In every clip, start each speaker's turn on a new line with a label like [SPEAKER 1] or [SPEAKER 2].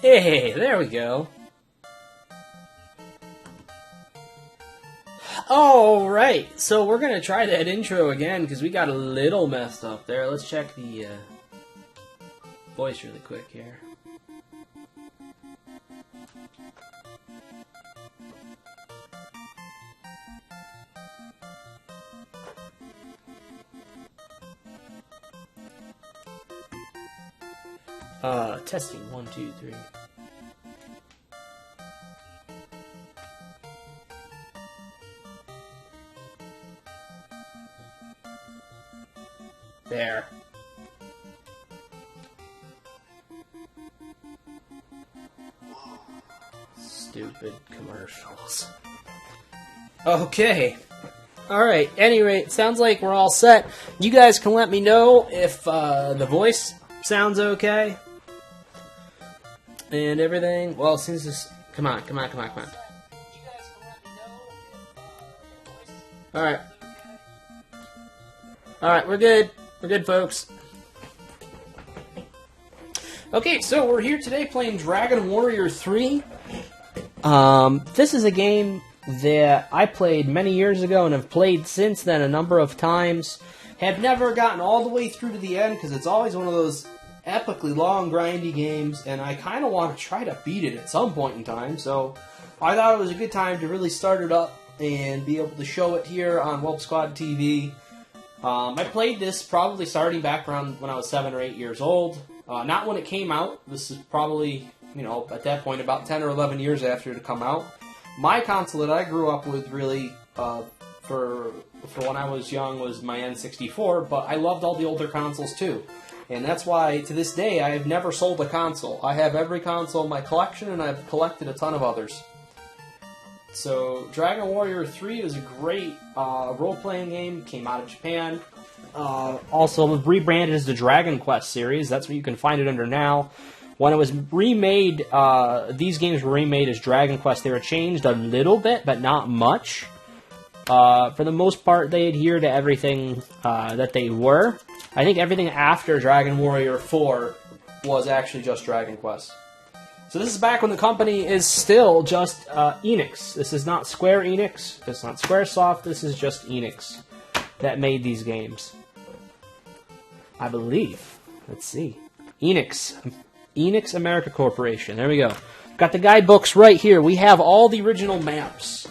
[SPEAKER 1] Hey, there we go. Alright, so we're going to try that intro again because we got a little messed up there. Let's check the voice really quick here. Testing 1, 2, 3. There. Stupid commercials. Okay. Alright, anyway, it sounds like we're all set. You guys can let me know if the voice sounds okay. And everything. Well, since this... Come on. Alright. Alright, we're good. We're good, folks. Okay, so we're here today playing DragonWarrior 3. This is a game that I played many years ago and have played since then a number of times. Have never gotten all the way through to the end because it's always one of those epically long, grindy games, and I kind of want to try to beat it at some point in time, so I thought it was a good time to really start it up and be able to show it here on Welpsquadtv. I played this probably starting back around when I was 7 or 8 years old. Not when it came out. This is probably, you know, at that point about 10 or 11 years after it had come out. My console that I grew up with really, for when I was young, was my N64, but I loved all the older consoles too. And that's why, to this day, I have never sold a console. I have every console in my collection, and I've collected a ton of others. So, DragonWarrior 3 is a great role-playing game. Came out of Japan. Also rebranded as the Dragon Quest series. That's what you can find it under now. When it was remade, these games were remade as Dragon Quest. They were changed a little bit, but not much. For the most part, they adhere to everything that they were. I think everything after DragonWarrior 4 was actually just Dragon Quest. So this is back when the company is still just Enix. This is not Square Enix. It's not Squaresoft. This is just Enix that made these games. I believe. Let's see. Enix. Enix America Corporation. There we go. Got the guidebooks right here. We have all the original maps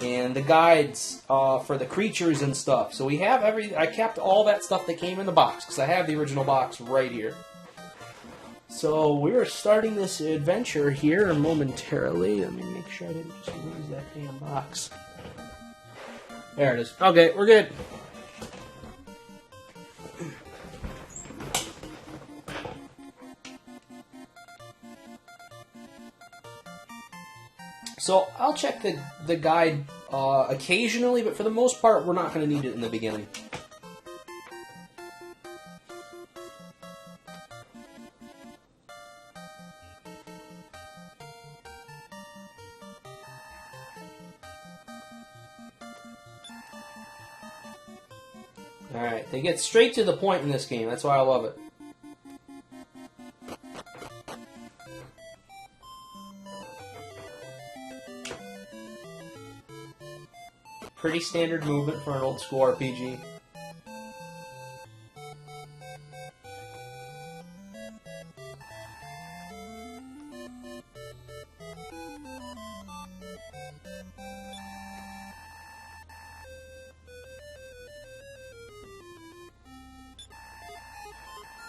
[SPEAKER 1] and the guides for the creatures and stuff. So we have I kept all that stuff that came in the box because I have the original box right here. So we're starting this adventure here momentarily. Let me make sure I didn't just lose that damn box. There it is. Okay, we're good. So I'll check the guide occasionally, but for the most part, we're not going to need it in the beginning. Alright, they get straight to the point in this game. That's why I love it. Pretty standard movement for an old school RPG.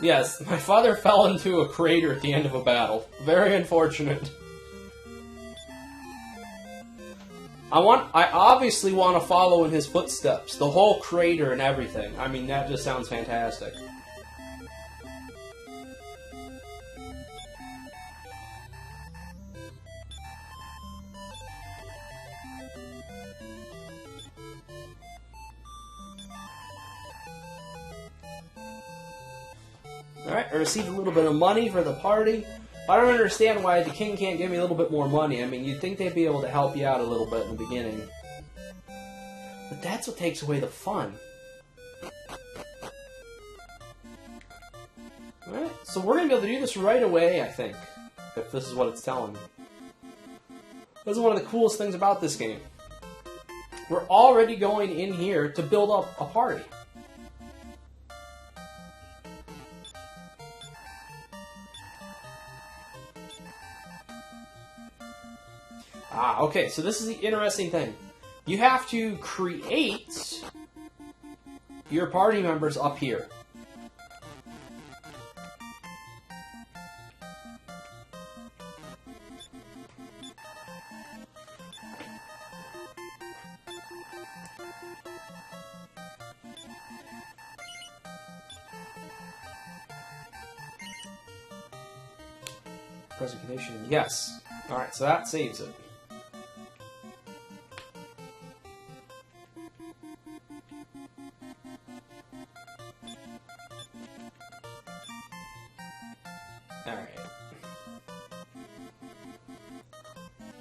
[SPEAKER 1] Yes, my father fell into a crater at the end of a battle. Very unfortunate. I obviously want to follow in his footsteps. The whole crater and everything. I mean, that just sounds fantastic. Alright, I received a little bit of money for the party. I don't understand why the king can't give me a little bit more money. I mean, you'd think they'd be able to help you out a little bit in the beginning. But that's what takes away the fun. Alright, so we're going to be able to do this right away, I think. if this is what it's telling me. This is one of the coolest things about this game. We're already going in here to build up a party. Okay, so this is the interesting thing. You have to create your party members up here. Present condition, yes. Alright, so that saves it. Alright.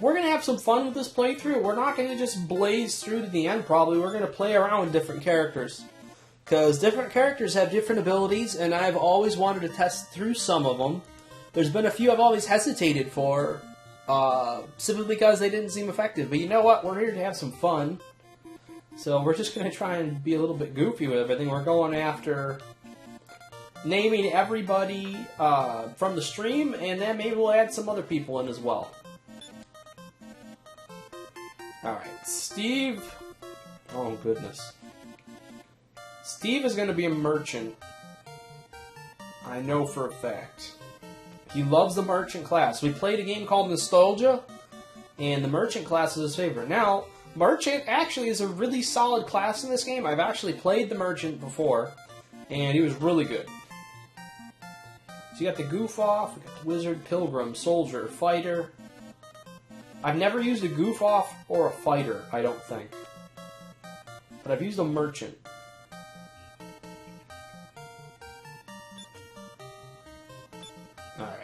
[SPEAKER 1] We're going to have some fun with this playthrough. We're not going to just blaze through to the end, probably. We're going to play around with different characters. Because different characters have different abilities, and I've always wanted to test through some of them. There's been a few I've always hesitated for, simply because they didn't seem effective. But you know what? We're here to have some fun. So we're just going to try and be a little bit goofy with everything. We're going after naming everybody from the stream, and then maybe we'll add some other people in as well. Alright, Steve. Oh, goodness. Steve is going to be a merchant. I know for a fact. He loves the merchant class. We played a game called Nostalgia, and the merchant class is his favorite. Now, merchant actually is a really solid class in this game. I've actually played the merchant before, and he was really good. So you got the goof off, we got the wizard, pilgrim, soldier, fighter. I've never used a goof off or a fighter, I don't think. But I've used a merchant. Alright.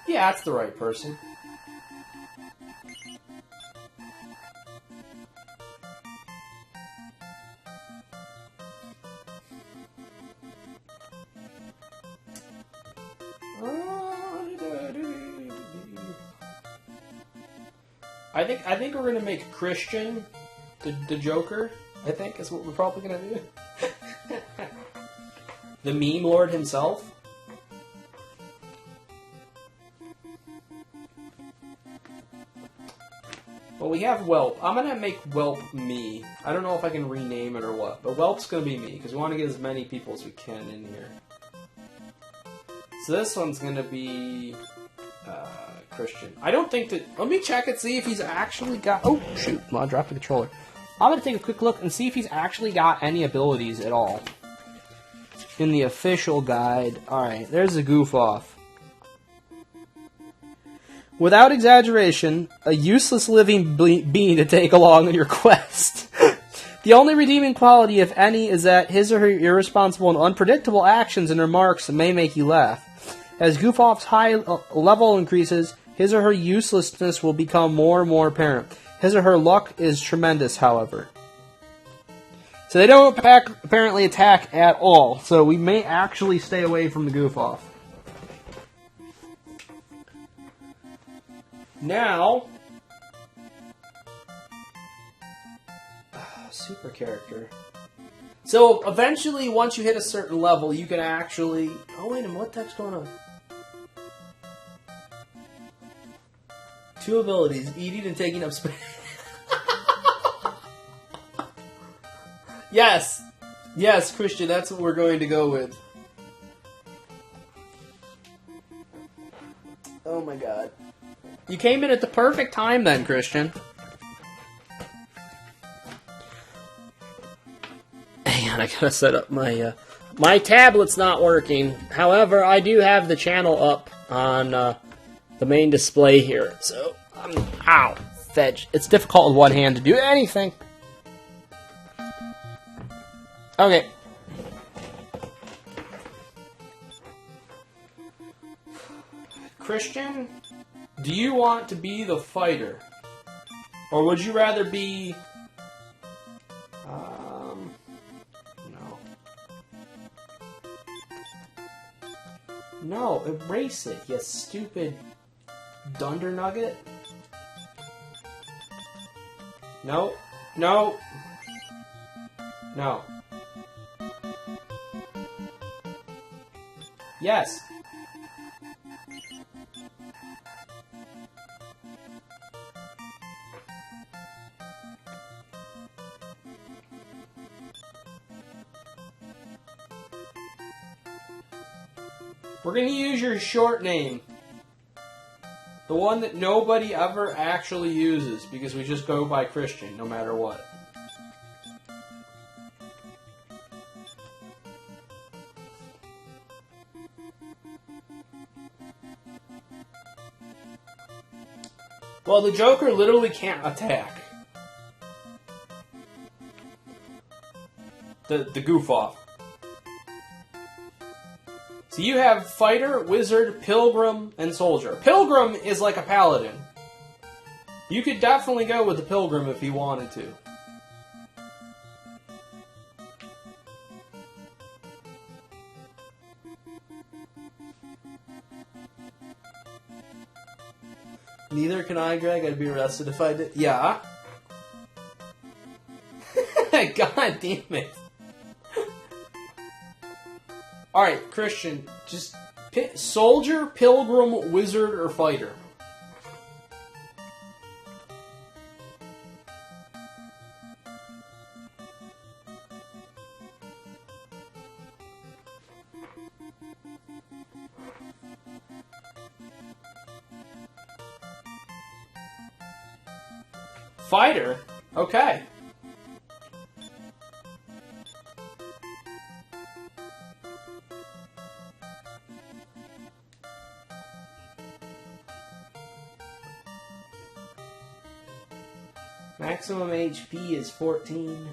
[SPEAKER 1] Yeah, that's the right person. I think we're gonna make Christian the Joker. I think is what we're probably gonna do. The meme lord himself. Well, we have Welp. I'm gonna make Welp me. I don't know if I can rename it or what, but Welp's gonna be me because we want to get as many people as we can in here. So this one's gonna be Christian. I don't think that... Let me check and see if he's actually got... Oh, shoot. I dropped the controller. I'm going to take a quick look and see if he's actually got any abilities at all. In the official guide. Alright, there's the goof off. Without exaggeration, a useless living being to take along on your quest. The only redeeming quality, if any, is that his or her irresponsible and unpredictable actions and remarks may make you laugh. As Goof Off's high level increases, his or her uselessness will become more and more apparent. His or her luck is tremendous, however. So they don't apparently attack at all, so we may actually stay away from the Goof Off. Now... super character. So, eventually, once you hit a certain level, you can actually... Oh, wait a minute, what the heck's going on? 2 abilities, eating and taking up space. Yes! Yes, Christian, that's what we're going to go with. Oh my god. You came in at the perfect time then, Christian. Hang on, I gotta set up my... my tablet's not working. However, I do have the channel up on the main display here. So, ow, fetch. It's difficult with one hand to do anything. Okay. Christian, do you want to be the fighter? Or would you rather be... no. No, erase it, you stupid dunder nugget. No. No. No. Yes. We're going to use your short name. The one that nobody ever actually uses because we just go by Christian no matter what. Well, the Joker literally can't attack. The goof off. So you have Fighter, Wizard, Pilgrim, and Soldier. Pilgrim is like a Paladin. You could definitely go with the Pilgrim if you wanted to. Neither can I, Greg. I'd be arrested if I did. Yeah. God damn it. Alright, Christian, just pick Soldier, Pilgrim, Wizard, or Fighter. Fighter? Okay. Maximum HP is 14.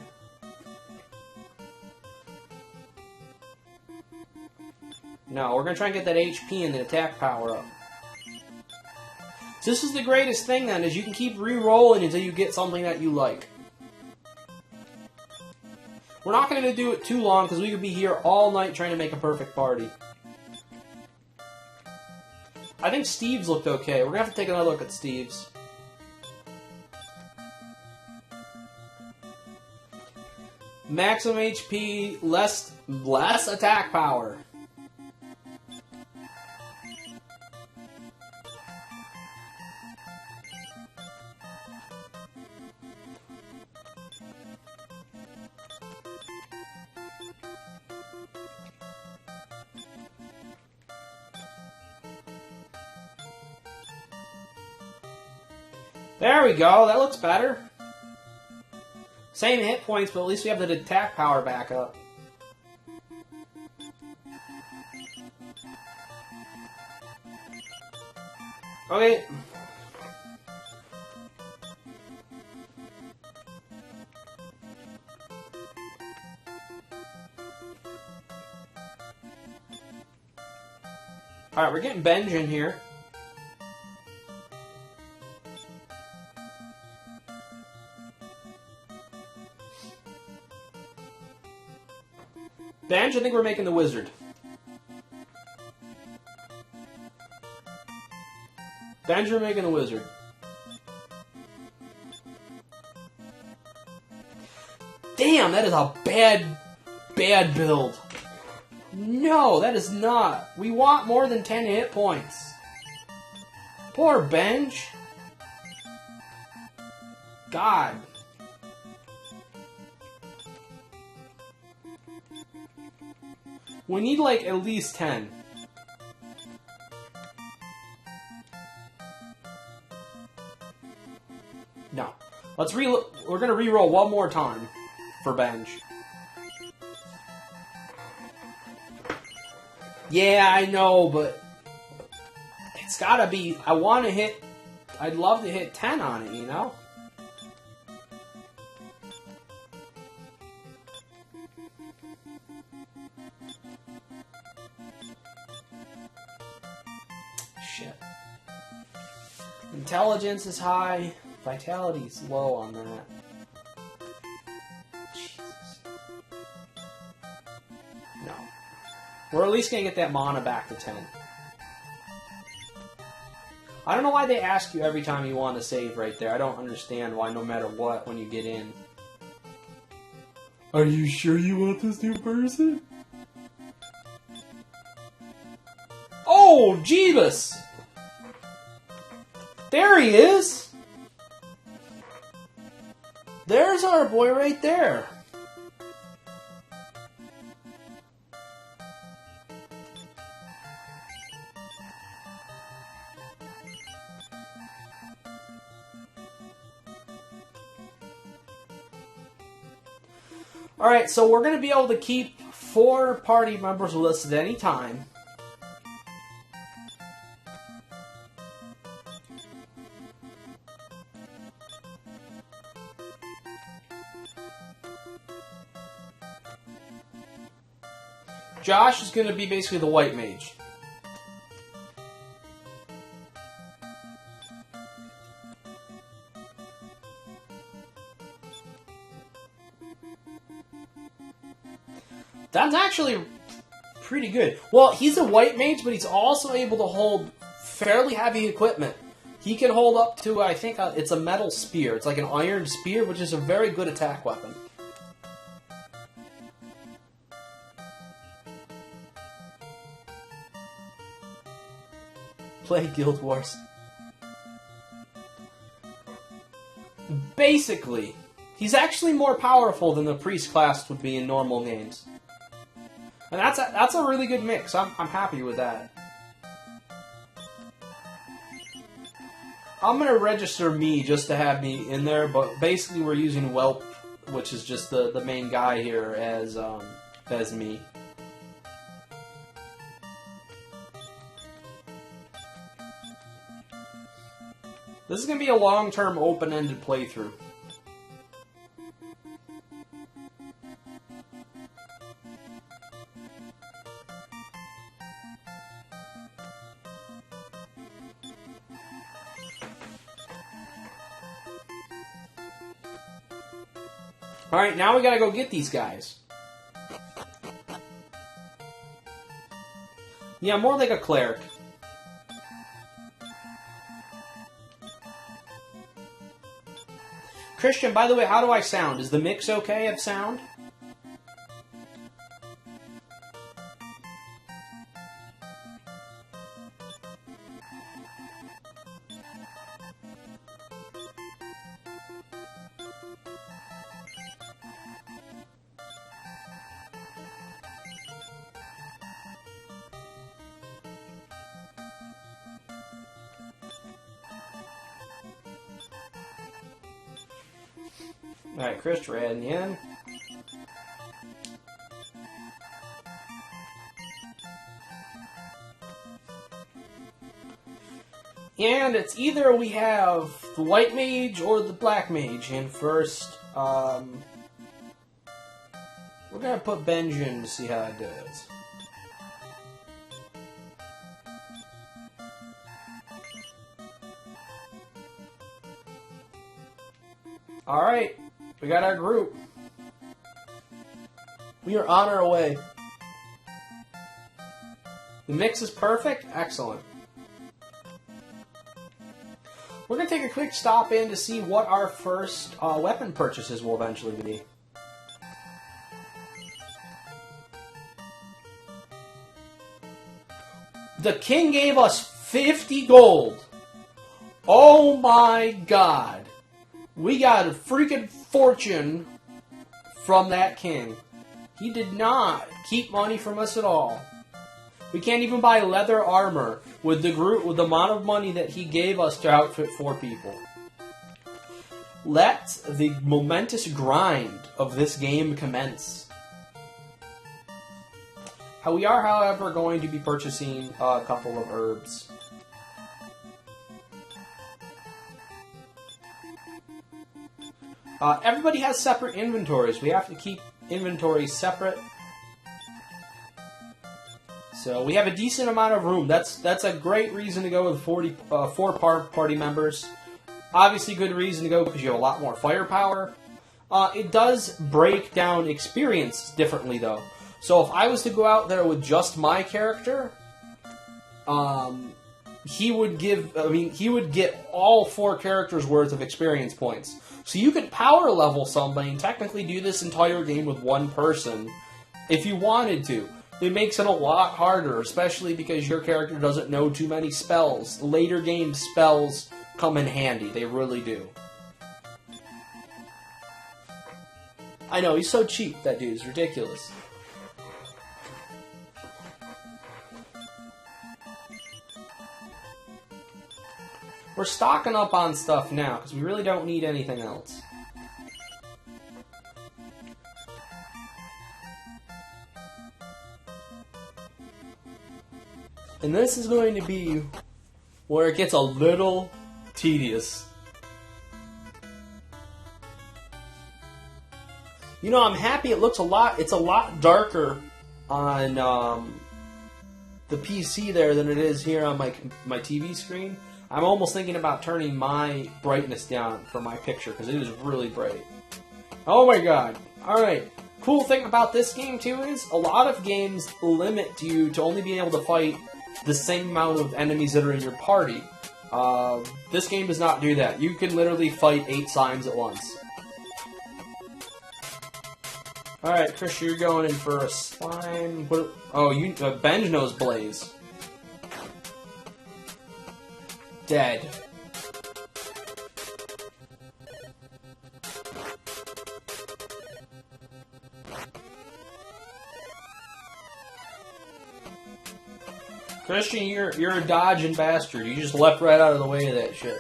[SPEAKER 1] No, we're going to try and get that HP and the attack power up. So this is the greatest thing then, is you can keep re-rolling until you get something that you like. We're not going to do it too long because we could be here all night trying to make a perfect party. I think Steve's looked okay. We're going to have to take another look at Steve's. Maximum HP, less attack power. There we go, that looks better. Same hit points, but at least we have the attack power back up. Okay. Alright, we're getting Benj in here. Benj, I think we're making the Wizard. Benj, we're making the Wizard. Damn, that is a bad build. No, that is not. We want more than 10 hit points. Poor Benj. God. We need, like, at least 10. No. We're gonna re-roll one more time for Benj. Yeah, I know, but it's gotta be... I'd love to hit 10 on it, you know? Shit. Intelligence is high. Vitality's low on that. Jesus. No. We're at least gonna get that mana back to 10. I don't know why they ask you every time you want to save right there. I don't understand why no matter what when you get in. Are you sure you want this new person? Oh, Jeebus! There he is! There's our boy right there. Alright, so we're going to be able to keep 4 party members with us at any time. Josh is going to be basically the white mage. That's actually pretty good. Well, he's a white mage, but he's also able to hold fairly heavy equipment. He can hold up to, I think, it's a metal spear. It's like an iron spear, which is a very good attack weapon. Play Guild Wars. Basically, he's actually more powerful than the priest class would be in normal games. And that's a really good mix. I'm happy with that. I'm going to register me just to have me in there, but basically we're using Welp, which is just the main guy here, as me. This is going to be a long-term, open-ended playthrough. Alright, now we gotta go get these guys. Yeah, more like a cleric. Christian, by the way, how do I sound? Is the mix okay of sound? Alright, Chris, we're adding in. And it's either we have the white mage or the black mage. And first, we're going to put Benji in to see how it does. Alright. We got our group. We are on our way. The mix is perfect. Excellent. We're going to take a quick stop in to see what our first weapon purchases will eventually be. The king gave us 50 gold. Oh my god. We got a freaking fortune from that king. He did not keep money from us at all. We can't even buy leather armor with the amount of money that he gave us to outfit 4 people. Let the momentous grind of this game commence. We are, however, going to be purchasing a couple of herbs. Everybody has separate inventories. We have to keep inventories separate. So we have a decent amount of room. That's a great reason to go with 4 party members. Obviously good reason to go because you have a lot more firepower. It does break down experience differently though. So if I was to go out there with just my character, he would get all 4 characters worth of experience points. So you could power level somebody and technically do this entire game with one person if you wanted to. It makes it a lot harder, especially because your character doesn't know too many spells. Later game spells come in handy, they really do. I know, he's so cheap, that dude, it's ridiculous. We're stocking up on stuff now, because we really don't need anything else. And this is going to be where it gets a little tedious. You know, I'm happy it's a lot darker on the PC there than it is here on my TV screen. I'm almost thinking about turning my brightness down for my picture because it is really bright. Oh my god. Alright. Cool thing about this game too is a lot of games limit you to only being able to fight the same amount of enemies that are in your party. This game does not do that. You can literally fight 8 slimes at once. Alright, Chris, you're going in for a slime. Benj knows Blaze. Dead. Christian, you're a dodging bastard. You just leapt right out of the way of that shit.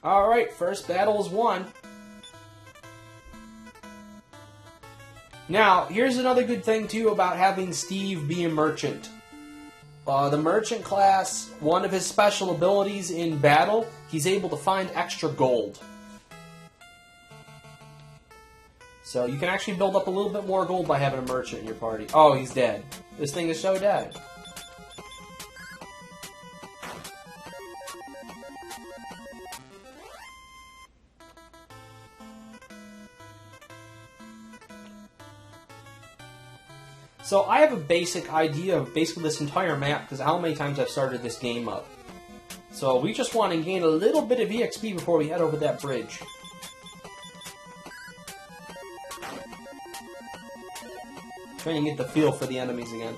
[SPEAKER 1] Alright, first battle is won. Now, here's another good thing, too, about having Steve be a merchant. The merchant class, one of his special abilities in battle, he's able to find extra gold. So you can actually build up a little bit more gold by having a merchant in your party. Oh, he's dead. This thing is so dead. So I have a basic idea of basically this entire map because how many times I've started this game up. So we just want to gain a little bit of EXP before we head over that bridge. Trying to get the feel for the enemies again.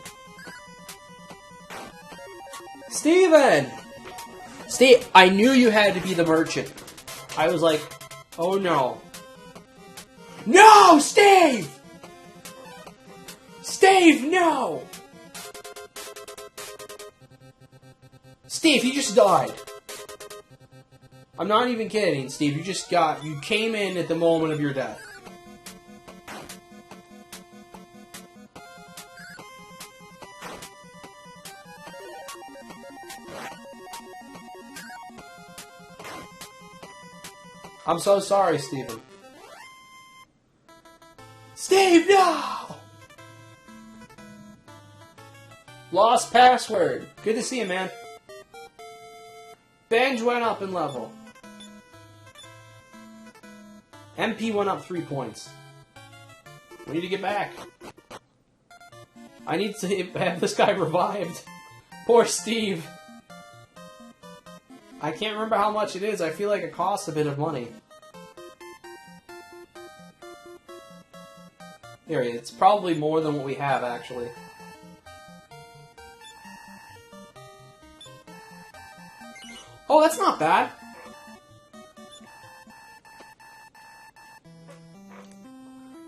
[SPEAKER 1] Steven! Steve, I knew you had to be the merchant. I was like, oh no. No, Steve! Steve, no! Steve, you just died. I'm not even kidding, Steve. You came in at the moment of your death. I'm so sorry, Steven. Steve, no! Lost password. Good to see you, man. Benj went up in level. MP went up 3 points. We need to get back. I need to have this guy revived. Poor Steve. I can't remember how much it is. I feel like it costs a bit of money. Here, it's probably more than what we have, actually. Oh, that's not bad.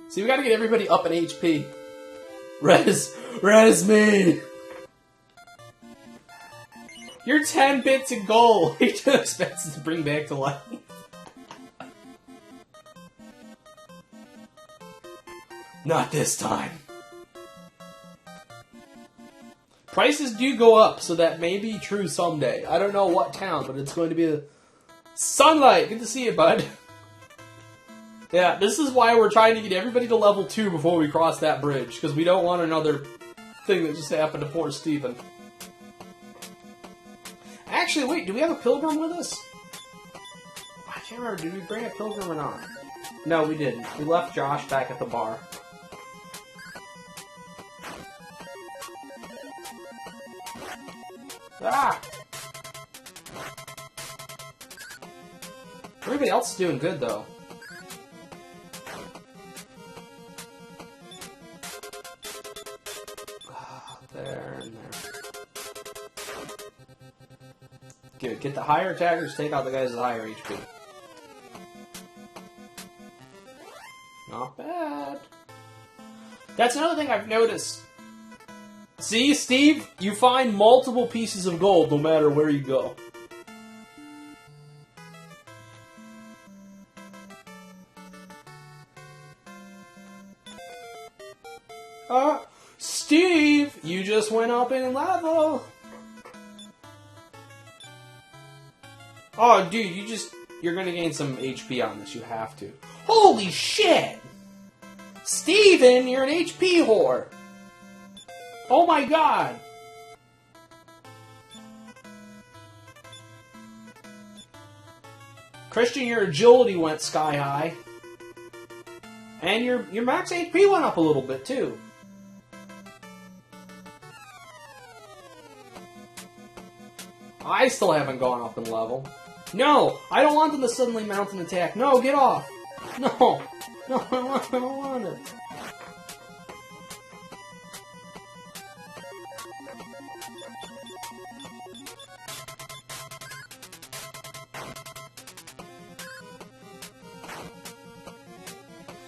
[SPEAKER 1] See, we gotta get everybody up in HP. Res me! You're 10 bits of gold. You're too expensive to bring back to life. Not this time. Prices do go up, so that may be true someday. I don't know what town, but it's going to be the Sunlight. Good to see you, bud. Yeah, this is why we're trying to get everybody to level 2 before we cross that bridge, because we don't want another thing that just happened to poor Steven. Actually, wait, do we have a pilgrim with us? I can't remember, did we bring a pilgrim or not? No, we didn't. We left Josh back at the bar. Ah! Everybody else is doing good, though. There and there. Good. Get the higher attackers, take out the guys with higher HP. Not bad. That's another thing I've noticed. See, Steve? You find multiple pieces of gold no matter where you go. Steve! You just went up in level! Oh, dude, you're gonna gain some HP on this, you have to. Holy shit! Steven, you're an HP whore! Oh my god! Christian, your agility went sky high. And your max HP went up a little bit, too. I still haven't gone up in level. No! I don't want them to suddenly mount an attack. No, get off! No! No, I don't want it.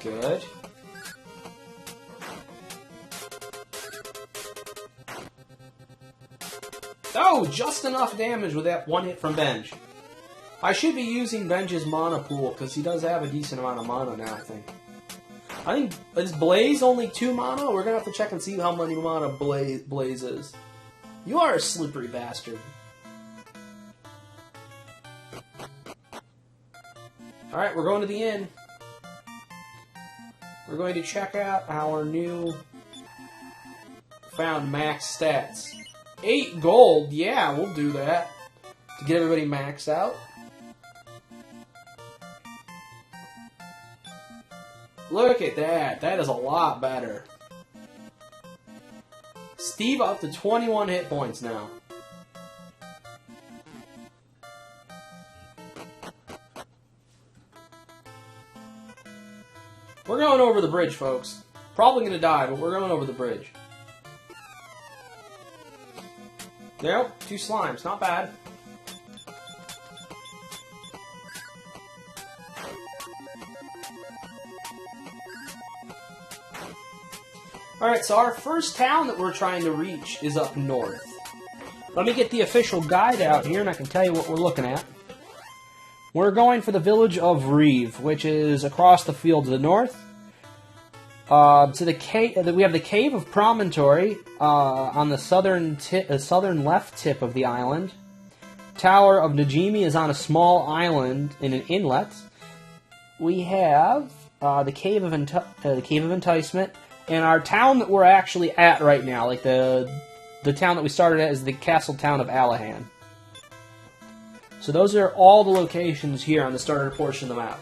[SPEAKER 1] Good. Oh, just enough damage with that one hit from Benj. I should be using Benj's mana pool, because he does have a decent amount of mana now, I think, is Blaze only 2 mana? We're going to have to check and see how many mana Blaze is. You are a slippery bastard. Alright, we're going to the inn. We're going to check out our new found max stats. 8 gold, yeah, we'll do that. To get everybody maxed out. Look at that, that is a lot better. Steve up to 21 hit points now. We're going over the bridge, folks. Probably gonna die, but we're going over the bridge. Nope, 2 slimes, not bad. Alright, so our first town that we're trying to reach is up north. Let me get the official guide out here and I can tell you what we're looking at. We're going for the village of Reeve, which is across the field to the north. So we have the Cave of Promontory on the southern left tip of the island. Tower of Najimi is on a small island in an inlet. We have the Cave of Enticement, and our town that we're actually at right now, like the town that we started at, is the castle town of Alahan. So those are all the locations here on the starter portion of the map.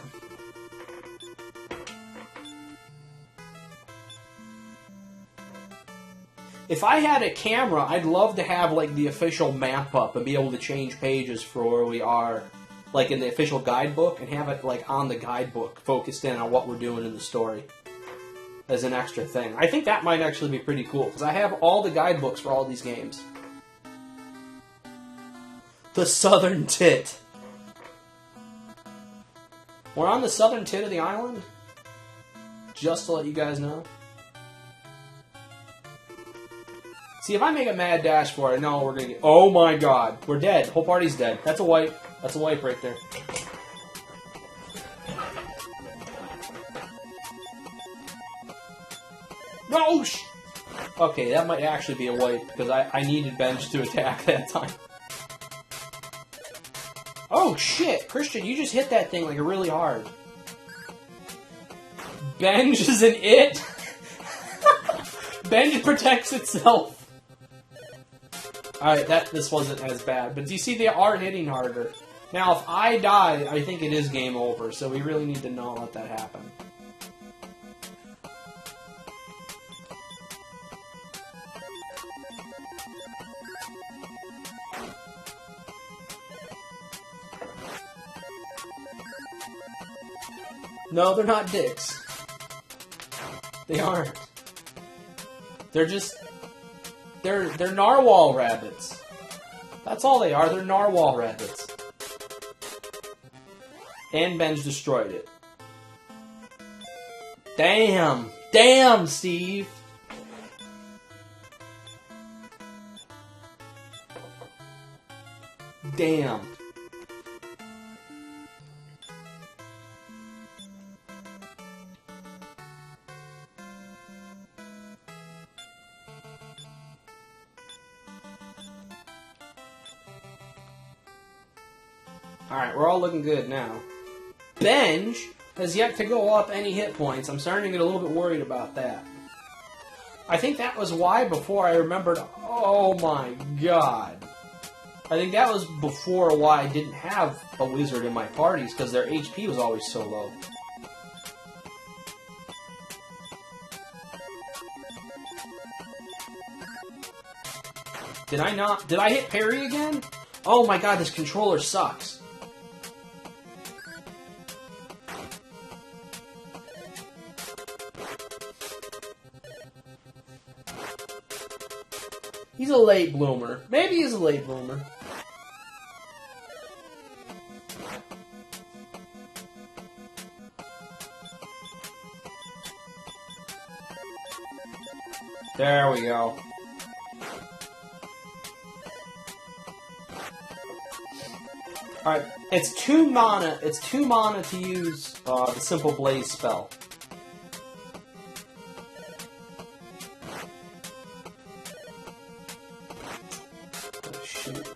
[SPEAKER 1] If I had a camera, I'd love to have like the official map up and be able to change pages for where we are, like in the official guidebook, and have it like on the guidebook, focused in on what we're doing in the story as an extra thing. I think that might actually be pretty cool, because I have all the guidebooks for all these games. The southern tit. We're on the southern tit of the island, just to let you guys know. See, if I make a mad dash for it, no, we're gonna get... Oh my god, we're dead. The whole party's dead. That's a wipe. That's a wipe right there. No! Okay, that might actually be a wipe, because I needed Benj to attack that time. Oh shit, Christian, you just hit that thing like really hard. Benj is an it? Benj protects itself. Alright, this wasn't as bad. But do you see they are hitting harder? Now, if I die, I think it is game over. So we really need to not let that happen. No, they're not dicks. They aren't. They're just... They're narwhal rabbits. That's all they are. They're narwhal rabbits. And Benj destroyed it. Damn! Damn, Steve! Damn. Alright, we're all looking good now. Benj has yet to go up any hit points. I'm starting to get a little bit worried about that. I think that was why before I remembered... Oh my god. I think that was before why I didn't have a wizard in my parties, because their HP was always so low. Did I not? Did I hit parry again? Oh my god, this controller sucks. He's a late bloomer. Maybe he's a late bloomer. There we go. Alright, it's 2 mana. It's 2 mana to use the Simple Blaze spell. Oh, shoot.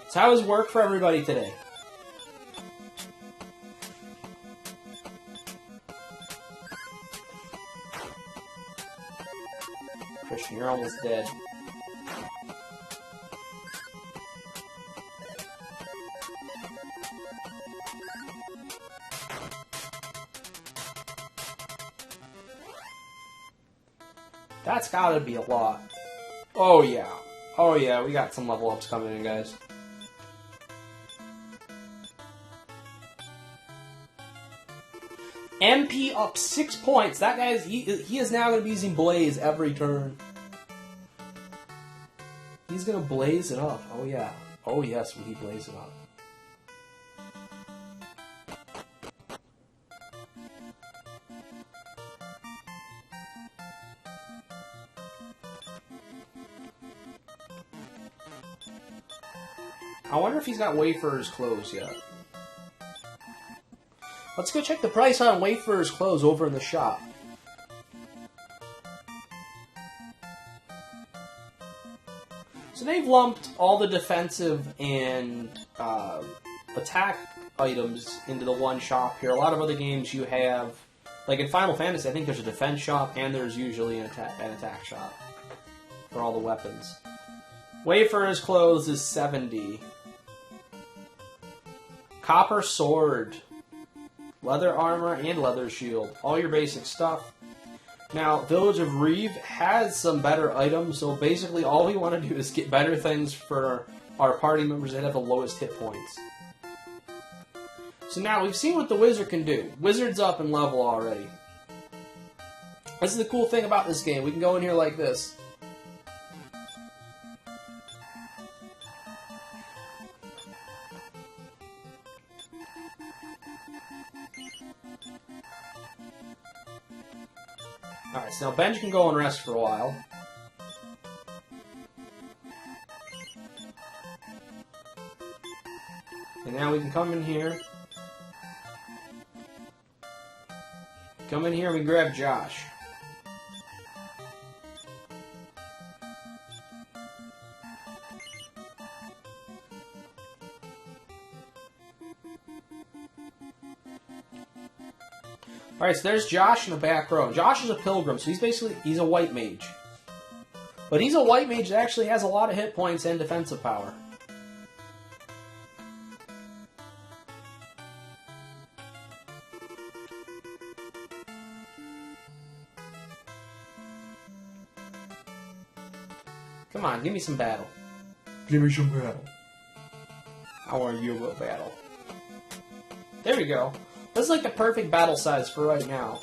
[SPEAKER 1] So how was work for everybody today? Christian, you're almost dead. That's gotta be a lot. Oh yeah. Oh yeah, we got some level ups coming in, guys. MP up 6 points. That guy is he is now going to be using Blaze every turn. He's going to blaze it up. Oh yeah. Oh yes, will he blaze it up. I wonder if he's got Wayfarer's clothes yet. Let's go check the price on Wayfarer's clothes over in the shop. So they've lumped all the defensive and attack items into the one shop here. A lot of other games you have, like in Final Fantasy, I think there's a defense shop and there's usually an attack shop for all the weapons. Wayfarer's clothes is 70. Copper sword. Leather armor and leather shield. All your basic stuff. Now, Village of Reeve has some better items, so basically all we want to do is get better things for our party members that have the lowest hit points. So now, we've seen what the wizard can do. Wizard's up in level already. This is the cool thing about this game. We can go in here like this. Alright, so now Benj can go and rest for a while. And now we can come in here. Come in here and we grab Josh. Alright, so there's Josh in the back row. Josh is a pilgrim, so he's a white mage. But he's a white mage that actually has a lot of hit points and defensive power. Come on, give me some battle.
[SPEAKER 2] Give me some battle.
[SPEAKER 1] I want you to battle. There we go. This is like the perfect battle size for right now.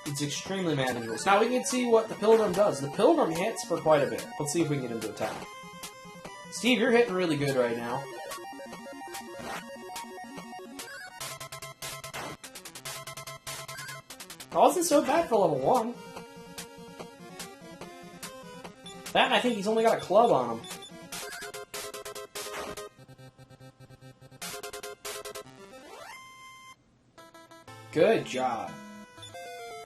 [SPEAKER 1] It's extremely manageable. So now we can see what the Pilgrim does. The Pilgrim hits for quite a bit. Let's see if we can get him to attack. Steve, you're hitting really good right now. That wasn't so bad for level 1. That, and I think he's only got a club on him. Good job.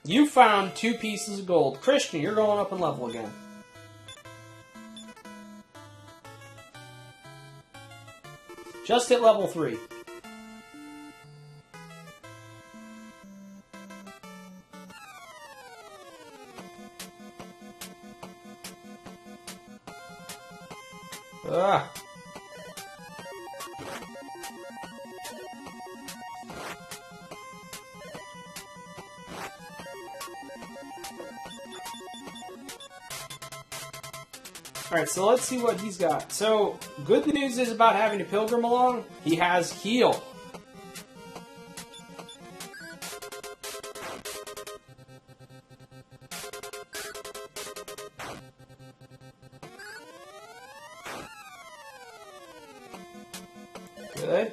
[SPEAKER 1] You found 2 pieces of gold. Christian, you're going up in level again. Just hit level 3. Ah. Alright, so let's see what he's got. So, good news is about having a pilgrim along, he has heal. Good.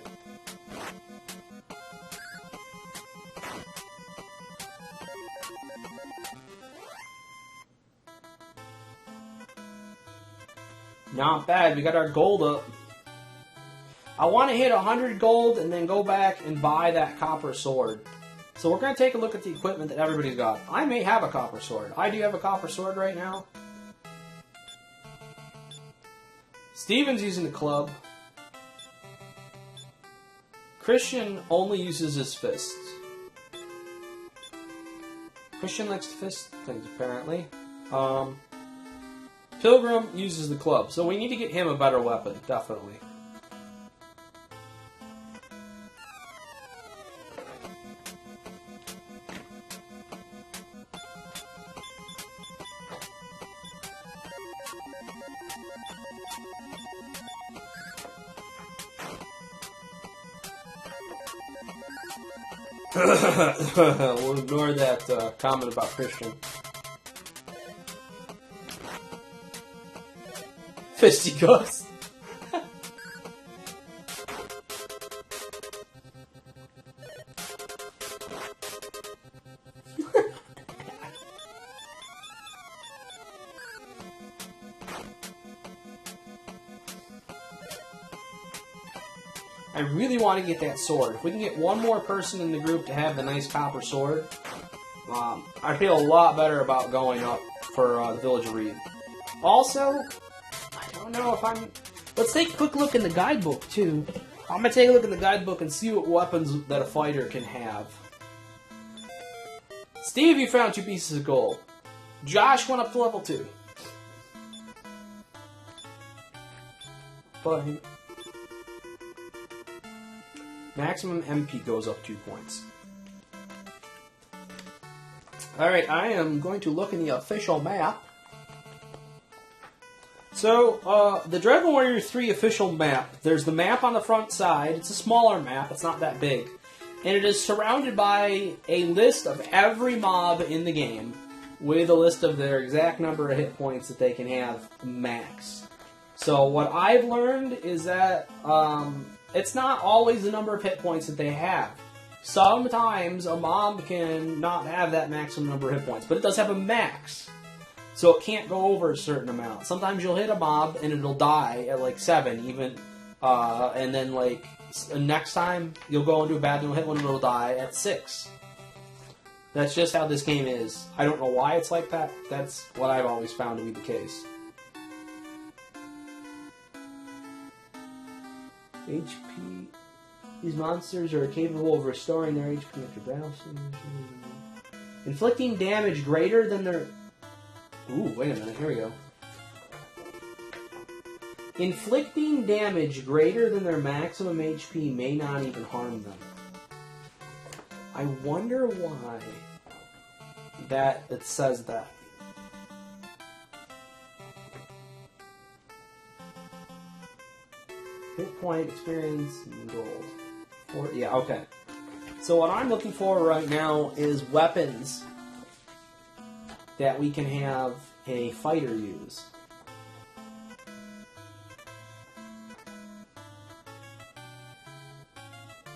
[SPEAKER 1] Not bad, we got our gold up. I want to hit 100 gold and then go back and buy that copper sword. So we're going to take a look at the equipment that everybody's got. I may have a copper sword. I do have a copper sword right now. Steven's using the club. Christian only uses his fists. Christian likes to fist things, apparently. Pilgrim uses the club, so we need to get him a better weapon, definitely. We'll ignore that comment about Christian. Fisticuffs. I really want to get that sword. If we can get one more person in the group to have the nice copper sword, I feel a lot better about going up for the Village of Reed. Also, I don't know if I'm... Let's take a quick look in the guidebook, too. I'm going to take a look in the guidebook and see what weapons that a fighter can have. Steve, you found 2 pieces of gold. Josh went up to level 2. But maximum MP goes up 2 points. Alright, I am going to look in the official map. So, the DragonWarrior 3 official map, there's the map on the front side. It's a smaller map, it's not that big. And it is surrounded by a list of every mob in the game, with a list of their exact number of hit points that they can have max. So, what I've learned is that it's not always the number of hit points that they have. Sometimes a mob can not have that maximum number of hit points, but it does have a max. So it can't go over a certain amount. Sometimes you'll hit a mob and it'll die at like 7 even, and then like next time you'll go into a battle and you'll hit one and it'll die at 6. That's just how this game is. I don't know why it's like that. That's what I've always found to be the case. HP. These monsters are capable of restoring their HP after battle. Inflicting damage greater than their... Ooh, wait a minute. Here we go. Inflicting damage greater than their maximum HP may not even harm them. I wonder why that it says that. Hit point, experience, and gold. Yeah, okay. So what I'm looking for right now is weapons that we can have a fighter use.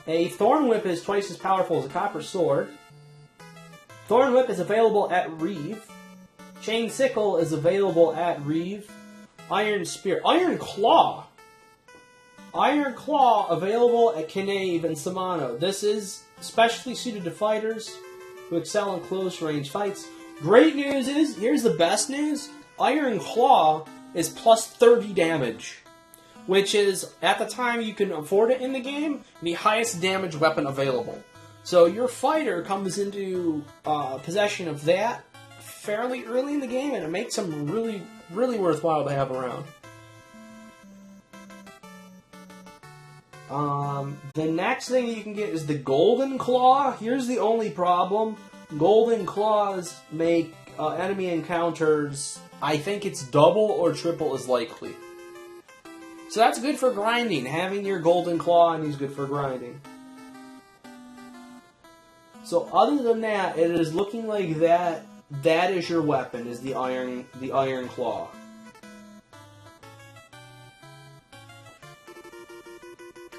[SPEAKER 1] A Thorn Whip is twice as powerful as a Copper Sword. Thorn Whip is available at Reeve. Chain Sickle is available at Reeve. Iron Spear. Iron Claw! Iron Claw available at Knave and Samano. This is specially suited to fighters who excel in close-range fights. Great news is, here's the best news, Iron Claw is plus 30 damage, which is, at the time you can afford it in the game, the highest damage weapon available. So your fighter comes into possession of that fairly early in the game, and it makes them really, really worthwhile to have around. The next thing you can get is the Golden Claw. Here's the only problem. Golden Claws make enemy encounters, I think it's double or triple as likely. So that's good for grinding. Having your Golden Claw on you is good for grinding. So other than that, it is looking like that is your weapon, is the Iron Claw.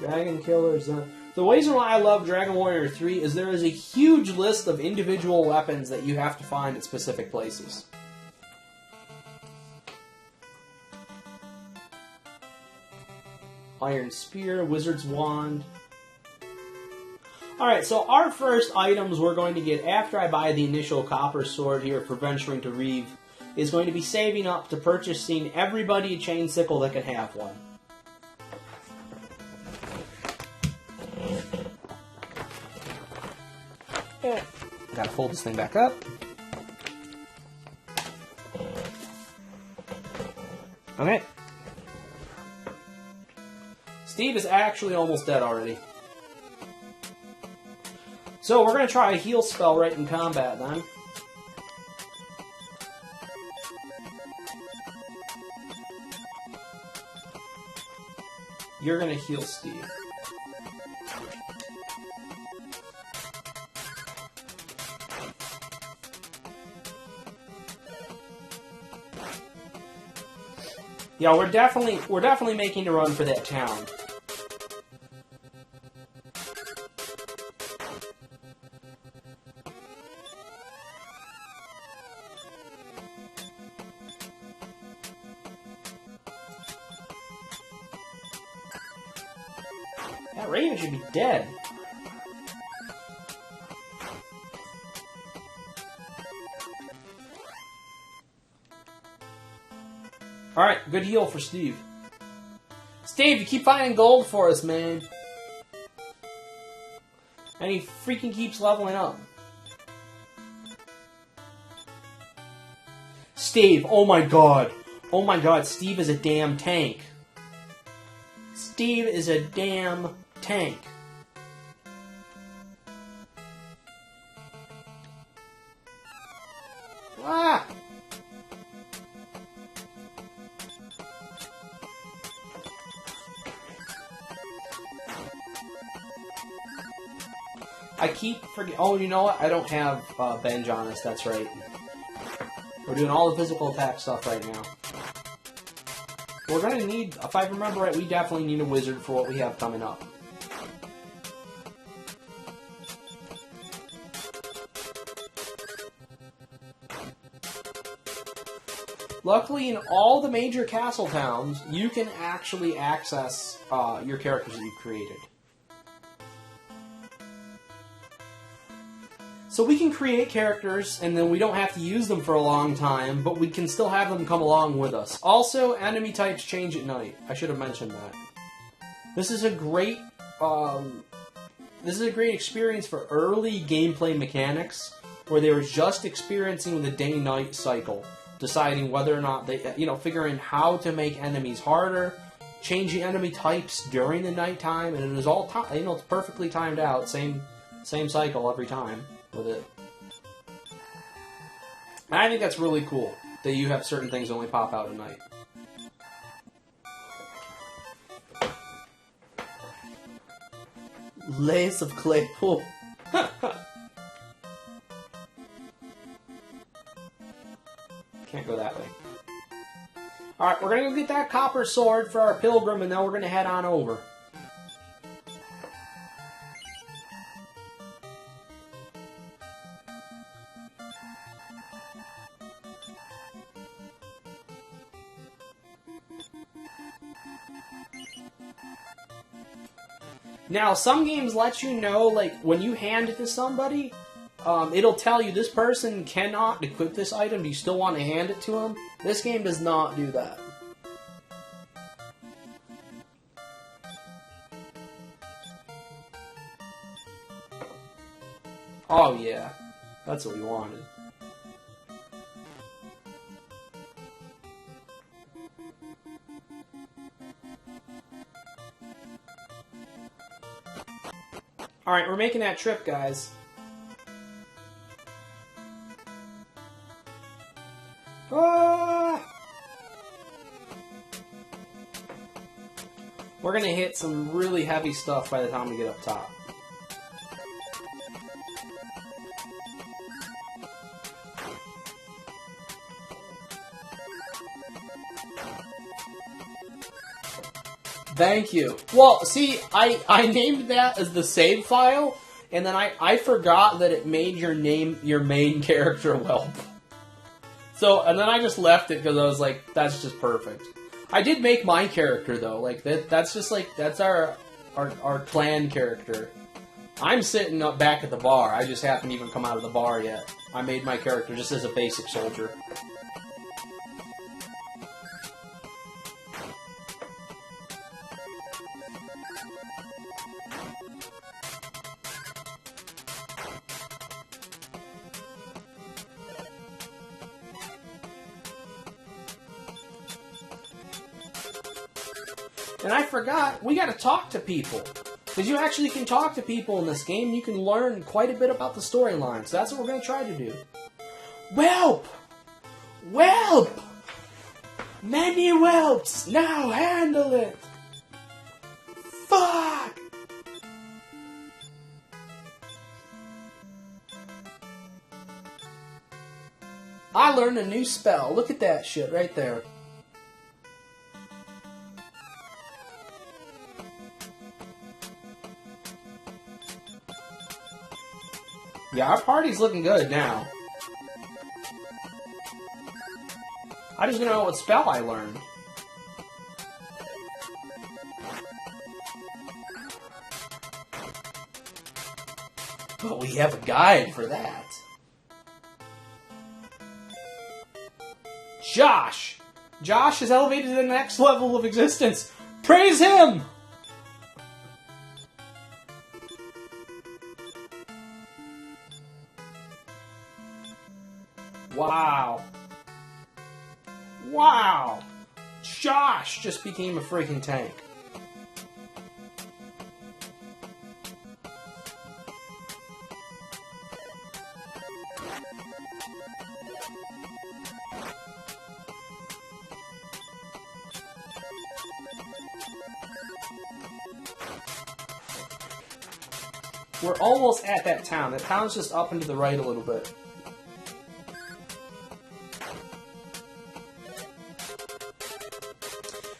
[SPEAKER 1] Dragon Killers. The reason why I love DragonWarrior 3 is there is a huge list of individual weapons that you have to find at specific places. Iron Spear, Wizard's Wand. Alright, so our first items we're going to get after I buy the initial Copper Sword here for venturing to Reeve is going to be saving up to purchasing everybody a Chain Sickle that can have one. Yeah. Gotta fold this thing back up. Okay. Steve is actually almost dead already. So we're going to try a heal spell right in combat then. You're going to heal Steve. Yeah, we're definitely making a run for that town. That Raven should be dead. Alright, good heal for Steve. Steve, you keep finding gold for us, man. And he freaking keeps leveling up. Steve, oh my god. Oh my god, Steve is a damn tank. Steve is a damn tank. Ah! I keep forgetting. Oh, you know what? I don't have Benj on us. That's right. We're doing all the physical attack stuff right now. We're going to need, if I remember right, we definitely need a wizard for what we have coming up. Luckily, in all the major castle towns, you can actually access your characters that you've created. So we can create characters, and then we don't have to use them for a long time, but we can still have them come along with us. Also, enemy types change at night. I should have mentioned that. This is a great this is a great experience for early gameplay mechanics, where they were just experiencing the day-night cycle, deciding whether or not they, figuring how to make enemies harder, changing enemy types during the nighttime, and it was all it's perfectly timed out, same cycle every time with it. And I think that's really cool that you have certain things only pop out at night. Lace of Claypool. Can't go that way. Alright, we're gonna go get that copper sword for our pilgrim, and then we're gonna head on over. Now, some games let you know, like, when you hand it to somebody, it'll tell you this person cannot equip this item. Do you still want to hand it to them? This game does not do that. Oh, yeah. That's what we wanted. Alright, we're making that trip, guys. Ah! We're gonna hit some really heavy stuff by the time we get up top. Thank you. Well, see, I named that as the save file, and then I forgot that it made your main character Welp. So, and then I just left it because I was like, that's just perfect. I did make my character though, like that's just like that's our clan character. I'm sitting up back at the bar. I just haven't even come out of the bar yet. I made my character just as a basic soldier. And I forgot, we gotta talk to people. Because you actually can talk to people in this game. You can learn quite a bit about the storyline. So that's what we're gonna try to do. Welp! Welp! Many whelps! Now handle it! Fuck! I learned a new spell. Look at that shit right there. Yeah, our party's looking good now. I just don't know what spell I learned. But we have a guide for that. Josh! Josh is elevated to the next level of existence. Praise him! Wow. Wow. Josh just became a freaking tank. We're almost at that town. The town's just up and to the right a little bit.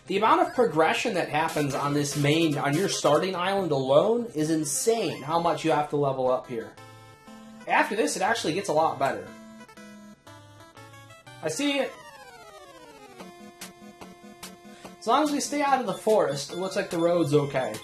[SPEAKER 1] The amount of progression that happens on this on your starting island alone is insane, how much you have to level up here. After this, it actually gets a lot better. I see it. As long as we stay out of the forest, it looks like the road's okay.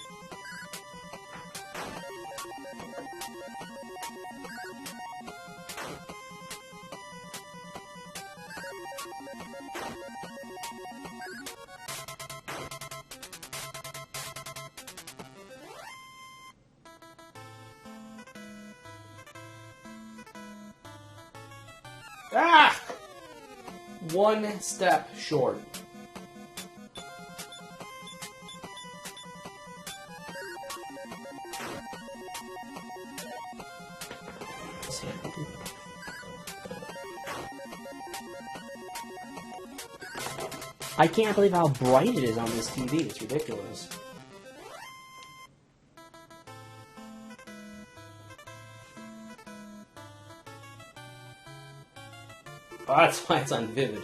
[SPEAKER 1] Ah! One step short. I can't believe how bright it is on this TV. It's ridiculous. Oh, that's why it's on vivid.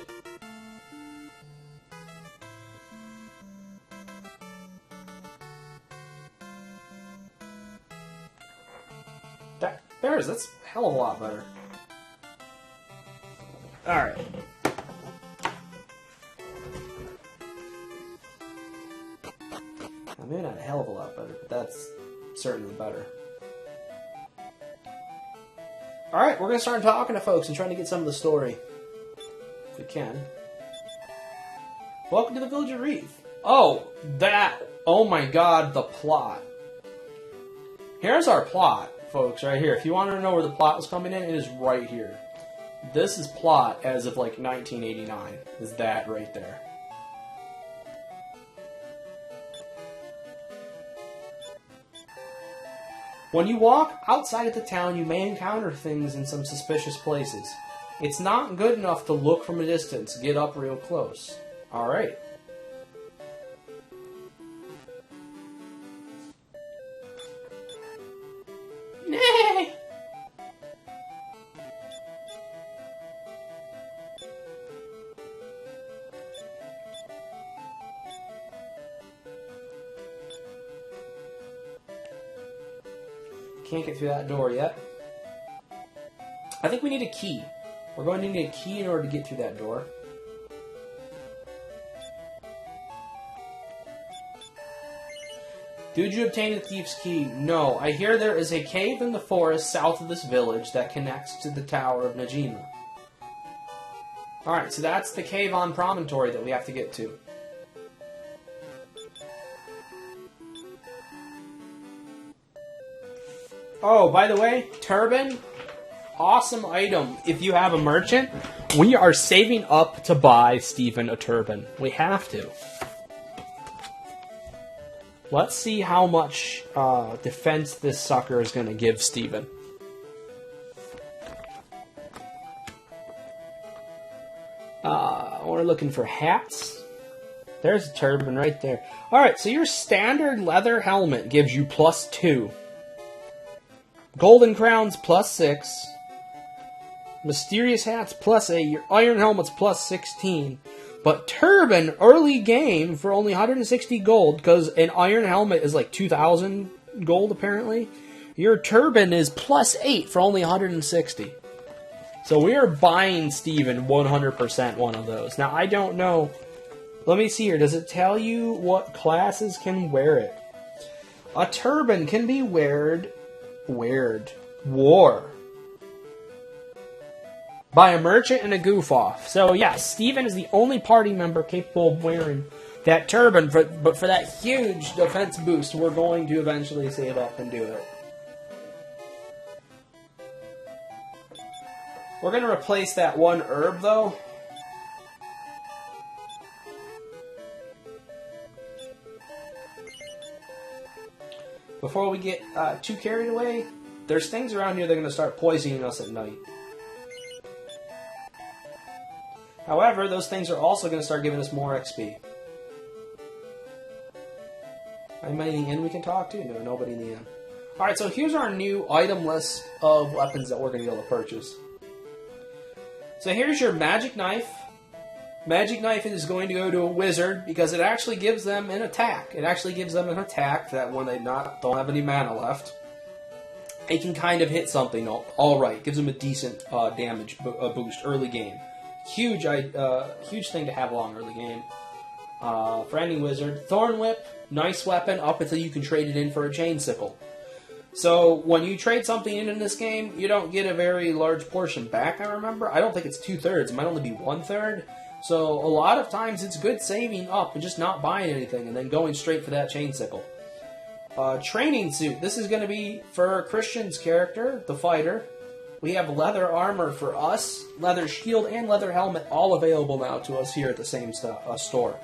[SPEAKER 1] That's a hell of a lot better. Alright. Maybe not a hell of a lot better, but that's certainly better. Alright, we're going to start talking to folks and trying to get some of the story. If we can. Welcome to the Village of Reeve. Oh, oh my god, the plot. Here's our plot, folks, right here. If you want to know where the plot was coming in, it is right here. This is plot as of like 1989. Is that right there. When you walk outside of the town, you may encounter things in some suspicious places. It's not good enough to look from a distance. Get up real close. Alright. Can't get through that door yet. I think we need a key. We're going to need a key in order to get through that door. Did you obtain the thief's key? No. I hear there is a cave in the forest south of this village that connects to the Tower of Najima. Alright, so that's the cave on promontory that we have to get to. Oh, by the way, turban, awesome item. If you have a merchant, we are saving up to buy Steven a turban. We have to. Let's see how much defense this sucker is going to give Steven. We're looking for hats. There's a turban right there. Alright, so your standard leather helmet gives you +2. Golden crowns +6. Mysterious hats +8. Your iron helmet's +16. But turban, early game for only 160 gold, because an iron helmet is like 2,000 gold apparently. Your turban is +8 for only 160. So we are buying Steven 100% one of those. Now I don't know. Let me see here. Does it tell you what classes can wear it? A turban can be wore by a merchant and a goof-off. So yes, Steven is the only party member capable of wearing that turban, but for that huge defense boost, we're going to eventually save up and do it. We're going to replace that one herb, though. Before we get too carried away, there's things around here that are going to start poisoning us at night. However, those things are also going to start giving us more XP. Anybody in the inn we can talk to? No, nobody in the inn. Alright, so here's our new item list of weapons that we're going to be able to purchase. So here's your magic knife. Magic knife is going to go to a wizard because it actually gives them an attack. It actually gives them an attack that when they don't have any mana left, it can kind of hit something alright. Gives them a decent damage boost early game. Huge thing to have along early game. For any wizard. Thorn Whip, nice weapon up until you can trade it in for a chain sickle. So when you trade something in this game, you don't get a very large portion back, I remember. I don't think it's 2/3. It might only be 1/3. So a lot of times it's good saving up and just not buying anything and then going straight for that chain sickle. Training suit. This is going to be for Christian's character, the fighter. We have leather armor for us, leather shield, and leather helmet all available now to us here at the same store.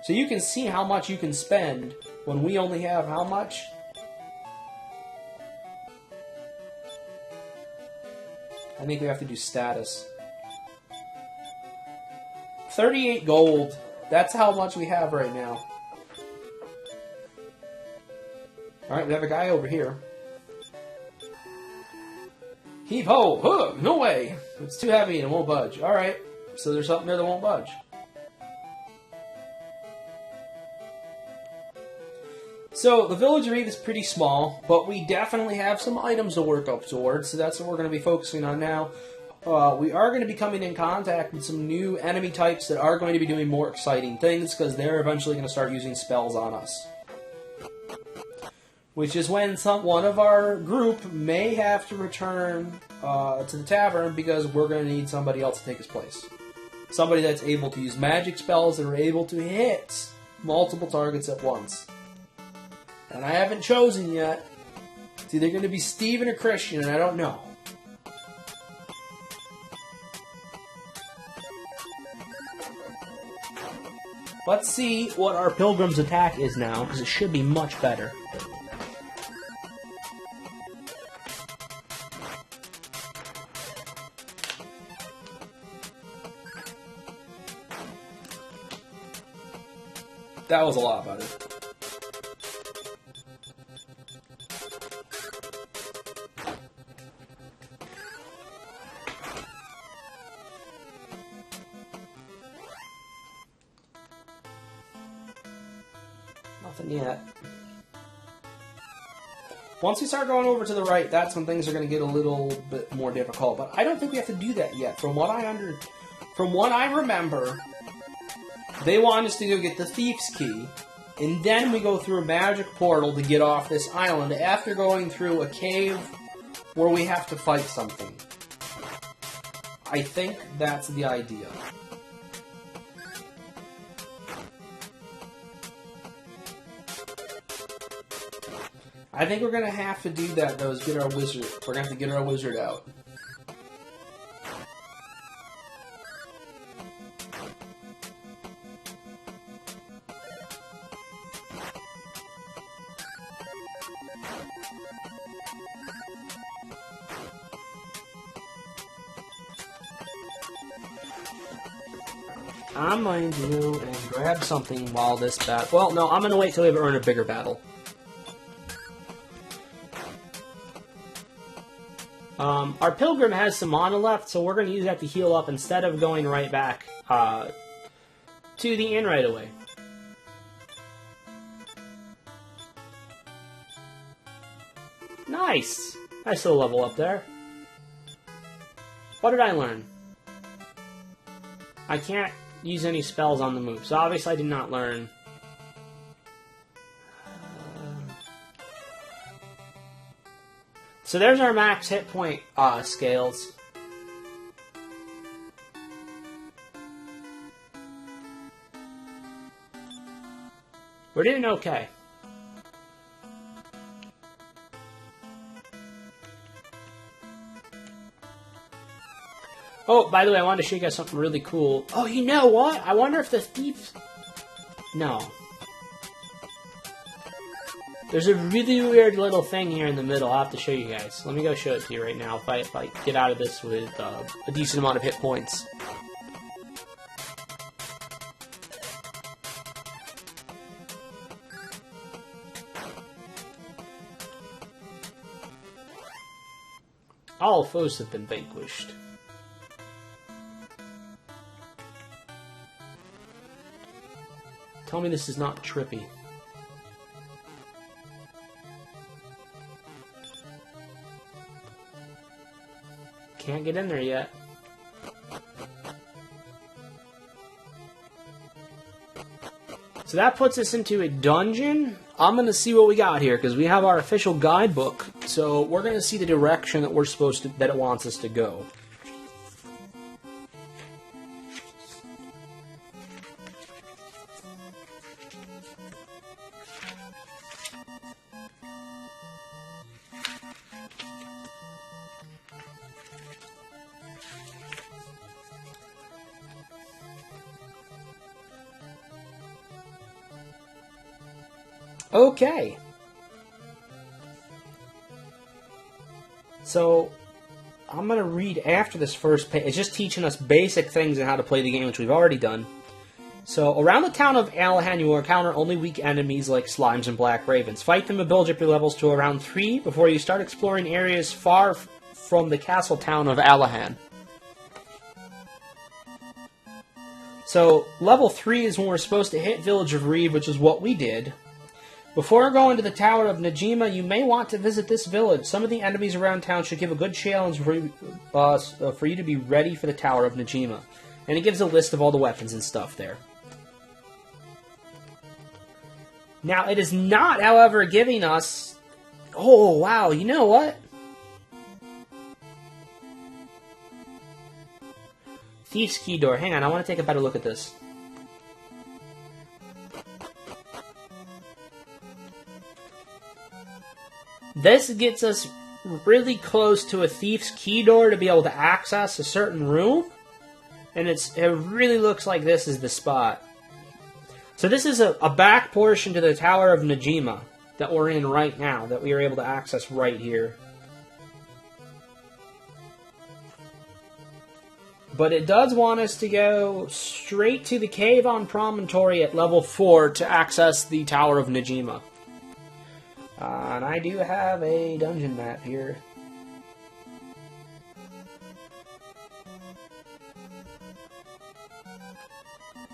[SPEAKER 1] So you can see how much you can spend when we only have how much? I think we have to do status. 38 gold. That's how much we have right now. Alright, we have a guy over here. Heave ho! Huh, no way! It's too heavy and it won't budge. Alright, so there's something there that won't budge. So, the village of Eve is pretty small, but we definitely have some items to work up towards, so that's what we're going to be focusing on now. We are going to be coming in contact with some new enemy types that are going to be doing more exciting things, because they're eventually going to start using spells on us. Which is when one of our group may have to return to the tavern because we're going to need somebody else to take his place. Somebody that's able to use magic spells that are able to hit multiple targets at once. And I haven't chosen yet. It's either going to be Steven or Christian, and I don't know. Let's see what our Pilgrim's attack is now, because it should be much better. That was a lot better. Nothing yet. Once we start going over to the right, that's when things are going to get a little bit more difficult. But I don't think we have to do that yet. From what I remember, they want us to go get the Thief's Key, and then we go through a magic portal to get off this island after going through a cave where we have to fight something. I think that's the idea. I think we're going to have to do that, though, is get our wizard. We're going to have to get our wizard out. I'm going to go and grab something while this battle... Well, no, I'm going to wait till we earn a bigger battle. Our Pilgrim has some mana left, so we're going to use that to heal up instead of going right back to the inn right away. Nice! Nice little level up there. What did I learn? I can't use any spells on the move, so obviously I did not learn. So there's our max hit point scales. We're doing okay. Oh, by the way, I wanted to show you guys something really cool. Oh, you know what? I wonder if the thief... No. There's a really weird little thing here in the middle. I'll have to show you guys. Let me go show it to you right now if I get out of this with a decent amount of hit points. All foes have been vanquished. Tell me this is not trippy. Can't get in there yet. So that puts us into a dungeon. I'm going to see what we got here because we have our official guidebook. So we're going to see the direction that that it wants us to go. Okay. So, I'm going to read after this first page. It's just teaching us basic things on how to play the game, which we've already done. So, around the town of Alahan, you will encounter only weak enemies like slimes and black ravens. Fight them and build up your levels to around 3 before you start exploring areas far from the castle town of Alahan. So, level 3 is when we're supposed to hit Village of Reed, which is what we did. Before going to the Tower of Najima, you may want to visit this village. Some of the enemies around town should give a good challenge for you to be ready for the Tower of Najima. And it gives a list of all the weapons and stuff there. Now, it is not, however, giving us... Oh, wow, you know what? Thief's Key Door. Hang on, I want to take a better look at this. This gets us really close to a Thief's Key Door to be able to access a certain room. And it really looks like this is the spot. So this is a back portion to the Tower of Najima that we're in right now, that we are able to access right here. But it does want us to go straight to the cave on Promontory at level 4 to access the Tower of Najima. And I do have a dungeon map here.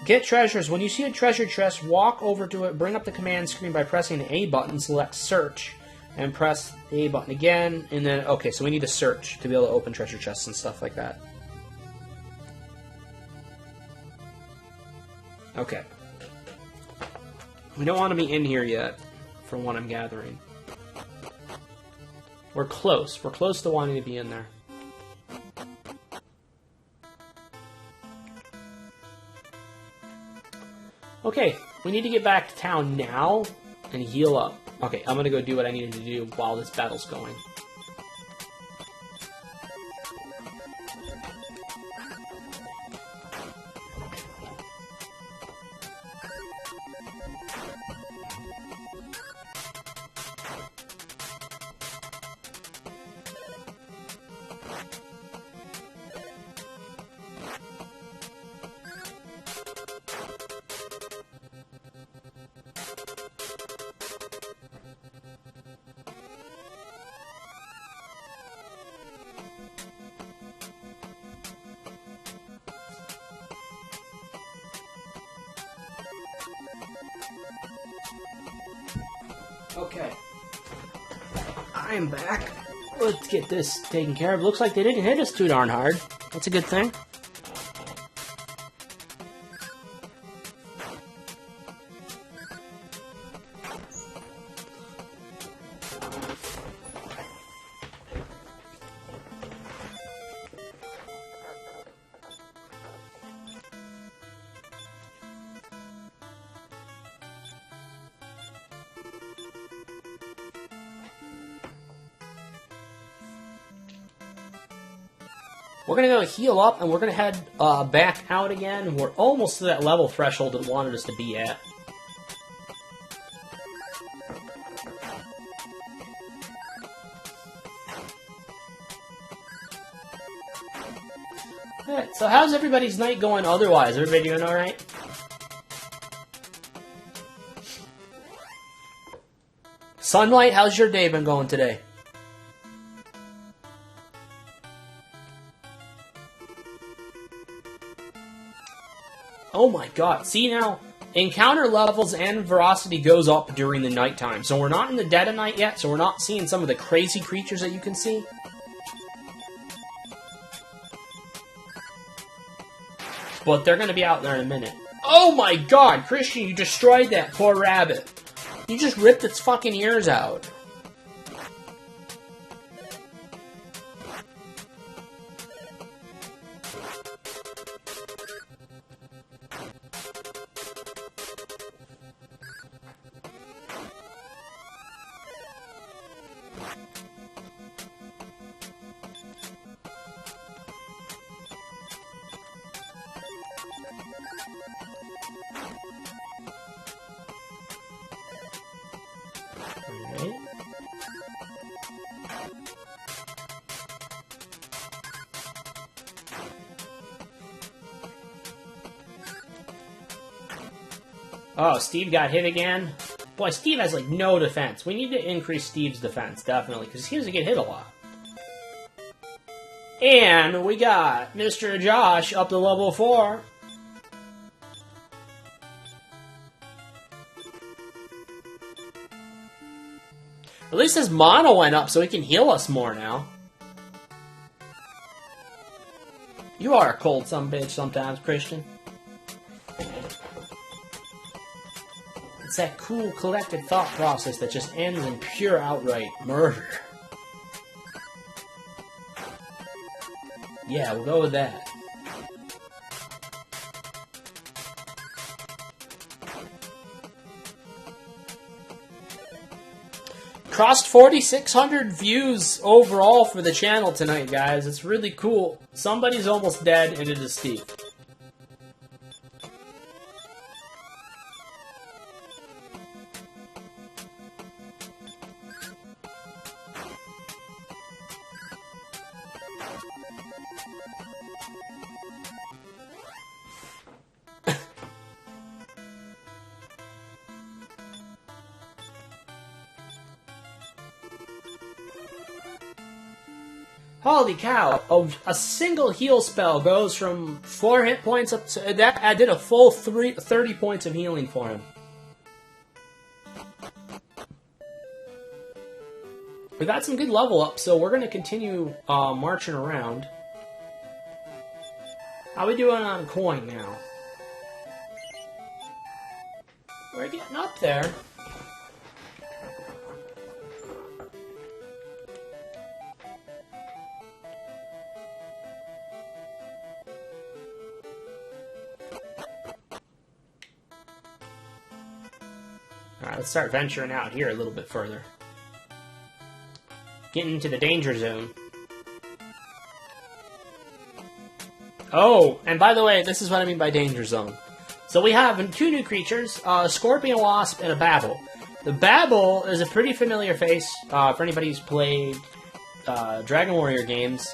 [SPEAKER 1] Get treasures. When you see a treasure chest, walk over to it, bring up the command screen by pressing the A button, select search, and press the A button again, and then, okay, so we need to search to be able to open treasure chests and stuff like that. Okay. We don't want to be in here yet, from what I'm gathering. We're close. We're close to wanting to be in there. Okay, we need to get back to town now and heal up. Okay, I'm gonna go do what I needed to do while this battle's going. Okay. I'm back. Let's get this taken care of. Looks like they didn't hit us too darn hard. That's a good thing. We're going to go heal up, and we're going to head back out again. We're almost to that level threshold it wanted us to be at. Alright, so how's everybody's night going otherwise? Everybody doing alright? Sunlight, how's your day been going today? Oh my god, see now, encounter levels and veracity goes up during the nighttime. So we're not in the dead of night yet, so we're not seeing some of the crazy creatures that you can see. But they're going to be out there in a minute. Oh my god, Christian, you destroyed that poor rabbit. You just ripped its fucking ears out. Alright. Oh, Steve got hit again. Boy, Steve has, like, no defense. We need to increase Steve's defense, definitely, because he seems to get hit a lot. And we got Mr. Josh up to level 4. At least his mana went up so he can heal us more now. You are a cold sumbitch sometimes, Christian. It's that cool, collected thought process that just ends in pure, outright murder. Yeah, we'll go with that. Crossed 4,600 views overall for the channel tonight, guys. It's really cool. Somebody's almost dead, and it is Steve. Holy cow! A single heal spell goes from 4 hit points up to... That I did a full 30 points of healing for him. We got some good level up, so we're going to continue marching around. How we doing on coin now? We're getting up there. Alright, let's start venturing out here a little bit further. Getting into the danger zone. Oh, and by the way, this is what I mean by danger zone. So we have 2 new creatures, a scorpion wasp and a babble. The babble is a pretty familiar face for anybody who's played Dragon Warrior games.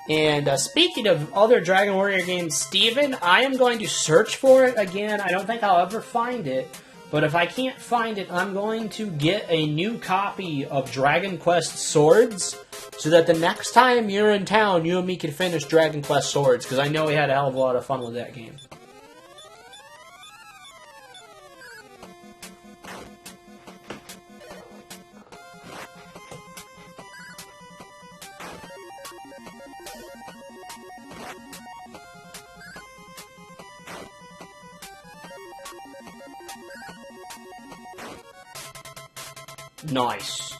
[SPEAKER 1] And speaking of other Dragon Warrior games, Steven, I am going to search for it again. I don't think I'll ever find it. But if I can't find it, I'm going to get a new copy of Dragon Quest Swords, so that the next time you're in town, you and me can finish Dragon Quest Swords, because I know we had a hell of a lot of fun with that game. Nice.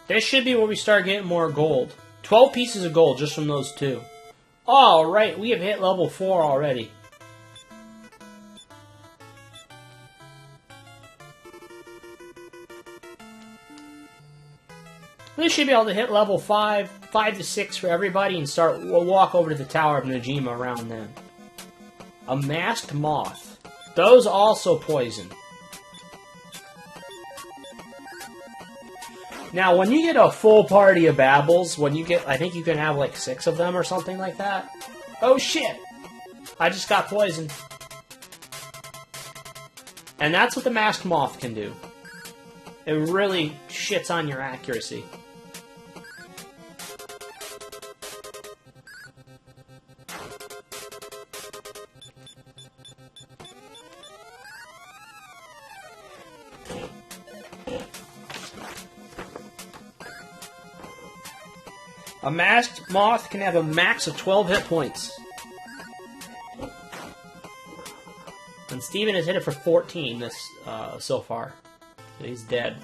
[SPEAKER 1] This should be where we start getting more gold. 12 pieces of gold just from those 2. Alright, we have hit level 4 already. We should be able to hit level 5, 5 to 6 for everybody, and we'll walk over to the Tower of Najima around then. A masked moth. Those also poison. Now, when you get a full party of babbles, I think you can have like 6 of them or something like that. Oh shit! I just got poisoned. And that's what the masked moth can do. It really shits on your accuracy. A masked moth can have a max of 12 hit points. And Steven has hit it for 14 so far. So he's dead.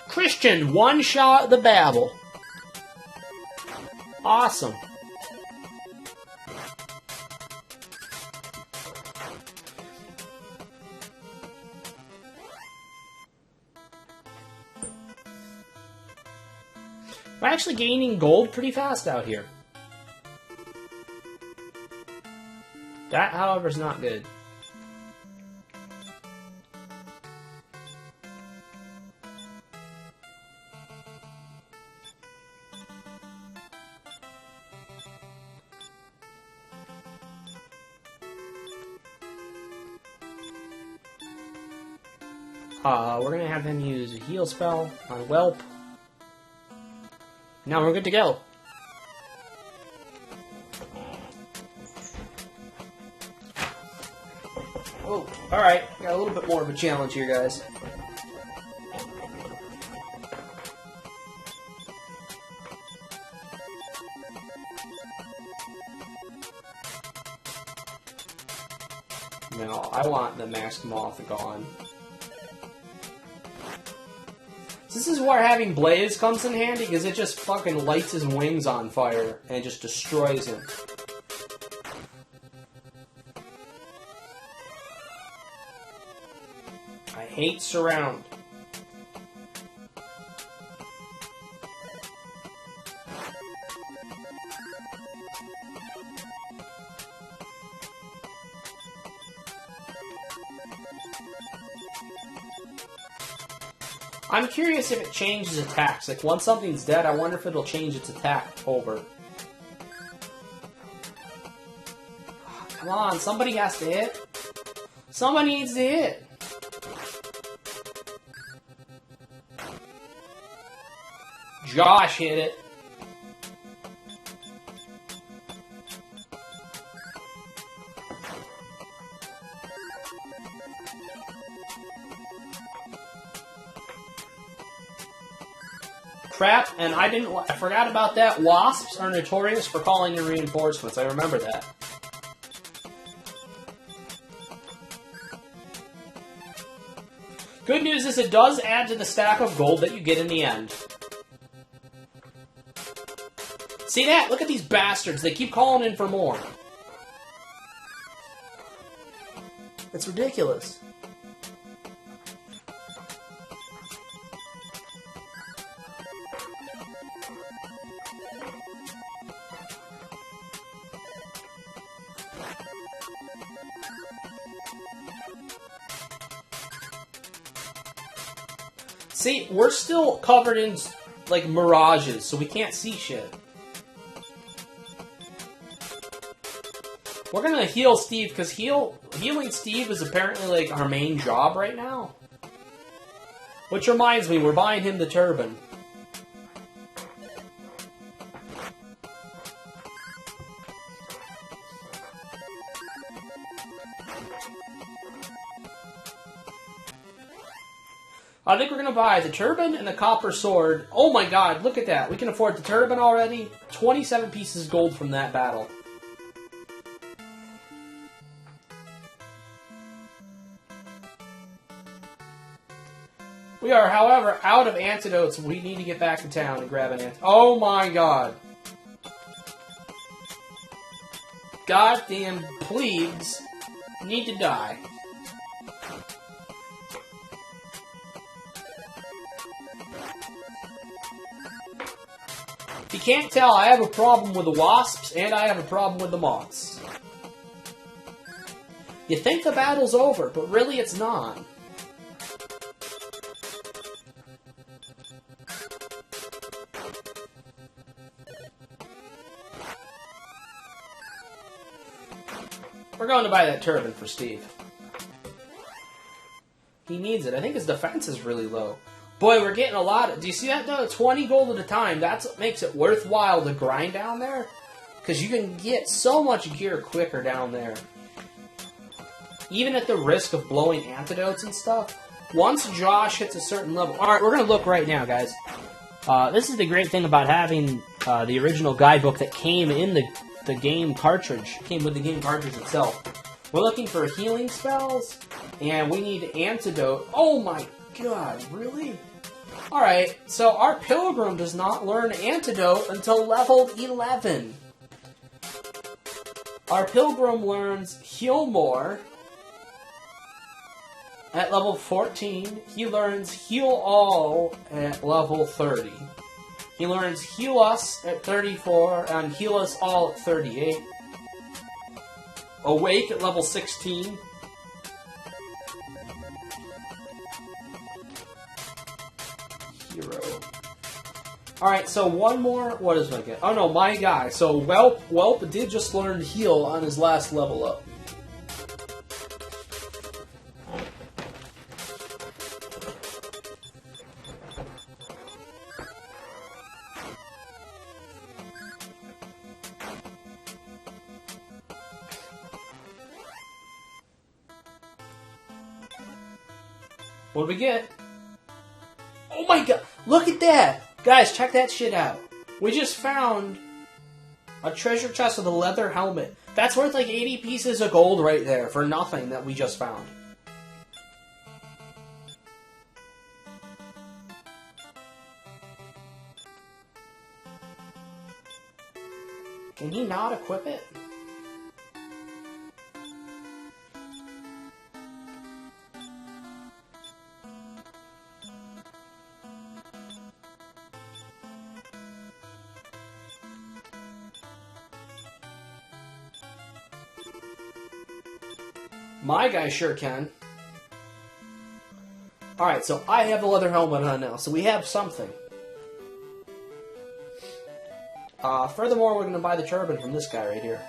[SPEAKER 1] Christian, one shot the babble. Awesome. I'm actually gaining gold pretty fast out here. That, however, is not good. We're gonna have him use a heal spell on Welp. Now we're good to go. Oh, alright. Got a little bit more of a challenge here, guys. No, I want the masked moth gone. This is where having Blaze comes in handy, because it just fucking lights his wings on fire and just destroys him. I hate Surround. I'm curious if it changes attacks. Like, once something's dead, I wonder if it'll change its attack over. Come on, somebody has to hit. Somebody needs to hit. Josh hit it. Crap, and I forgot about that. Wasps are notorious for calling in reinforcements. I remember that. Good news is it does add to the stack of gold that you get in the end. See that? Look at these bastards. They keep calling in for more. It's ridiculous. See, we're still covered in, like, mirages, so we can't see shit. We're gonna heal Steve, because healing Steve is apparently, like, our main job right now. Which reminds me, we're buying him the turban. I think we're going to buy the turban and the copper sword. Oh my god, look at that. We can afford the turban already. 27 pieces of gold from that battle. We are, however, out of antidotes. We need to get back to town and grab an antidote. Oh my god. Goddamn plebes need to die. If you can't tell, I have a problem with the wasps, and I have a problem with the moths. You think the battle's over, but really it's not. We're going to buy that turban for Steve. He needs it. I think his defense is really low. Boy, we're getting a lot of... Do you see that, though? 20 gold at a time. That's what makes it worthwhile to grind down there. Because you can get so much gear quicker down there. Even at the risk of blowing antidotes and stuff. Once Josh hits a certain level... Alright, we're going to look right now, guys. This is the great thing about having the original guidebook that came in the game cartridge. Came with the game cartridge itself. We're looking for healing spells. And we need antidote. Oh my god, really? Alright, so our pilgrim does not learn antidote until level 11. Our pilgrim learns heal more at level 14. He learns heal all at level 30. He learns Heal Us at 34 and Heal Us All at 38. Awake at level 16. Hero. Alright, so one more. What is my get? Oh no, my guy. So Welp did just learn Heal on his last level up. What do we get? Oh my god! Look at that! Guys, check that shit out. We just found a treasure chest with a leather helmet. That's worth like 80 pieces of gold right there for nothing that we just found. Can he not equip it? My guy sure can. Alright, so I have the leather helmet on now, so we have something. Furthermore, we're going to buy the turban from this guy right here.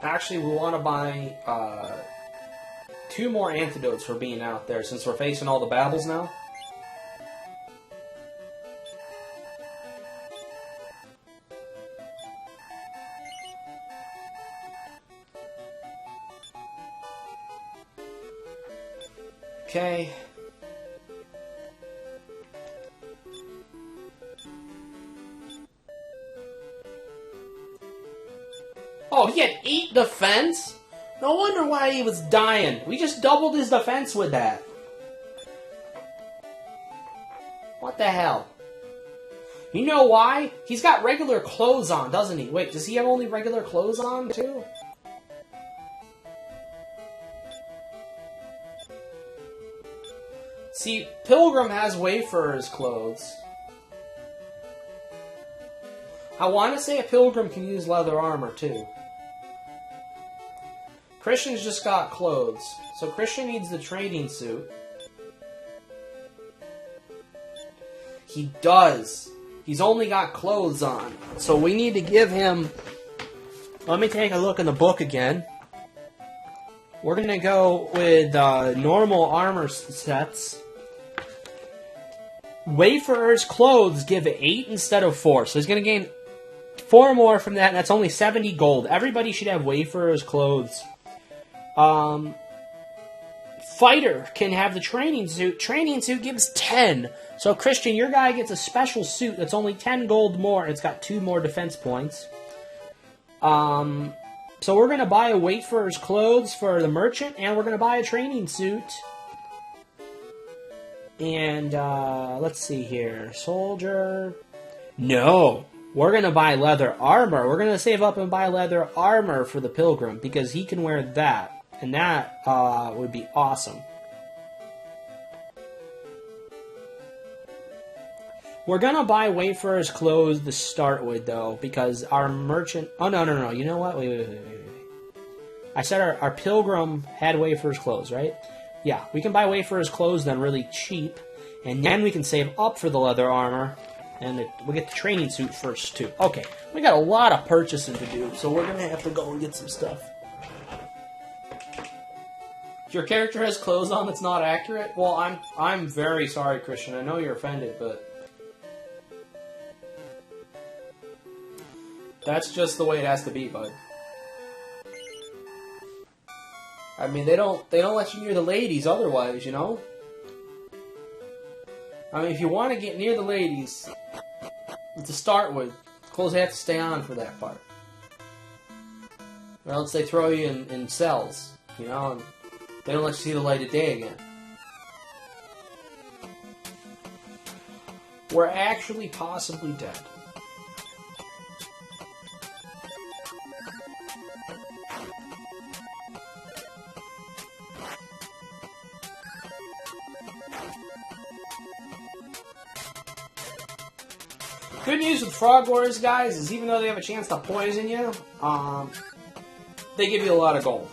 [SPEAKER 1] Actually, we want to buy 2 more antidotes for being out there, since we're facing all the battles now. Okay. Oh, he had 8 defense? No wonder why he was dying. We just doubled his defense with that. What the hell? You know why? He's got regular clothes on, doesn't he? Wait, does he have only regular clothes on, too? See, Pilgrim has Wayfarer's clothes. I want to say a Pilgrim can use leather armor, too. Christian's just got clothes. So Christian needs the training suit. He does. He's only got clothes on. So we need to give him... Let me take a look in the book again. We're going to go with normal armor sets. Wayfarer's clothes give 8 instead of 4. So he's going to gain 4 more from that, and that's only 70 gold. Everybody should have Wayfarer's clothes. Fighter can have the training suit. Training suit gives 10. So Christian, your guy gets a special suit that's only 10 gold more. It's got 2 more defense points. So we're going to buy a Wayfarer's clothes for the merchant, and we're going to buy a training suit. And, let's see here. Soldier. No. We're going to buy leather armor. We're going to save up and buy leather armor for the Pilgrim, because he can wear that. And that, would be awesome. We're going to buy Wayfarer's clothes to start with, though, because our merchant... Oh, no. You know what? Wait. I said our Pilgrim had Wayfarer's clothes, right? Yeah, we can buy Wayfarer's clothes then really cheap, and then we can save up for the leather armor, and we'll get the training suit first, too. Okay, we got a lot of purchasing to do, so we're going to have to go and get some stuff. If your character has clothes on that's not accurate, well, I'm very sorry, Christian. I know you're offended, but... that's just the way it has to be, bud. I mean, they don't let you near the ladies otherwise, you know? I mean, if you want to get near the ladies, to start with, clothes have to stay on for that part. Or else they throw you in cells, you know, and they don't let you see the light of day again. We're actually possibly dead. Good news with Frog Wars, guys, is even though they have a chance to poison you, they give you a lot of gold.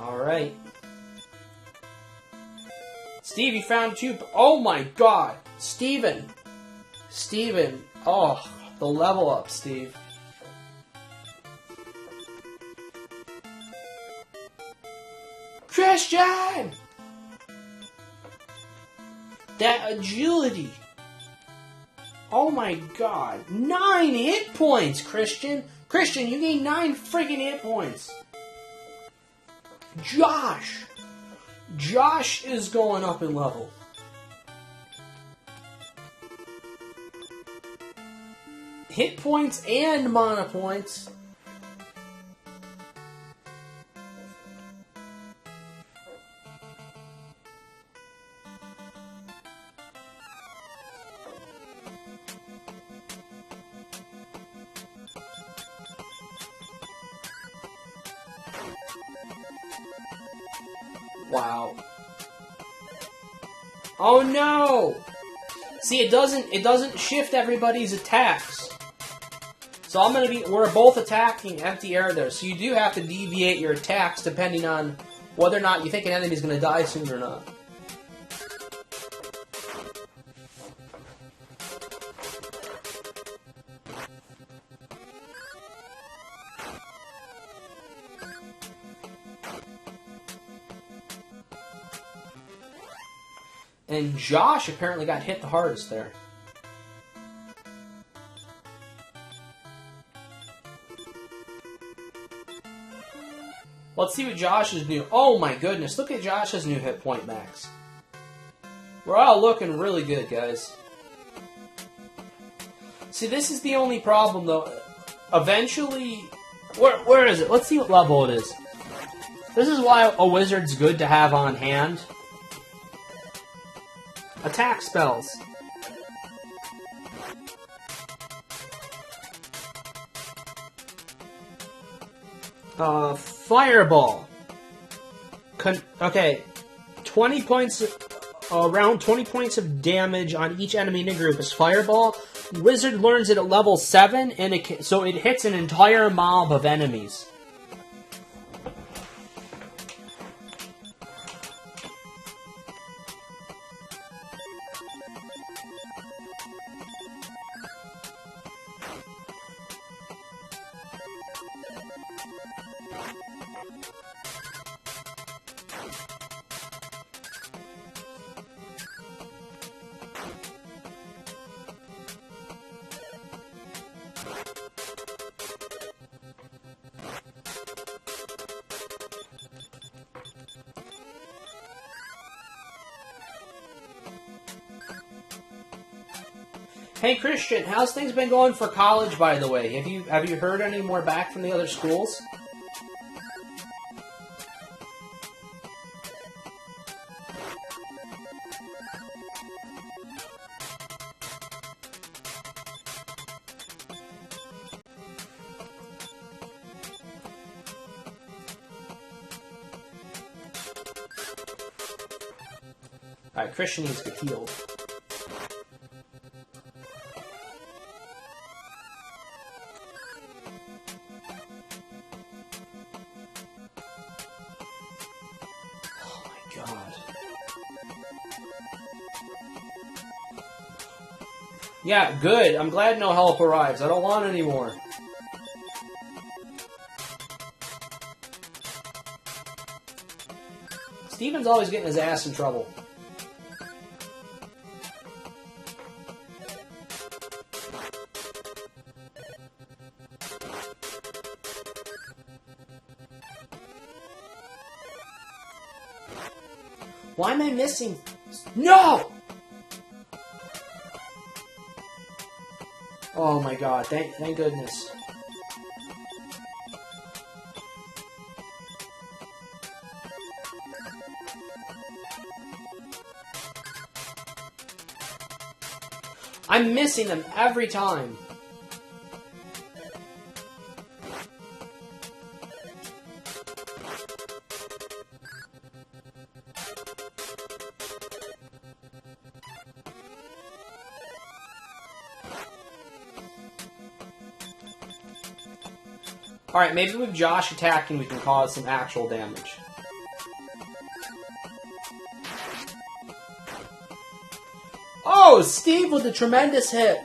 [SPEAKER 1] Alright. Steve, you found two... Oh my god! Steven! Steven. Oh, the level up, Steve. Christian! That agility! Oh my god. 9 hit points, Christian! Christian, you gained 9 friggin' hit points! Josh! Josh is going up in level. Hit points and mana points. Wow. Oh no! See, it doesn't shift everybody's attacks. So we're both attacking empty air there, so you do have to deviate your attacks depending on whether or not you think an enemy's gonna die soon or not. And Josh apparently got hit the hardest there. Let's see what Josh's new... Oh my goodness, look at Josh's new hit point max. We're all looking really good, guys. See, this is the only problem, though. Eventually... Where is it? Let's see what level it is. This is why a wizard's good to have on hand. Attack spells. Fireball. Okay. 20 points, around 20 points of damage on each enemy in a group is Fireball. Wizard learns it at level 7, and so it hits an entire mob of enemies. Hey Christian, how's things been going for college, by the way? Have you heard any more back from the other schools? Alright, Christian needs to heal. God. Yeah, good. I'm glad no help arrives. I don't want any more. Steven's always getting his ass in trouble. Why am I missing? No! Oh my god, thank goodness. I'm missing them every time. Alright, maybe with Josh attacking we can cause some actual damage. Oh, Steve with a tremendous hit!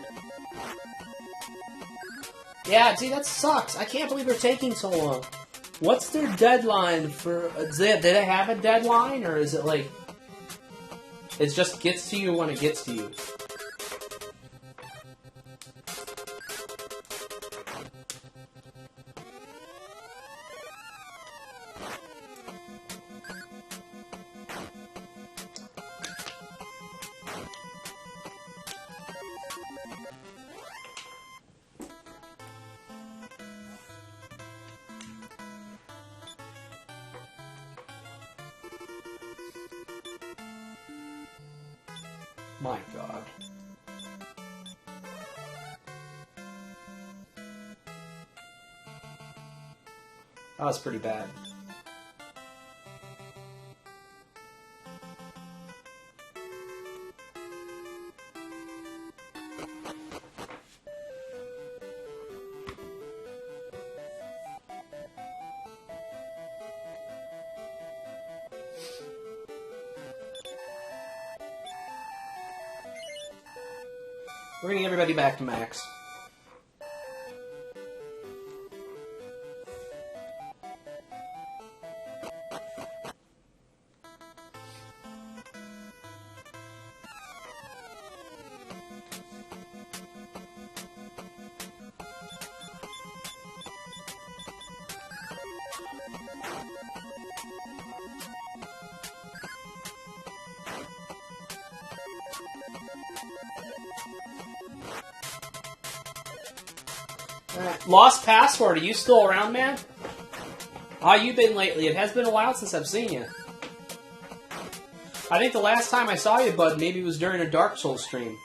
[SPEAKER 1] Yeah, see, that sucks. I can't believe they're taking so long. What's their deadline for... do they have a deadline, or is it like... it just gets to you when it gets to you? My God. That was pretty bad. We're bringing everybody back to max. Lost Password, are you still around, man? How you been lately? It has been a while since I've seen you. I think the last time I saw you, bud, maybe it was during a Dark Souls stream.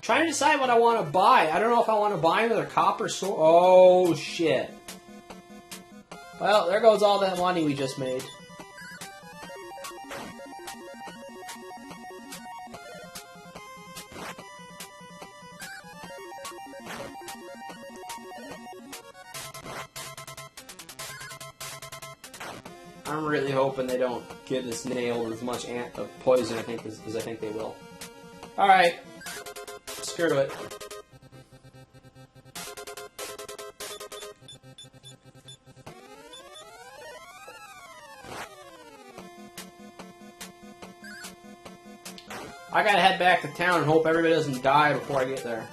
[SPEAKER 1] Trying to decide what I want to buy. I don't know if I want to buy another copper sword. Oh, shit. Well, there goes all that money we just made. I'm really hoping they don't get us nailed with as much poison I think as I think they will. Alright. Screw it. I gotta head back to town and hope everybody doesn't die before I get there.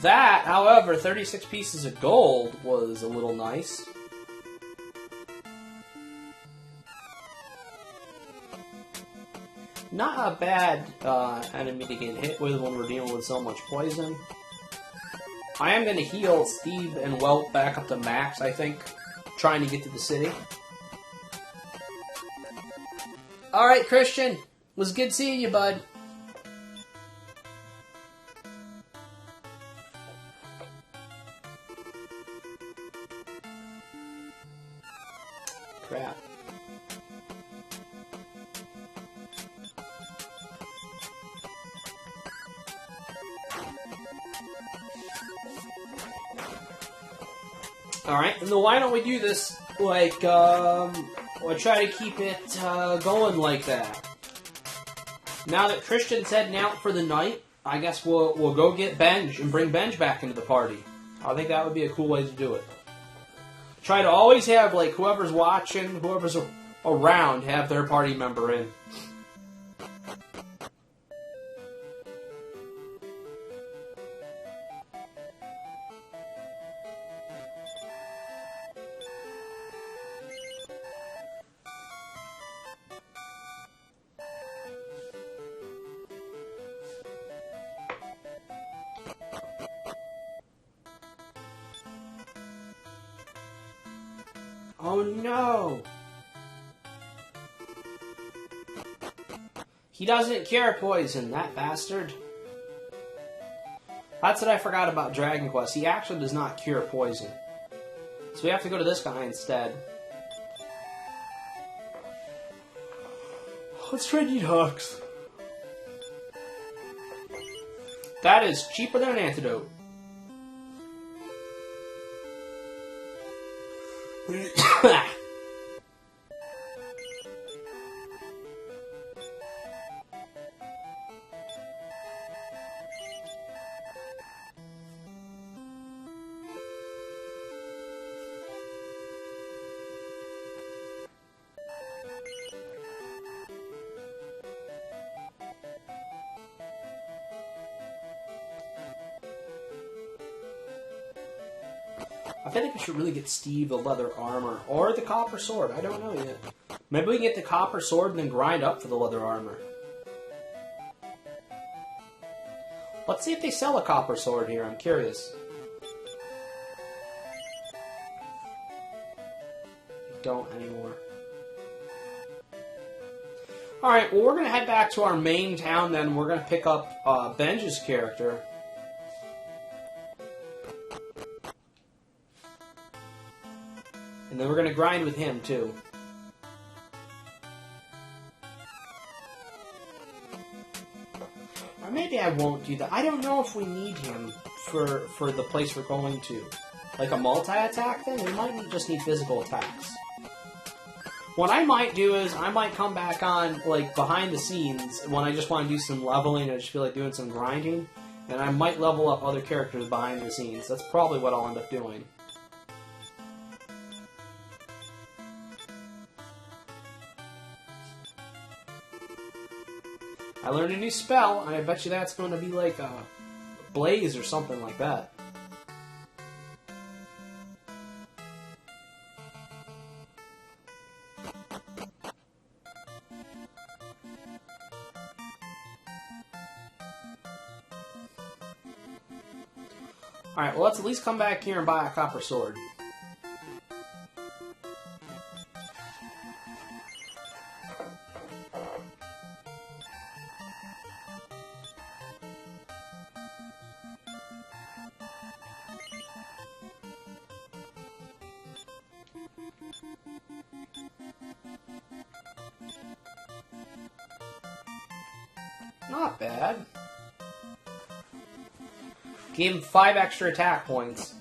[SPEAKER 1] That, however, 36 pieces of gold was a little nice. Not a bad enemy to get hit with when we're dealing with so much poison. I am going to heal Steve and Welp back up to max, I think, trying to get to the city. Alright, Christian. It was good seeing you, bud. Crap. Alright, and then why don't we do this, like, we'll try to keep it, going like that. Now that Christian's heading out for the night, I guess we'll go get Benj and bring Benj back into the party. I think that would be a cool way to do it. Try to always have, like, whoever's watching, whoever's around, have their party member in. Oh no! He doesn't cure poison, that bastard. That's what I forgot about Dragon Quest. He actually does not cure poison. So we have to go to this guy instead. Let's try detox. That is cheaper than an antidote. I think we should really get Steve the leather armor. Or the copper sword. I don't know yet. Maybe we can get the copper sword and then grind up for the leather armor. Let's see if they sell a copper sword here. I'm curious. They don't anymore. Alright, well we're going to head back to our main town then. We're going to pick up Benj's character. And then we're going to grind with him, too. Or maybe I won't do that. I don't know if we need him for the place we're going to. Like a multi-attack thing? We might just need physical attacks. What I might do is, I might come back on, like, behind the scenes when I just want to do some leveling and I just feel like doing some grinding. And I might level up other characters behind the scenes. That's probably what I'll end up doing. I learned a new spell, and I bet you that's going to be like a blaze or something like that. Alright, well let's at least come back here and buy a copper sword. Not bad. Gave him 5 extra attack points.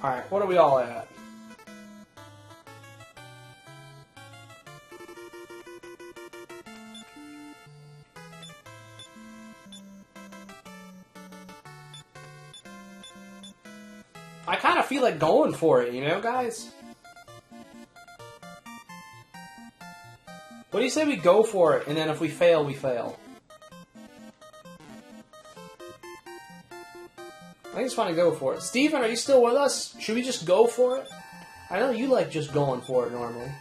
[SPEAKER 1] Alright, what are we all at? I kind of feel like going for it, you know, guys? What do you say we go for it, and then if we fail, we fail? I just want to go for it. Steven, are you still with us? Should we just go for it? I know you like just going for it normally.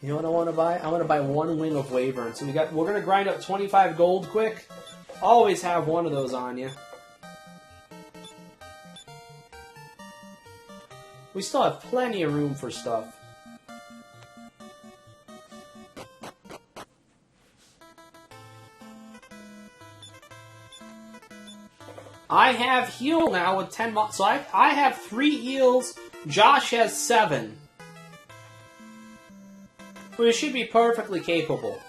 [SPEAKER 1] You know what I want to buy? I want to buy 1 wing of Wyvern. So we're gonna grind up 25 gold quick. Always have one of those on you. We still have plenty of room for stuff. I have heal now with 10 so I have 3 heals. Josh has 7. We should be perfectly capable.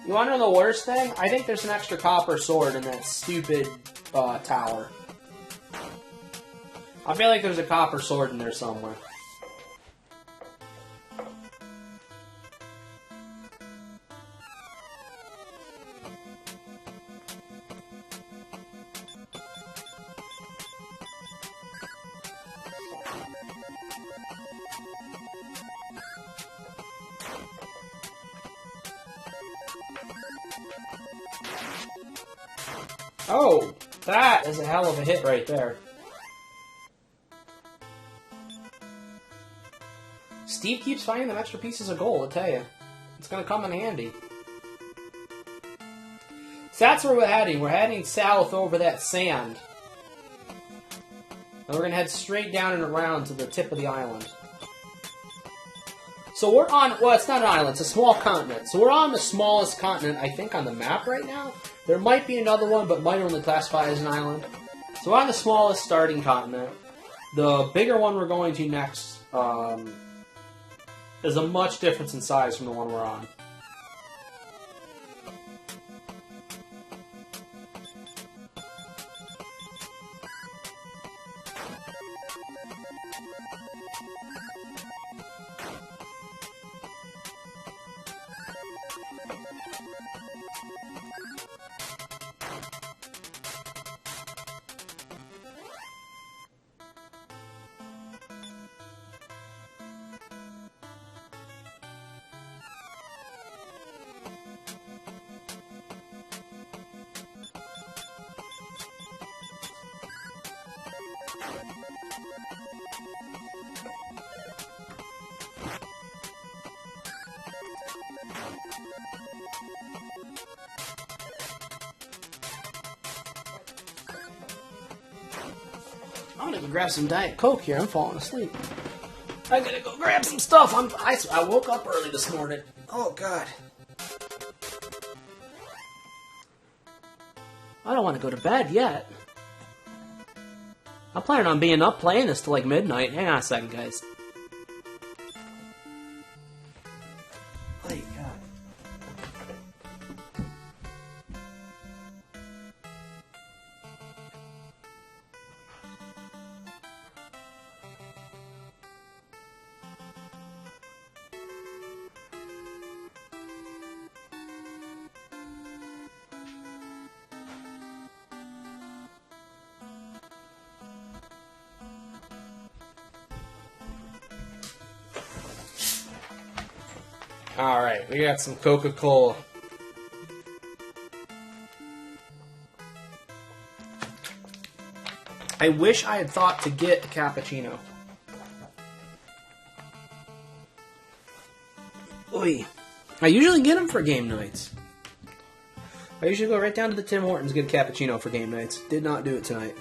[SPEAKER 1] You want to know the worst thing? I think there's an extra copper sword in that stupid tower. I feel like there's a copper sword in there somewhere. Oh, that is a hell of a hit right there. Steve keeps finding them extra pieces of gold, I tell you. It's going to come in handy. So that's where we're heading. We're heading south over that sand. And we're going to head straight down and around to the tip of the island. So we're on, well, it's not an island, it's a small continent. So we're on the smallest continent, I think, on the map right now. There might be another one, but might only classify as an island. So we're on the smallest starting continent. The bigger one we're going to next is a much difference in size from the one we're on. I'm gonna go grab some Diet Coke here. I'm falling asleep. I gotta go grab some stuff. I woke up early this morning. Oh, God. I don't want to go to bed yet. I'm planning on being up playing this till like midnight. Hang on a second, guys. Oh, God. Alright, we got some Coca-Cola. I wish I had thought to get a cappuccino. Oy. I usually get them for game nights. I usually go right down to the Tim Hortons get a cappuccino for game nights. Did not do it tonight.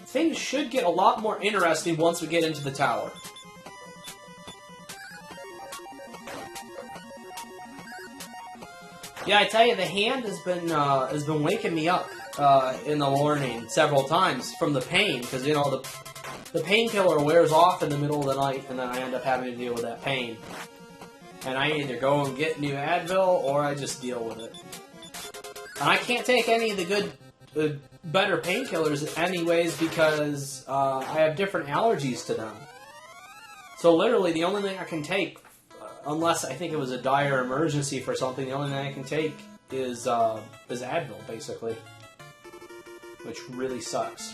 [SPEAKER 1] Things should get a lot more interesting once we get into the tower. Yeah, I tell you, the hand has been waking me up in the morning several times from the pain, because you know the painkiller wears off in the middle of the night, and then I end up having to deal with that pain. And I either go and get new Advil, or I just deal with it. And I can't take any of the better painkillers anyways because I have different allergies to them. So literally the only thing I can take, unless I think it was a dire emergency for something, the only thing I can take is Advil, basically. Which really sucks.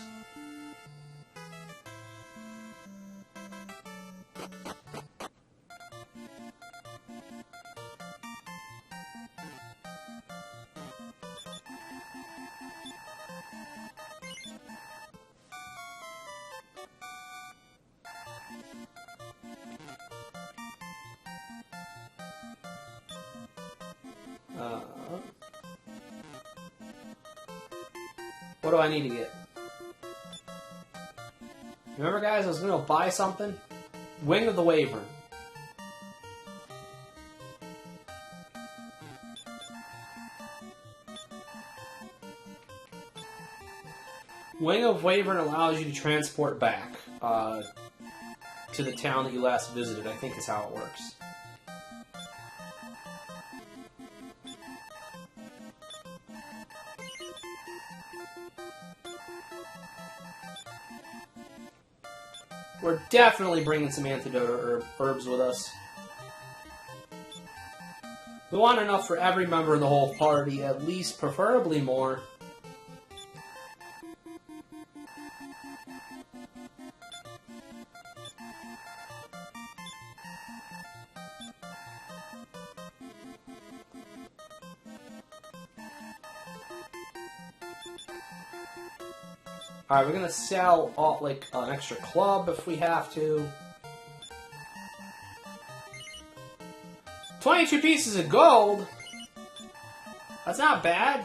[SPEAKER 1] What do I need to get? Remember, guys, I was going to buy something? Wing of the Wyvern. Wing of Wyvern allows you to transport back to the town that you last visited, I think is how it works. We're definitely bringing some antidote herbs with us. We want enough for every member of the whole party, at least, preferably more. Alright, we're gonna sell like an extra club if we have to. 22 pieces of gold? That's not bad.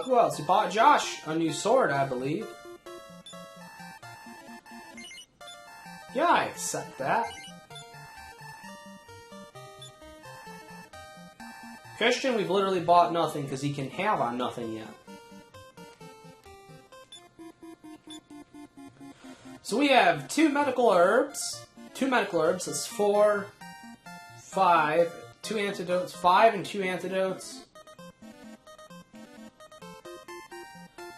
[SPEAKER 1] Who else? You bought Josh a new sword, I believe. Yeah, I accept that. Christian, we've literally bought nothing because he can have on nothing yet. So we have 2 medical herbs. 2 medical herbs, that's 4, 5, 2 antidotes, 5 and 2 antidotes.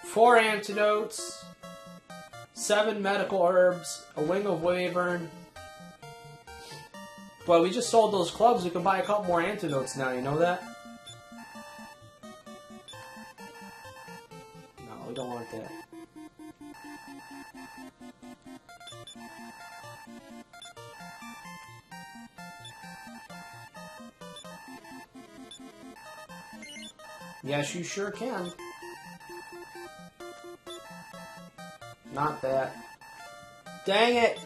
[SPEAKER 1] 4 antidotes. 7 medical herbs, a wing of wyvern. Well, we just sold those clubs. We can buy a couple more antidotes now. You know that? No, we don't want that. Yes, you sure can. Not that. Dang it!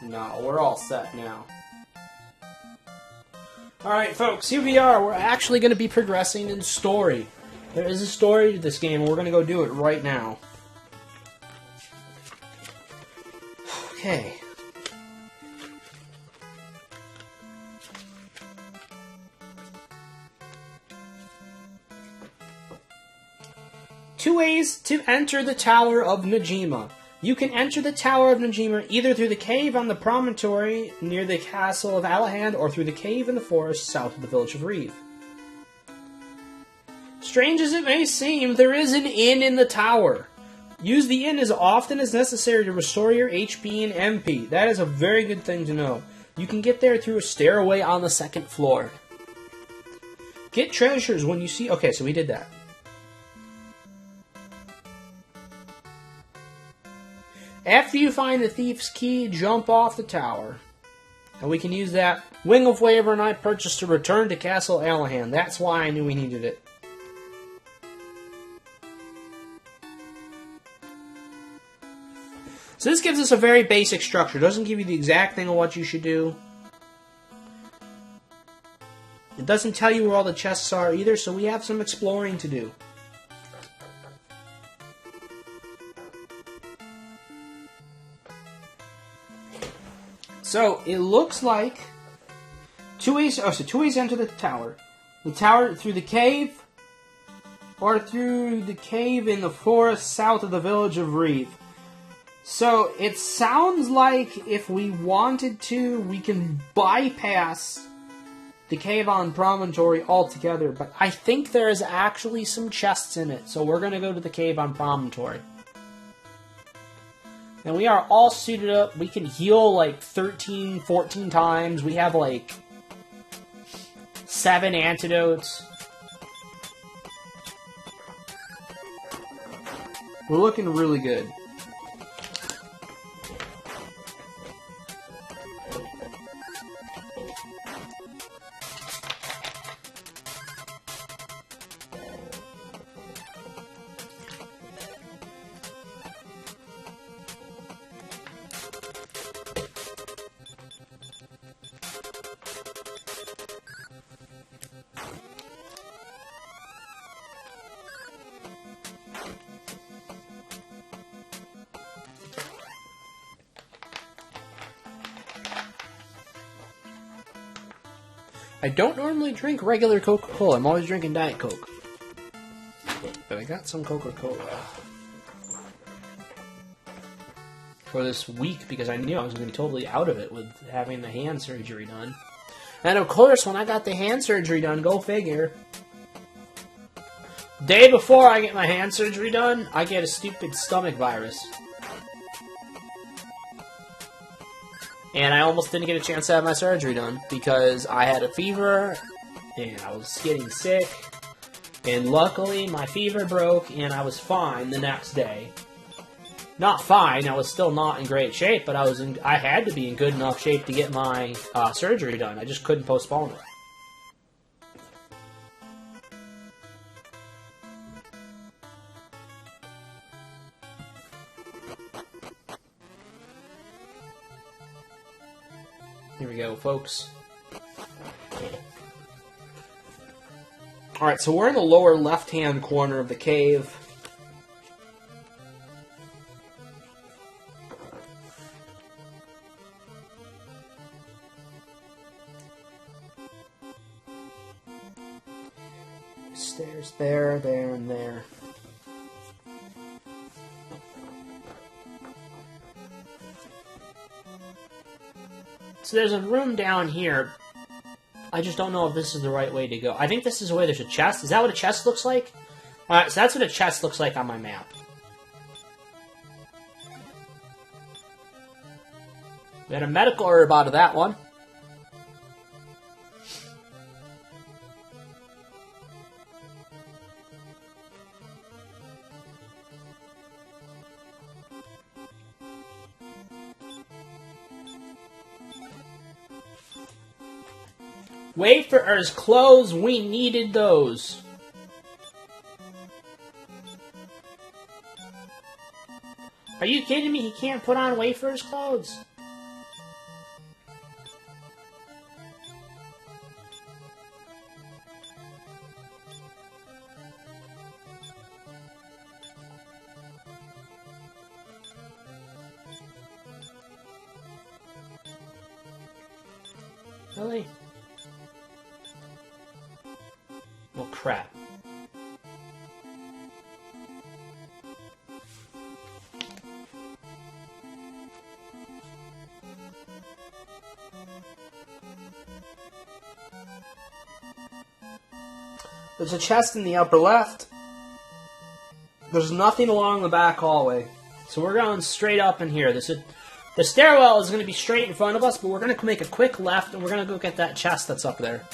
[SPEAKER 1] No, we're all set now. Alright, folks, here we are. We're actually going to be progressing in story. There is a story to this game, and we're going to go do it right now. Okay. Two ways to enter the Tower of Najima. You can enter the Tower of Najima either through the cave on the promontory near the castle of Alahand or through the cave in the forest south of the village of Reeve. Strange as it may seem, there is an inn in the tower. Use the inn as often as necessary to restore your HP and MP. That is a very good thing to know. You can get there through a stairway on the 2nd floor. Get treasures when you see... Okay, so we did that. After you find the thief's key, jump off the tower. And we can use that Wing of Wyvern I purchased to return to Castle Alahand. That's why I knew we needed it. So this gives us a very basic structure. It doesn't give you the exact thing of what you should do. It doesn't tell you where all the chests are either, so we have some exploring to do. So it looks like two ways to enter the tower. The tower through the cave, or through the cave in the forest south of the village of Reeve. So it sounds like if we wanted to, we can bypass the cave on promontory altogether. But I think there's actually some chests in it, so we're going to go to the cave on promontory. And we are all suited up. We can heal like 13, 14 times. We have like 7 antidotes. We're looking really good. I don't normally drink regular Coca-Cola. I'm always drinking Diet Coke. But I got some Coca-Cola for this week because I knew I was going to be totally out of it with having the hand surgery done. And of course, when I got the hand surgery done, go figure, day before I get my hand surgery done, I get a stupid stomach virus. And I almost didn't get a chance to have my surgery done because I had a fever and I was getting sick. And luckily, my fever broke and I was fine the next day. Not fine, I was still not in great shape, but I had to be in good enough shape to get my surgery done. I just couldn't postpone it. Here we go, folks. Alright, so we're in the lower left-hand corner of the cave. Stairs there, there, and there. So there's a room down here. I just don't know if this is the right way to go. I think this is the way there's a chest. Is that what a chest looks like? Alright, so that's what a chest looks like on my map. We had a medical herb out of that one. Wafers, clothes, we needed those. Are you kidding me? He can't put on wafers clothes? Really? Well, crap. There's a chest in the upper left. There's nothing along the back hallway. So we're going straight up in here. The stairwell is going to be straight in front of us, but we're going to make a quick left, and we're going to go get that chest that's up there.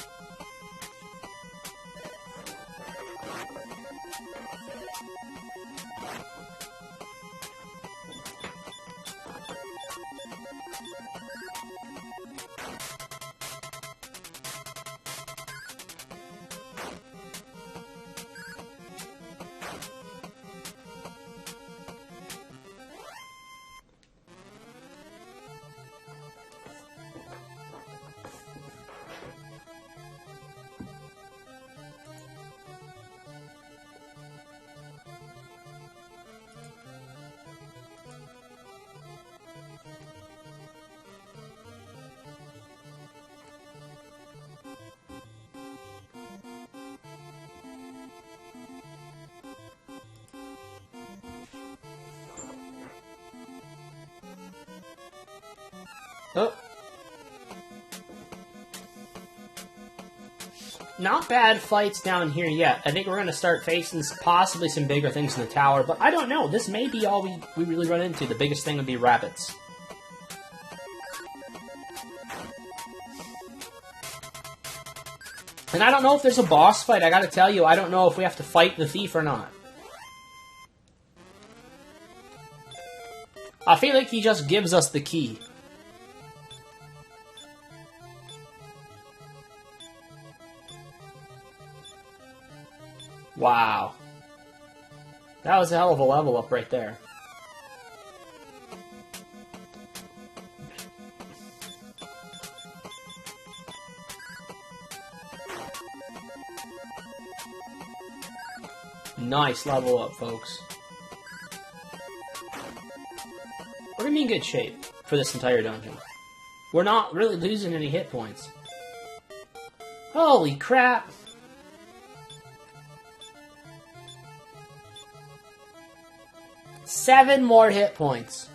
[SPEAKER 1] Oh. Not bad fights down here yet. I think we're going to start facing possibly some bigger things in the tower, but I don't know. This may be all we really run into. The biggest thing would be rabbits. And I don't know if there's a boss fight. I gotta tell you, I don't know if we have to fight the thief or not. I feel like he just gives us the key. Wow. That was a hell of a level up right there. Nice level up, folks. We're gonna be in good shape for this entire dungeon. We're not really losing any hit points. Holy crap! Seven more hit points.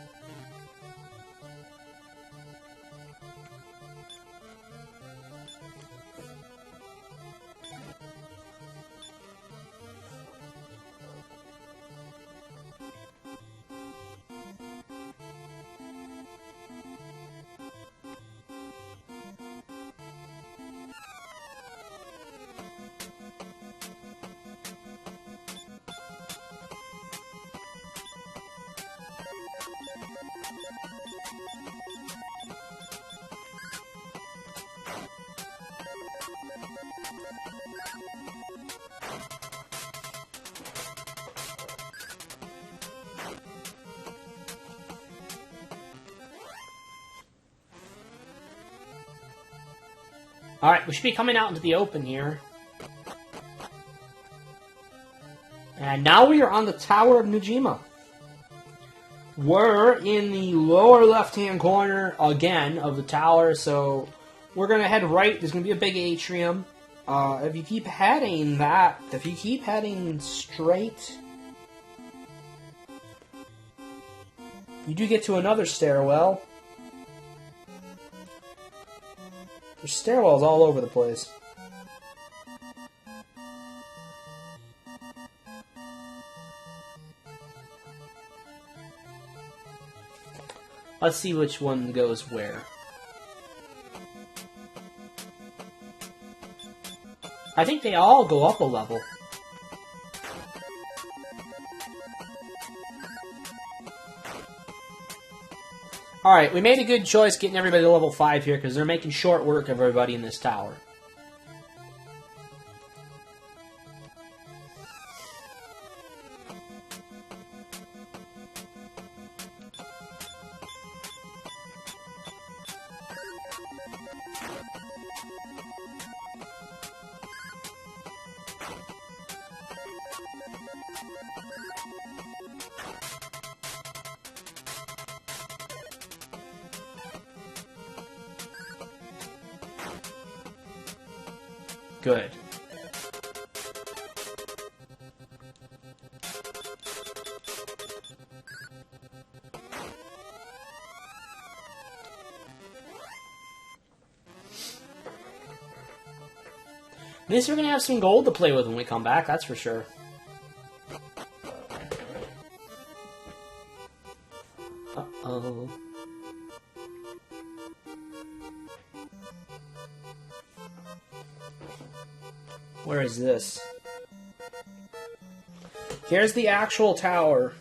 [SPEAKER 1] Alright, we should be coming out into the open here. And now we are on the Tower of Nujima. We're in the lower left-hand corner, again, of the tower, so we're going to head right. There's going to be a big atrium. If you keep heading straight, you do get to another stairwell. There's stairwells all over the place. Let's see which one goes where. I think they all go up a level. Alright, we made a good choice getting everybody to level 5 here, because they're making short work of everybody in this tower. Good. At least we're going to have some gold to play with when we come back, that's for sure. Uh-oh. Where is this? Here's the actual tower.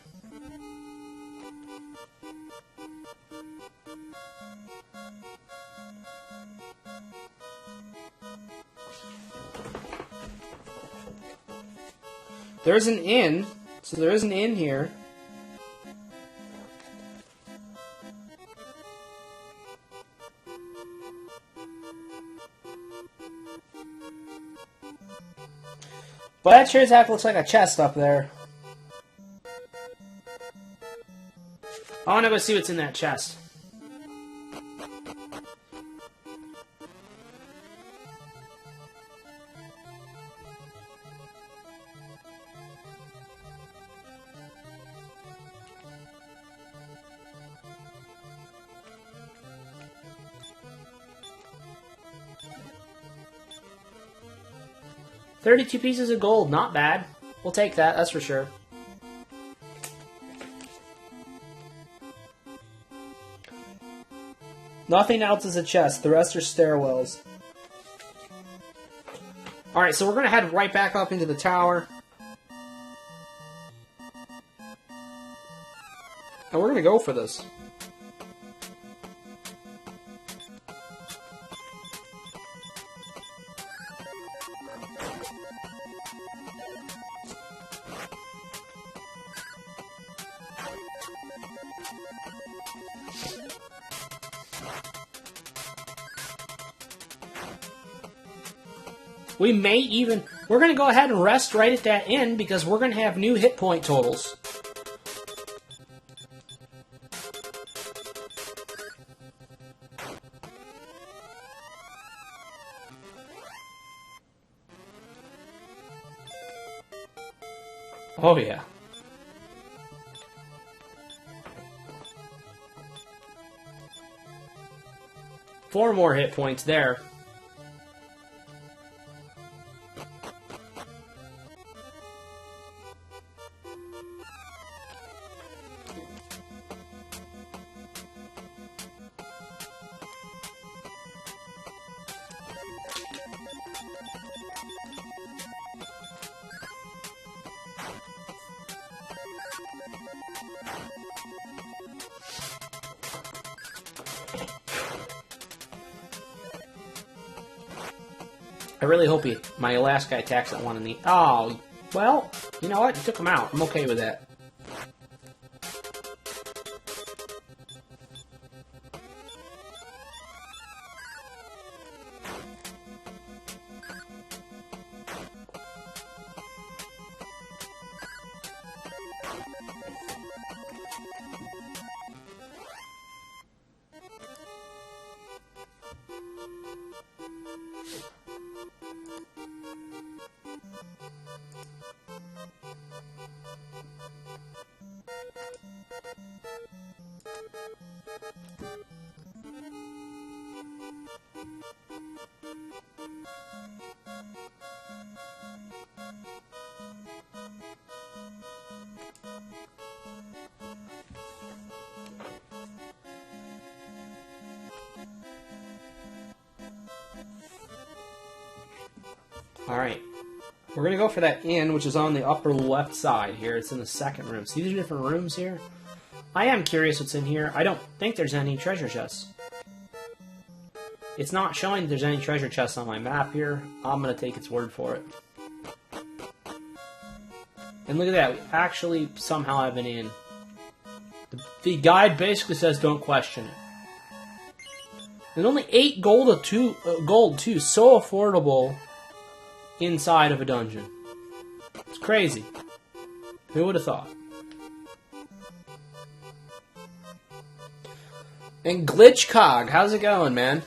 [SPEAKER 1] There's an inn, so there is an inn here. But that sure as heck looks like a chest up there. I want to go see what's in that chest. $32 pieces of gold, not bad. We'll take that, that's for sure. Nothing else is a chest, the rest are stairwells. Alright, so we're going to head right back up into the tower. And we're going to go for this. We may even... We're going to go ahead and rest right at that end because we're going to have new hit point totals. Oh, yeah. Four more hit points there. I really hope my last guy attacks that one in the... Oh, well, you know what? You took him out. I'm okay with that. Alright, we're going to go for that inn, which is on the upper left side here. It's in the second room. See the different rooms here? I am curious what's in here. I don't think there's any treasure chests. It's not showing there's any treasure chests on my map here. I'm going to take its word for it. And look at that, we actually somehow have an inn. The guide basically says don't question it. And only 8 gold too, so affordable inside of a dungeon. It's crazy. Who would have thought? And Glitchcog, how's it going, man?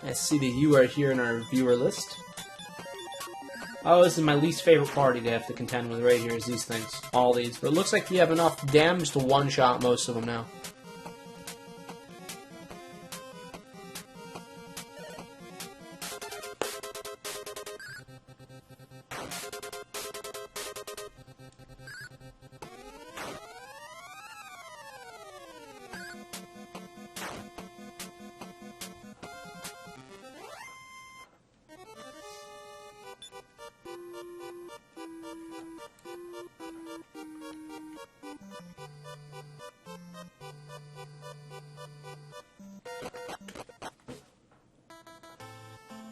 [SPEAKER 1] I see that you are here in our viewer list. Oh, this is my least favorite party to have to contend with right here is these things. All these. But it looks like you have enough damage to one-shot most of them now.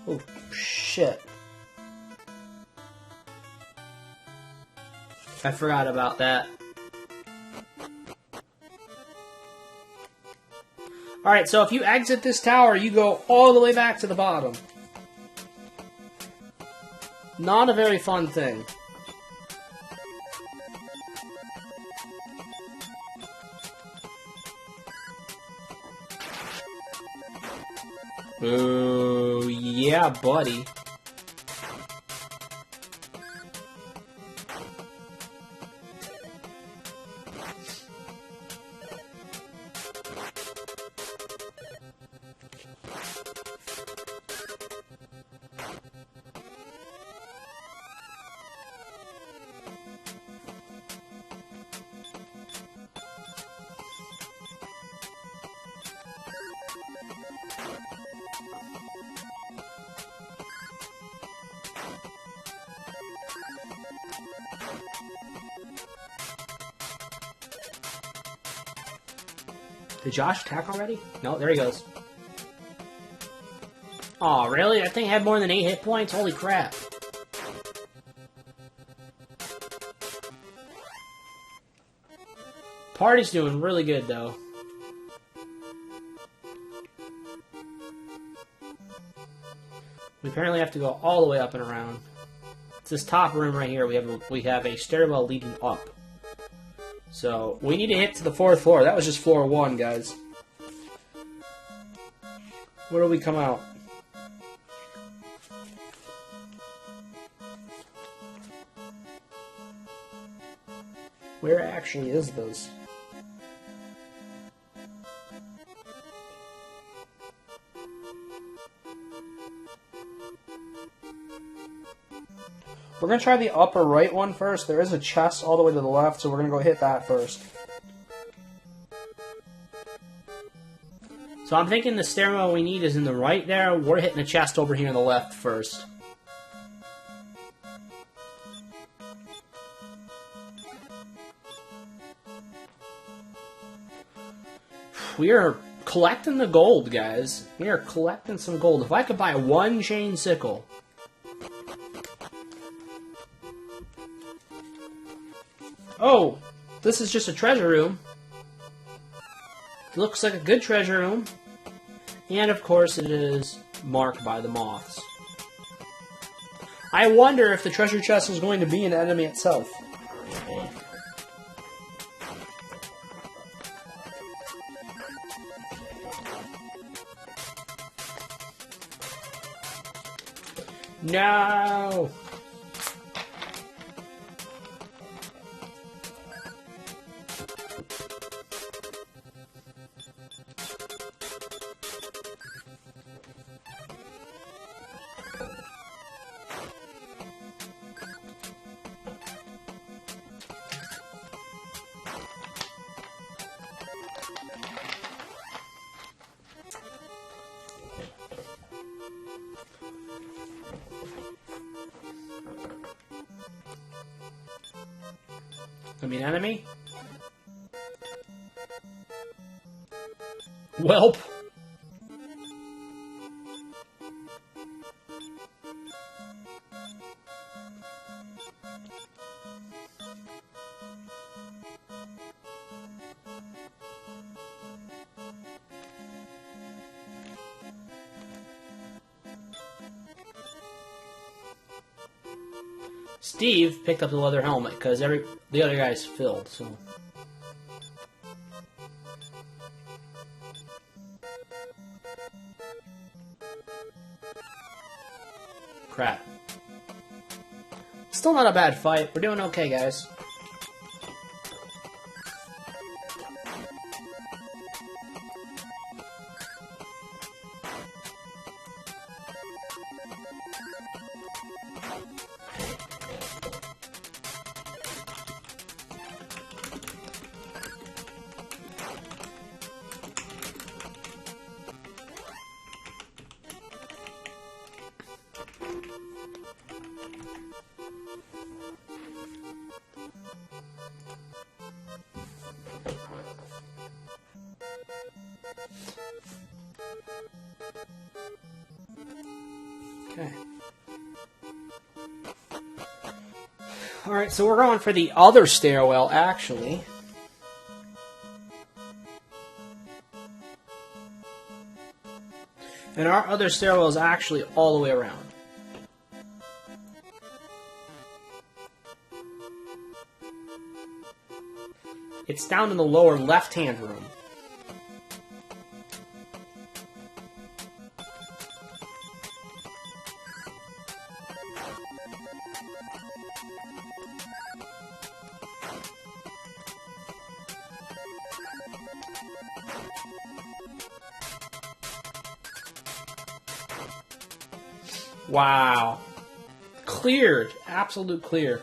[SPEAKER 1] Oh, shit. I forgot about that. Alright, so if you exit this tower, you go all the way back to the bottom. Not a very fun thing. Oh, yeah, buddy. Did Josh attack already? No, there he goes. Aw, really? That thing had more than 8 hit points? Holy crap. Party's doing really good, though. We apparently have to go all the way up and around. It's this top room right here. We have a stairwell leading up. So, we need to hit to the 4th floor. That was just floor 1, guys. Where do we come out? Where actually is this? We're going to try the upper right one first. There is a chest all the way to the left, so we're going to go hit that first. So I'm thinking the stairwell we need is in the right there. We're hitting the chest over here on the left first. We are collecting the gold, guys. We are collecting some gold. If I could buy one chain sickle... Oh, this is just a treasure room. It looks like a good treasure room. And, of course, it is marked by the moths. I wonder if the treasure chest is going to be an enemy itself. No! I mean, enemy? Welp. Steve picked up the leather helmet because the other guy's filled, so. Crap. Still not a bad fight. We're doing okay, guys. Okay. Alright, so we're going for the other stairwell, actually. And our other stairwell is actually all the way around. It's down in the lower left-hand room. Wow. Cleared. Absolute clear.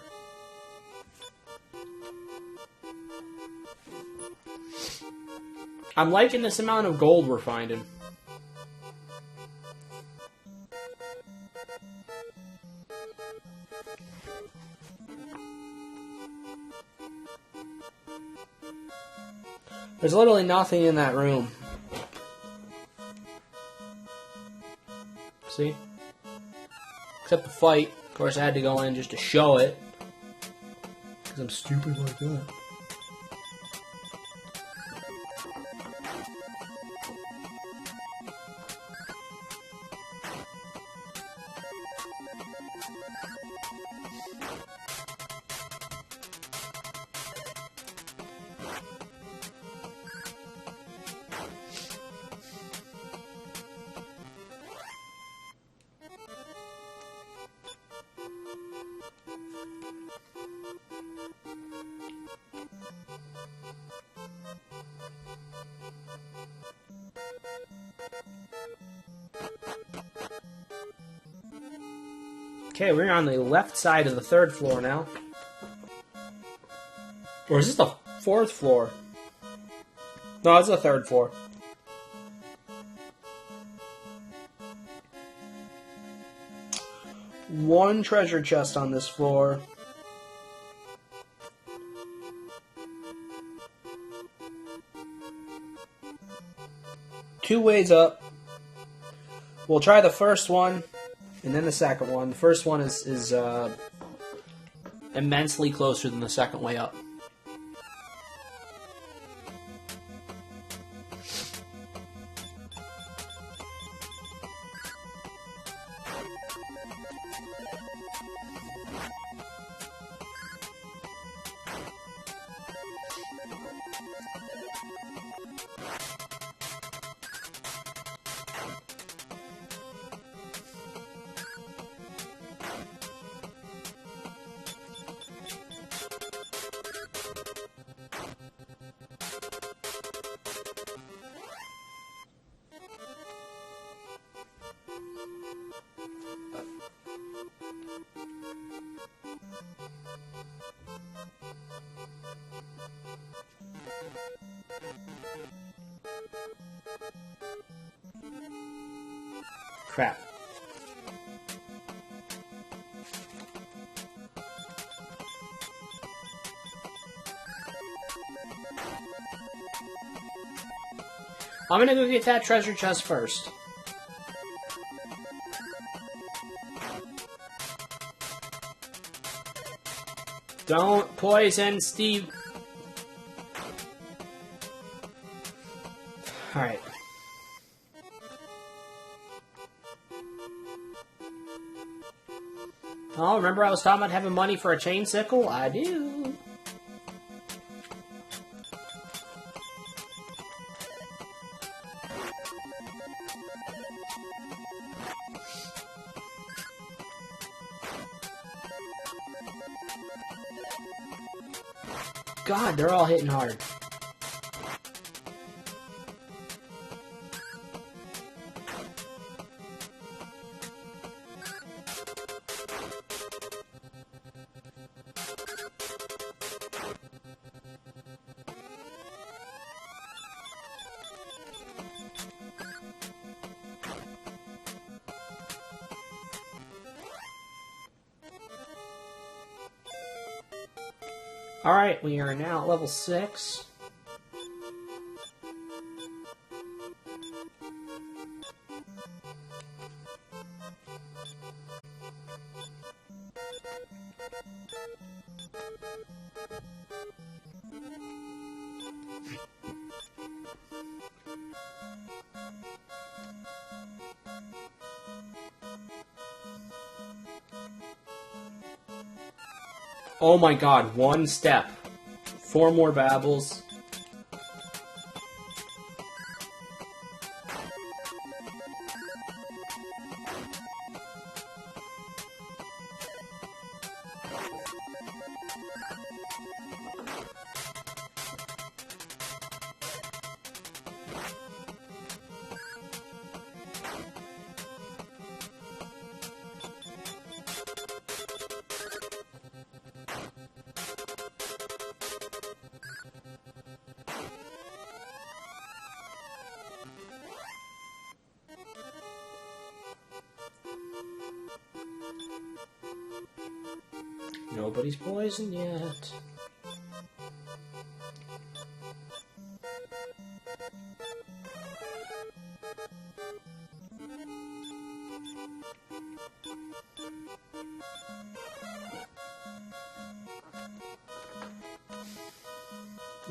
[SPEAKER 1] I'm liking this amount of gold we're finding. There's literally nothing in that room. See? Except the fight. Of course, I had to go in just to show it. Because I'm stupid like that. Okay, we're on the left side of the 3rd floor now. Or is this the 4th floor? No, it's the 3rd floor. One treasure chest on this floor. Two ways up. We'll try the first one. And then the second one. The first one is immensely closer than the second way up. Crap. I'm gonna go get that treasure chest first. Don't poison Steve. Alright. Oh, remember I was talking about having money for a chain sickle? I do. God, they're all hitting hard. Alright, we are now at level 6. Oh my god, one step. 4 more babbles. Nobody's poisoned yet.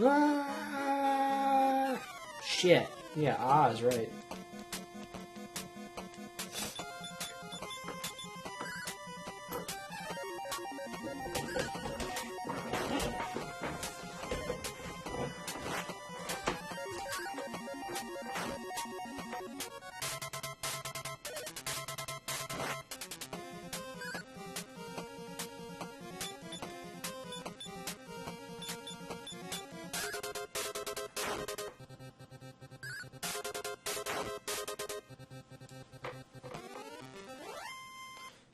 [SPEAKER 1] Ah, shit. Yeah, ah is right.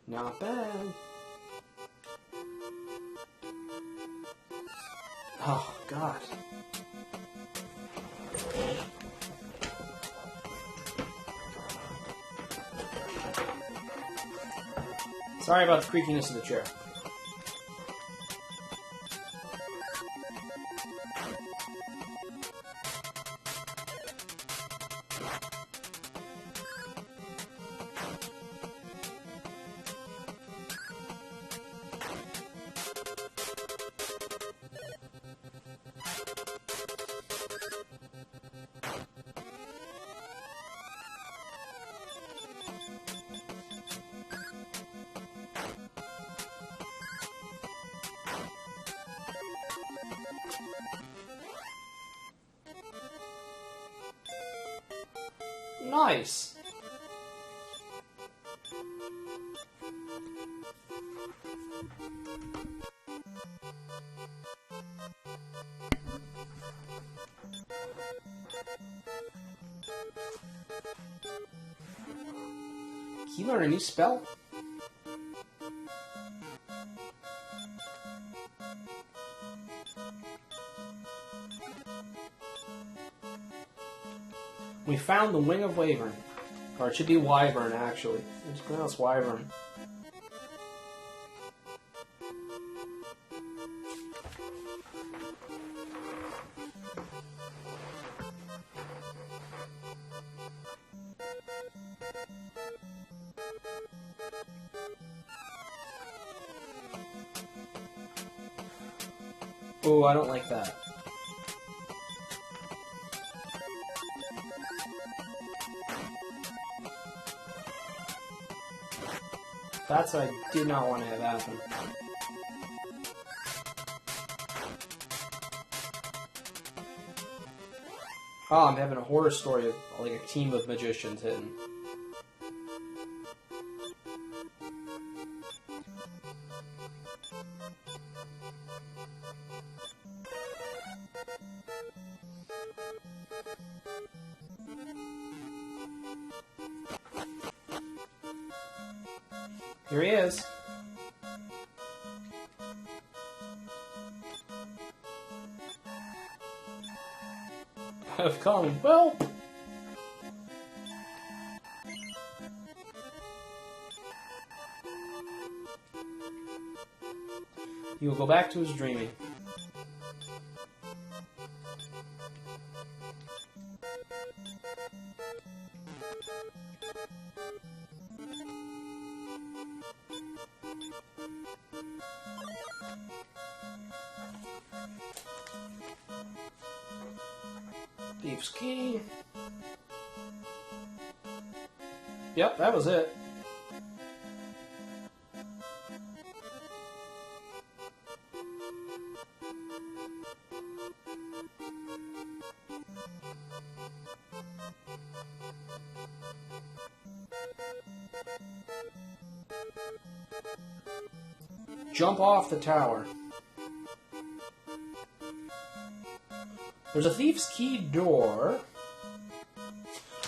[SPEAKER 1] Not bad. Oh, God. Sorry about the creakiness of the chair. Nice. Can you learn a new spell? We found the Wing of Wyvern. Or it should be Wyvern, actually. It's pronounced Wyvern. Oh, I don't like that. That's what I did not want to have happen. Oh, I'm having a horror story of like a team of magicians hitting. Here he is. I've come. Well. He will go back to his dreaming. Thief's key. Yep, that was it. Jump off the tower. There's a Thief's Key door.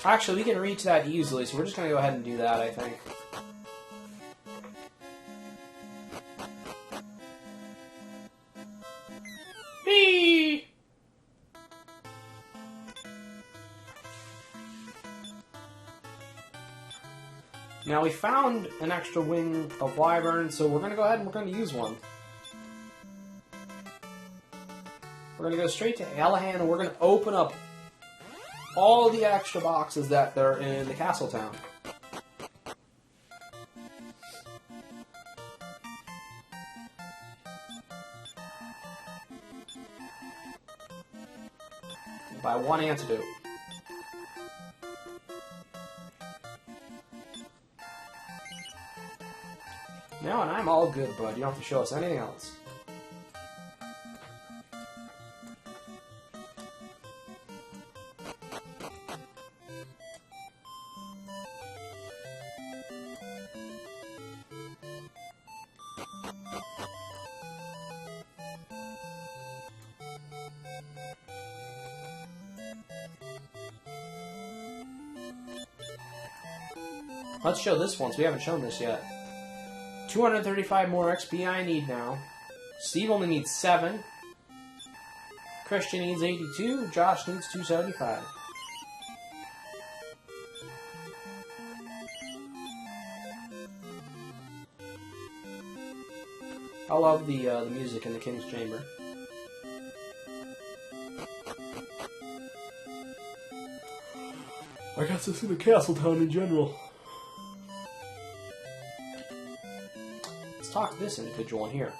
[SPEAKER 1] Actually, we can reach that easily, so we're just going to go ahead and do that, I think. Whee! Now, we found an extra wing of Wyvern, so we're going to go ahead and we're going to use one. We're going to go straight to Alahan, and we're going to open up all the extra boxes that are in the castle town. Buy one antidote. No, and I'm all good, bud. You don't have to show us anything else. Let's show this once. We haven't shown this yet. 235 more XP I need now. Steve only needs 7. Christian needs 82. Josh needs 275. I love the music in the King's Chamber. I got to see the castle town in general. Let's talk to this individual in here.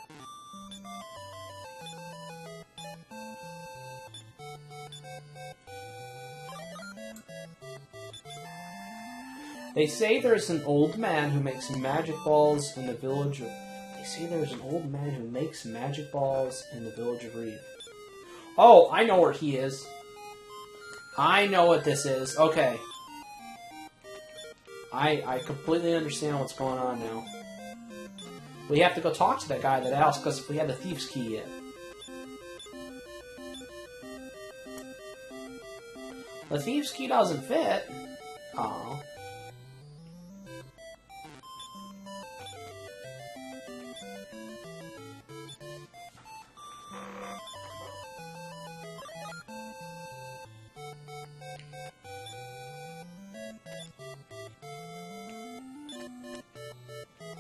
[SPEAKER 1] They say there's an old man who makes magic balls in the village of... They say there's an old man who makes magic balls in the village of Reeve. Oh, I know where he is. I know what this is. Okay. I completely understand what's going on now. We have to go talk to that guy that asked us if we had the thief's key yet. The thief's key doesn't fit. Aww.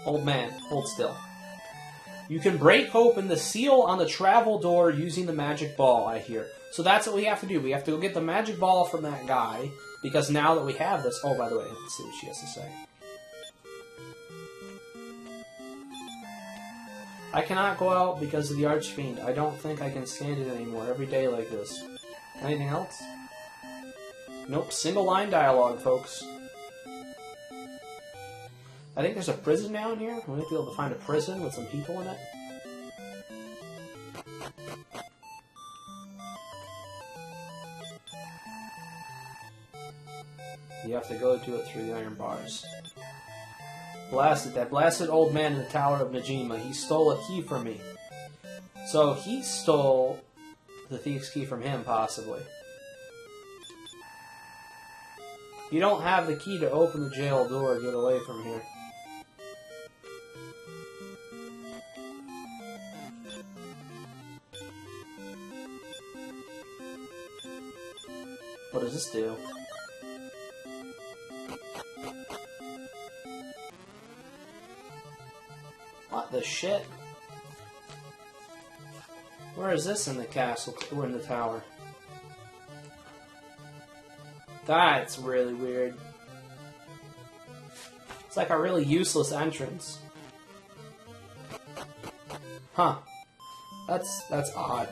[SPEAKER 1] Old man, hold still. You can break open the seal on the travel door using the magic ball, I hear. So that's what we have to do. We have to go get the magic ball from that guy, because now that we have this... Oh, by the way, let's see what she has to say. I cannot go out because of the Archfiend. I don't think I can stand it anymore every day like this. Anything else? Nope, single line dialogue, folks. I think there's a prison down here. We might be able to find a prison with some people in it. You have to go to it through the iron bars. Blasted. That blasted old man in the Tower of Najima. He stole a key from me. So he stole the thief's key from him, possibly. You don't have the key to open the jail door. Get away from here. What does this do? What the shit? Where is this in the castle or in the tower? That's really weird. It's like a really useless entrance. Huh. That's odd.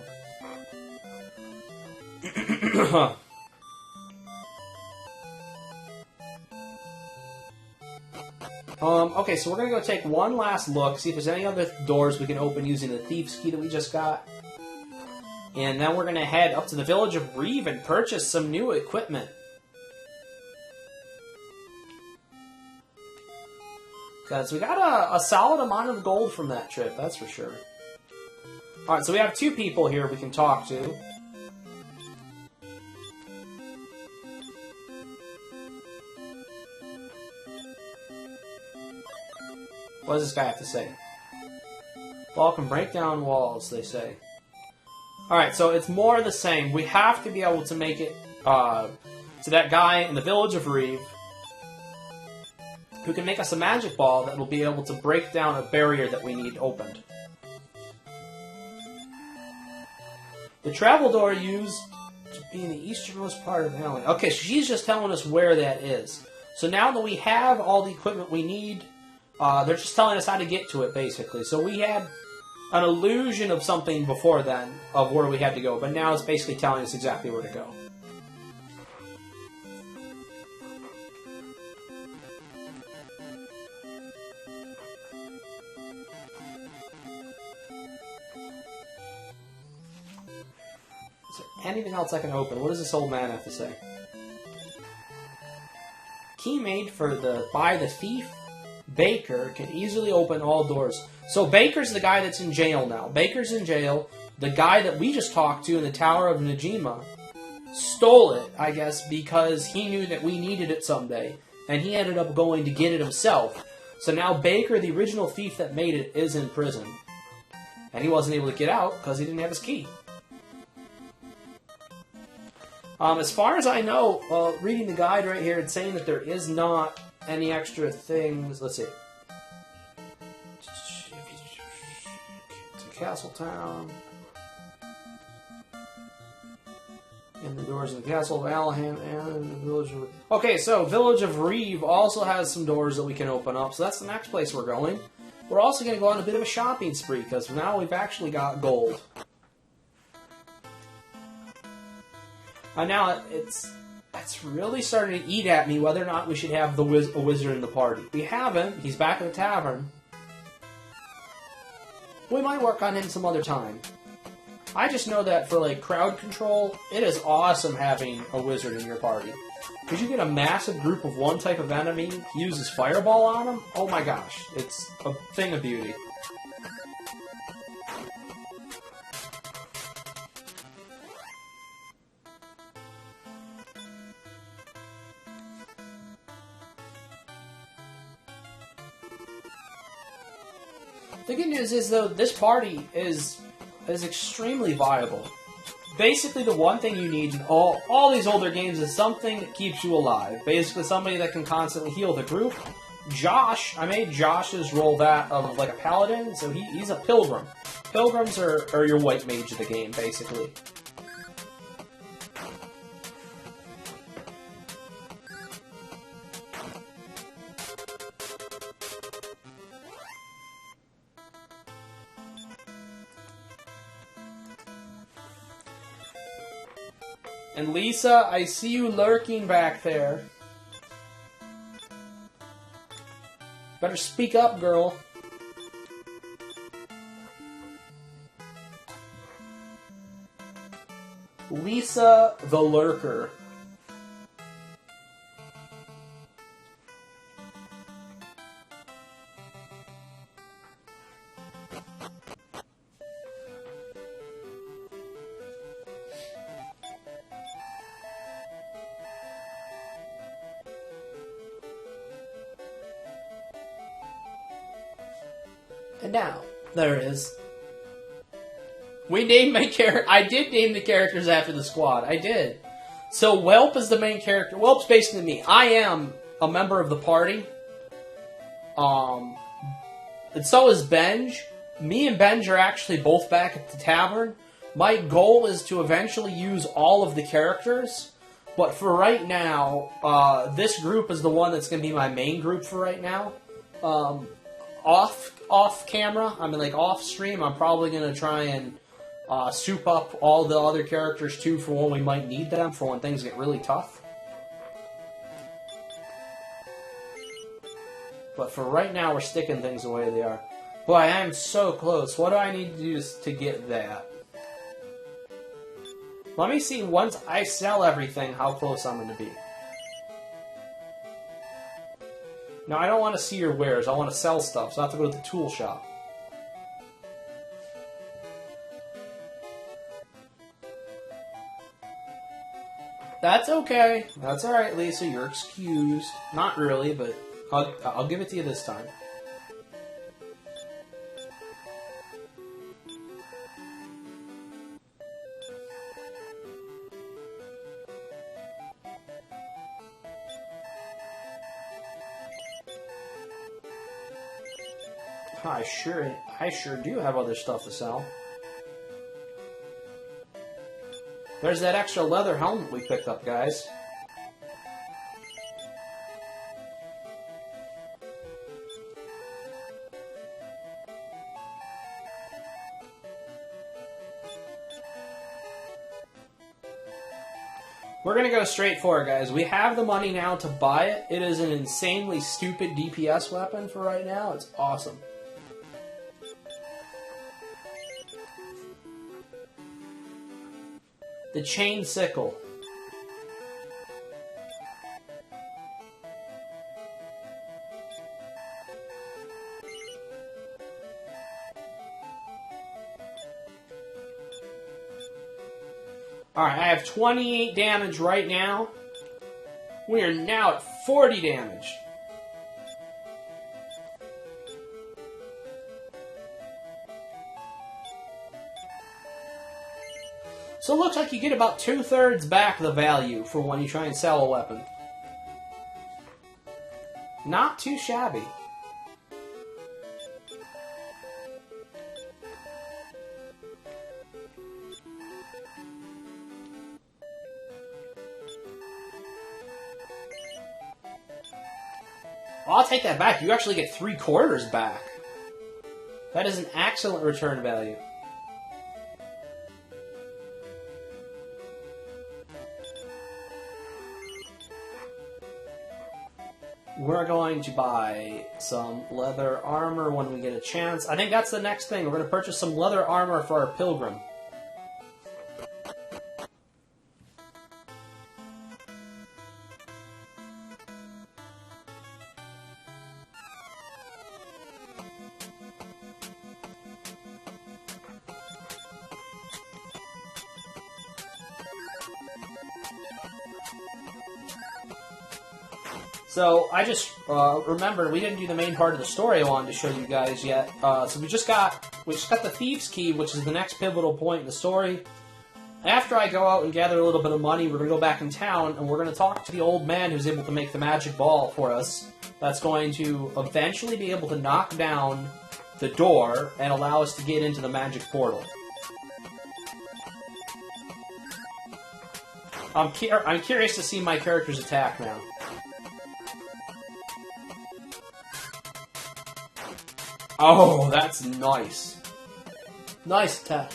[SPEAKER 1] Okay, so we're gonna go take one last look, see if there's any other doors we can open using the thief's key that we just got. And then we're gonna head up to the village of Reeve and purchase some new equipment. Because we got a solid amount of gold from that trip, that's for sure. Alright, so we have 2 people here we can talk to. What does this guy have to say? Ball can break down walls, they say. Alright, so it's more of the same. We have to be able to make it to that guy in the village of Reeve who can make us a magic ball that will be able to break down a barrier that we need opened. The travel door used to be in the easternmost part of the alley. Okay, so she's just telling us where that is. So now that we have all the equipment we need, they're just telling us how to get to it, basically. So we had an illusion of something before then, of where we had to go, but now it's basically telling us exactly where to go. Is there anything else I can open? What does this old man have to say? Key made by the thief. Baker can easily open all doors. So Baker's the guy that's in jail now. Baker's in jail. The guy that we just talked to in the Tower of Najima stole it, I guess, because he knew that we needed it someday. And he ended up going to get it himself. So now Baker, the original thief that made it, is in prison. And he wasn't able to get out because he didn't have his key. As far as I know, reading the guide right here, it's saying that there is not any extra things. Let's see. To Castletown. And the doors in the Castle of Alahan and the Village of... Okay, so Village of Reeve also has some doors that we can open up. So that's the next place we're going. We're also going to go on a bit of a shopping spree, because now we've actually got gold. And now it's really starting to eat at me whether or not we should have a wizard in the party. We have him. He's back at the tavern. We might work on him some other time. I just know that for like crowd control, it is awesome having a wizard in your party. Because you get a massive group of one type of enemy, he uses fireball on them. Oh my gosh, it's a thing of beauty. The good news is, though, this party is extremely viable. Basically, the one thing you need in all these older games is something that keeps you alive. Basically, somebody that can constantly heal the group. Josh, I made Josh's role that of like a paladin, so he's a pilgrim. Pilgrims are your white mage of the game, basically. And Lisa, I see you lurking back there. Better speak up, girl. Lisa the Lurker. And now, there it is. We named my character. I did name the characters after the squad. I did. So Welp is the main character. Welp's basically me. I am a member of the party. And so is Benj. Me and Benj are actually both back at the tavern. My goal is to eventually use all of the characters. But for right now, this group is the one that's going to be my main group for right now. Off camera, I mean like off stream, I'm probably going to try and soup up all the other characters too for when we might need them, for when things get really tough. But for right now, we're sticking things the way they are. Boy, I am so close. What do I need to do to get that? Let me see, once I sell everything, how close I'm going to be. Now, I don't want to see your wares. I want to sell stuff, so I have to go to the tool shop. That's okay. That's alright, Lisa. You're excused. Not really, but I'll give it to you this time. I sure do have other stuff to sell. There's that extra leather helmet we picked up, guys. We're gonna go straight for it, guys. We have the money now to buy it. It is an insanely stupid DPS weapon for right now. It's awesome. The chain sickle. Alright, I have 28 damage right now. We are now at 40 damage. So it looks like you get about 2/3 back the value for when you try and sell a weapon. Not too shabby. Well, I'll take that back. You actually get 3/4 back. That is an excellent return value. We're going to buy some leather armor when we get a chance. I think that's the next thing. We're going to purchase some leather armor for our pilgrim. So, I just remembered we didn't do the main part of the story I wanted to show you guys yet. So we just got the Thieves' Key, which is the next pivotal point in the story. After I go out and gather a little bit of money, we're going to go back in town, and we're going to talk to the old man who's able to make the magic ball for us. That's going to eventually be able to knock down the door and allow us to get into the magic portal. I'm curious to see my character's attack now. Oh, that's nice. Nice attack.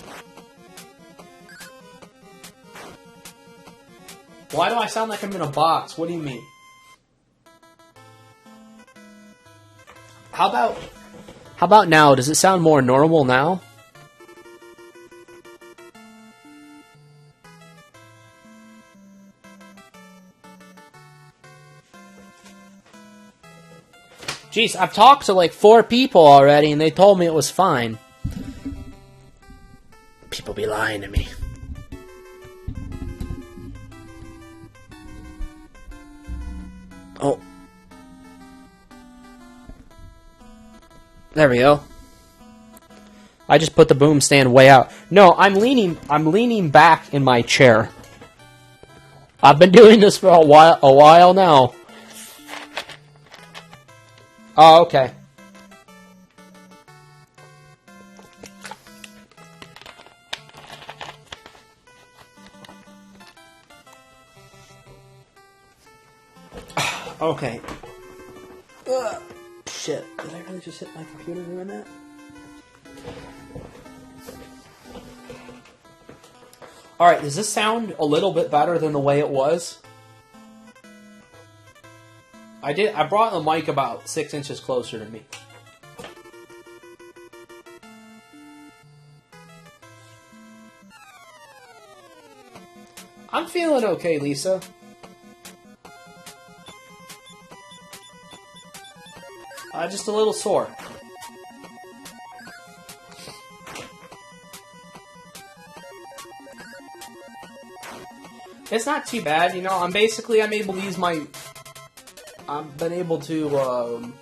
[SPEAKER 1] Why do I sound like I'm in a box? What do you mean? How about now? Does it sound more normal now? Jeez, I've talked to like 4 people already, and they told me it was fine. People be lying to me. Oh. There we go. I just put the boom stand way out. No, I'm leaning back in my chair. I've been doing this for a while now. Oh, okay. Okay. Shit. Did I really just hit my computer doing that? Alright, does this sound a little bit better than the way it was? I brought the mic about 6 inches closer to me. I'm feeling okay, Lisa. Just a little sore. It's not too bad, you know. I'm able to use my... I've been able to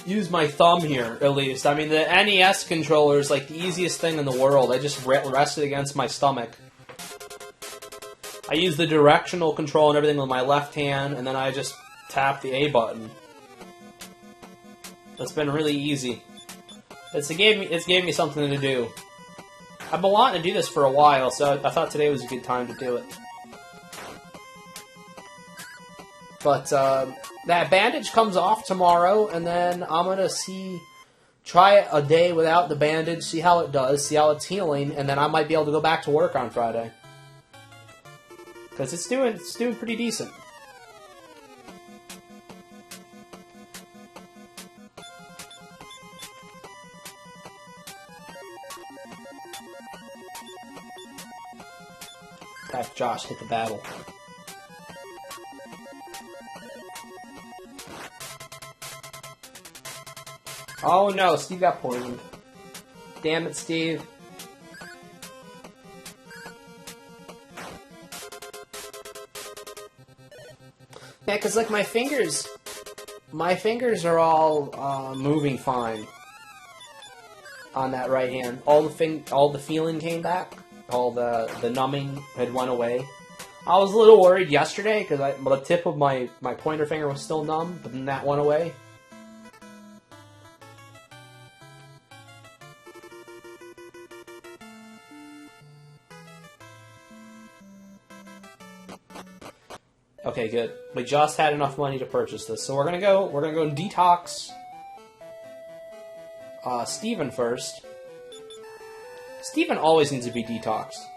[SPEAKER 1] use my thumb here, at least. I mean, the NES controller is like the easiest thing in the world. I just rest it against my stomach. I use the directional control and everything with my left hand, and then I just tap the A button. It's been really easy. It's gave me something to do. I've been wanting to do this for a while, so I thought today was a good time to do it. But that bandage comes off tomorrow, and then I'm gonna try a day without the bandage, see how it does, see how it's healing, and then I might be able to go back to work on Friday. Because it's doing pretty decent. Have Josh hit the battle. Oh no, Steve got poisoned. Damn it, Steve. Yeah, cause like my fingers are all moving fine on that right hand. All the feeling came back. All the numbing had went away. I was a little worried yesterday because the tip of my pointer finger was still numb, but then that went away. Okay, good. We just had enough money to purchase this, so we're gonna go and detox Steven first. Steven always needs to be detoxed.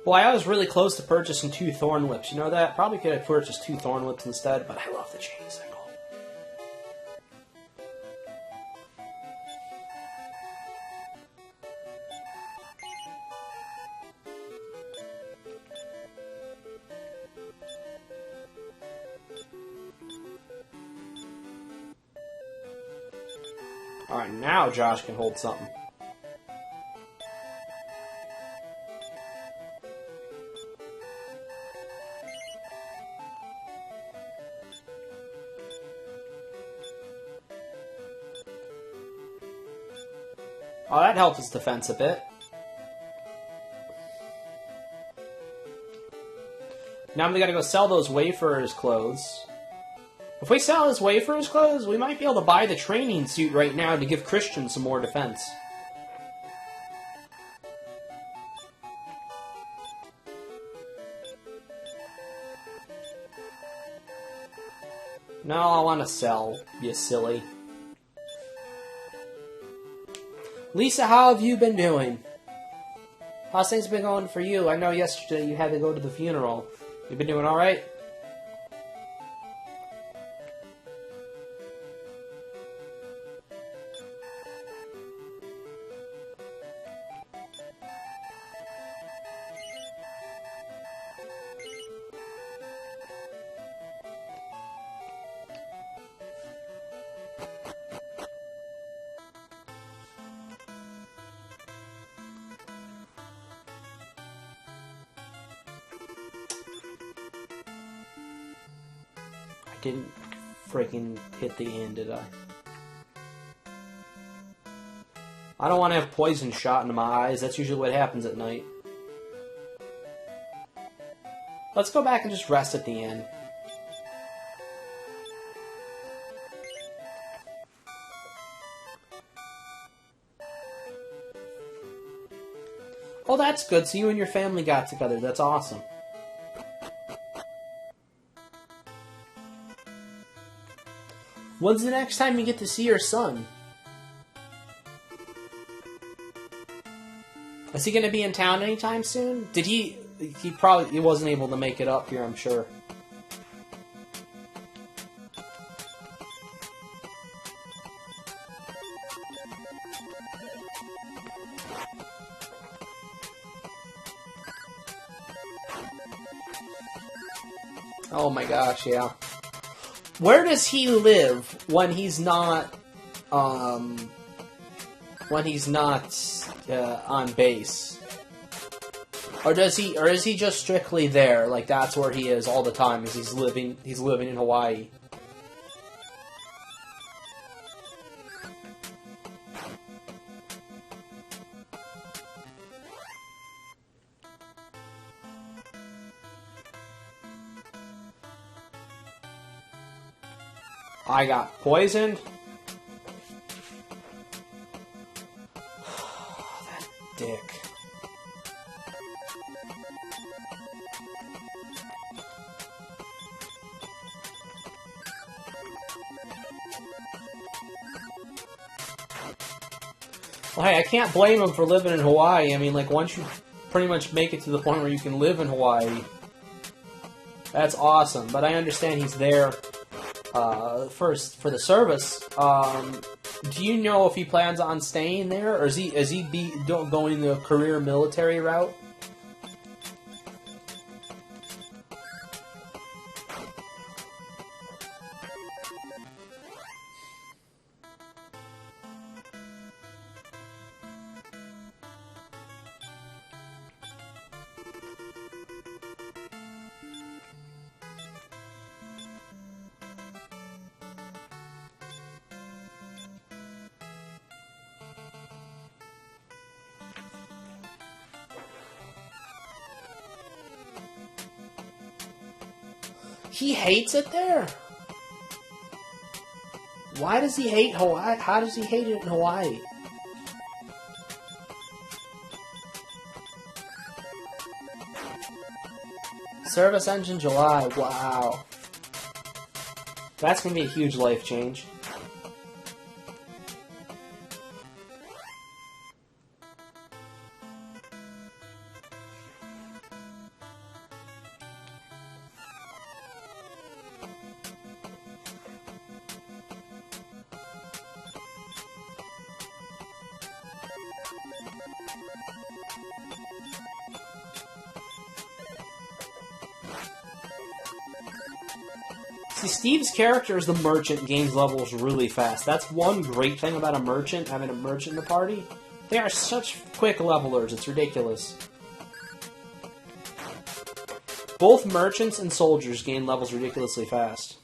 [SPEAKER 1] Boy, I was really close to purchasing 2 Thorn Whips. You know that? Probably could have purchased 2 Thorn Whips instead, but I love the chain cycle. Alright, now Josh can hold something. Oh, that helps his defense a bit. Now we gotta go sell those Wayfarer's clothes. If we sell his Wayfarer's clothes, we might be able to buy the training suit right now to give Christian some more defense. No, I want to sell, you silly. Lisa, how have you been doing? How's things been going for you? I know yesterday you had to go to the funeral. You been doing alright? Didn't freaking hit the end, did I? I don't want to have poison shot into my eyes. That's usually what happens at night. Let's go back and just rest at the end. Oh, that's good. So you and your family got together. That's awesome. When's the next time you get to see your son? Is he going to be in town anytime soon? Did he wasn't able to make it up here, I'm sure. Oh my gosh, yeah. Where does he live when he's not, on base? Or is he just strictly there? Like that's where he is all the time? Is he's living in Hawaii? I got poisoned. dick. Well, hey, I can't blame him for living in Hawaii. I mean, like, once you pretty much make it to the point where you can live in Hawaii, that's awesome. But I understand he's there first for the service. Do you know if he plans on staying there, or is he going the career military route? He hates it there? Why does he hate Hawaii? How does he hate it in Hawaii? Service ends in July. Wow. That's going to be a huge life change. See, Steve's character as the merchant gains levels really fast. That's one great thing about a merchant, having a merchant in the party. They are such quick levelers, it's ridiculous. Both merchants and soldiers gain levels ridiculously fast.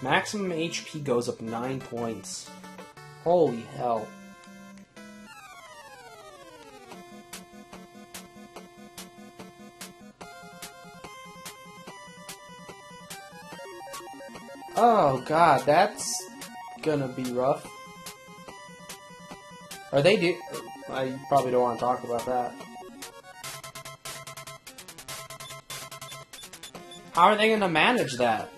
[SPEAKER 1] Maximum HP goes up 9 points. Holy hell. Oh god, that's gonna be rough. Are they do? I probably don't want to talk about that. How are they gonna manage that?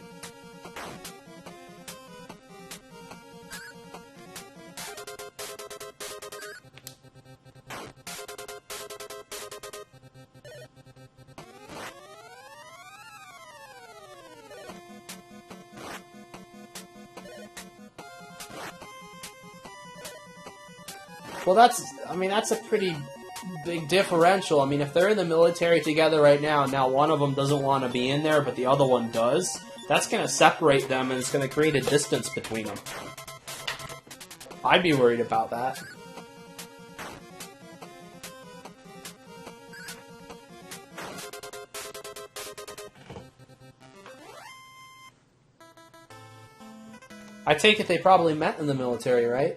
[SPEAKER 1] Well, that's a pretty big differential. I mean, if they're in the military together right now, and now one of them doesn't want to be in there, but the other one does, that's going to separate them, and it's going to create a distance between them. I'd be worried about that. I take it they probably met in the military, right?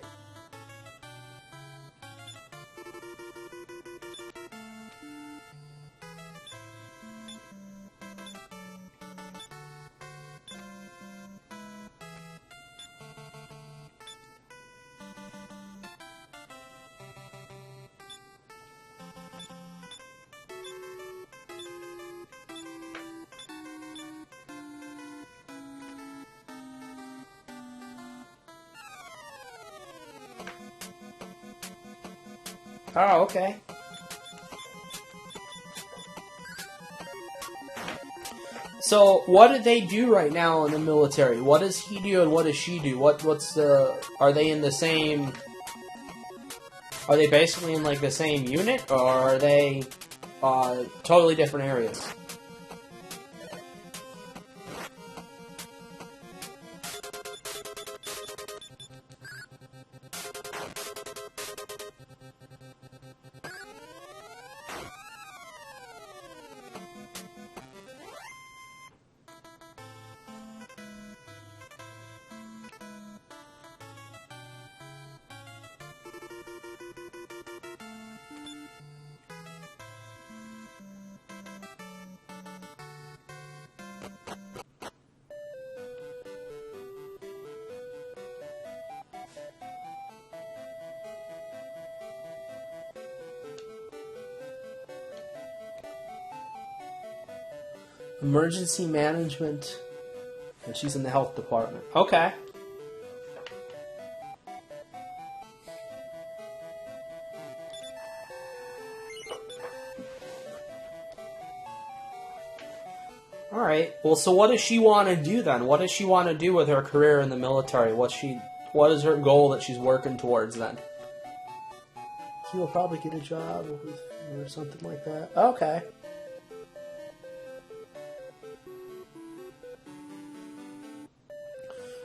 [SPEAKER 1] Oh, okay. So, what do they do right now in the military? What does he do and what does she do? What's the... Are they in the same... Are they basically in, like, the same unit? Or are they totally different areas? Emergency management. And she's in the health department. Okay. Alright, well, so what does she want to do then? What does she want to do with her career in the military? What is her goal that she's working towards then? She will probably get a job or something like that. Okay.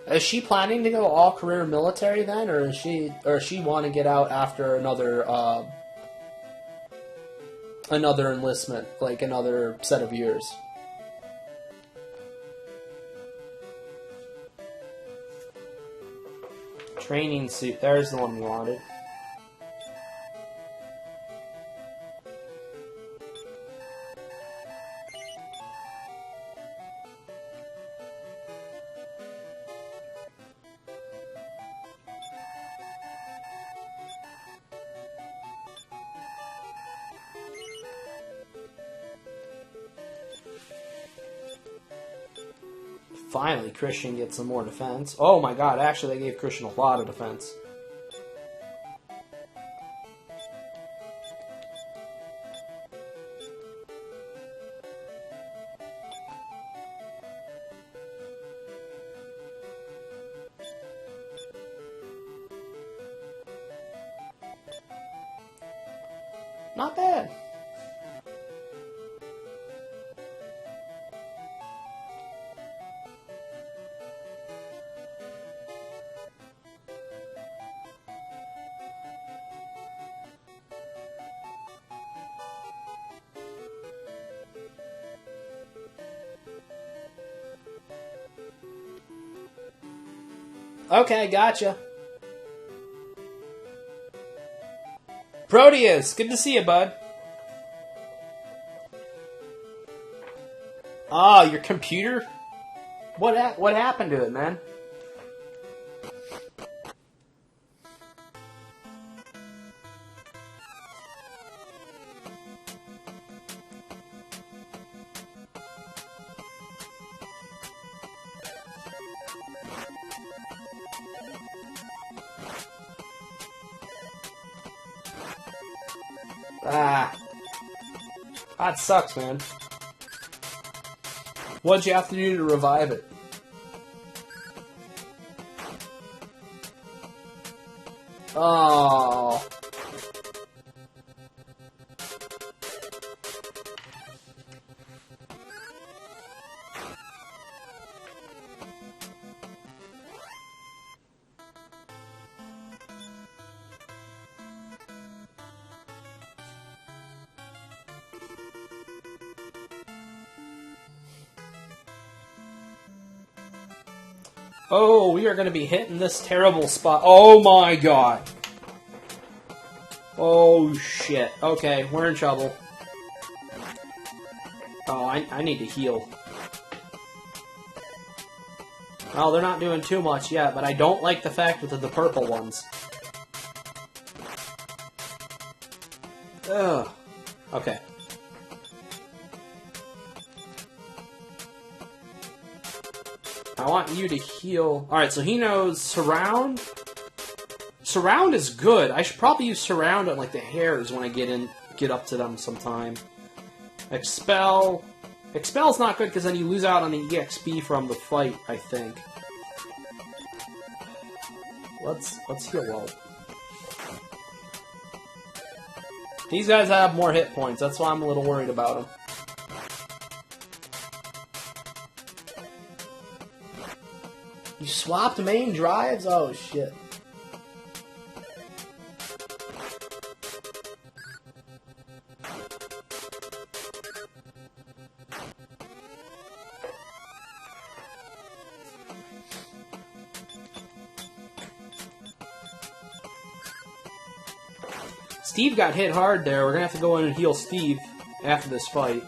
[SPEAKER 1] Is she planning to go all career military then, or is she want to get out after another enlistment, like another set of years? Training suit. There's the one we wanted. Finally, Christian gets some more defense. Oh my god, actually they gave Christian a lot of defense. Not bad. Okay, gotcha. Proteus, good to see you, bud. Ah, your computer? What happened to it, man? Ah. That sucks, man. What'd you have to do to revive it? Oh. Oh, we are going to be hitting this terrible spot. Oh my god. Oh shit. Okay, we're in trouble. Oh, I need to heal. Well, they're not doing too much yet, but I don't like the fact that they're the purple ones. Ugh. Okay. I want you to heal. Alright, so he knows Surround. Surround is good. I should probably use Surround on like the hairs when I get up to them sometime. Expel. Expel's not good because then you lose out on the EXP from the fight, I think. Let's heal well. These guys have more hit points, that's why I'm a little worried about them. You swapped main drives? Oh, shit. Steve got hit hard there. We're gonna have to go in and heal Steve after this fight.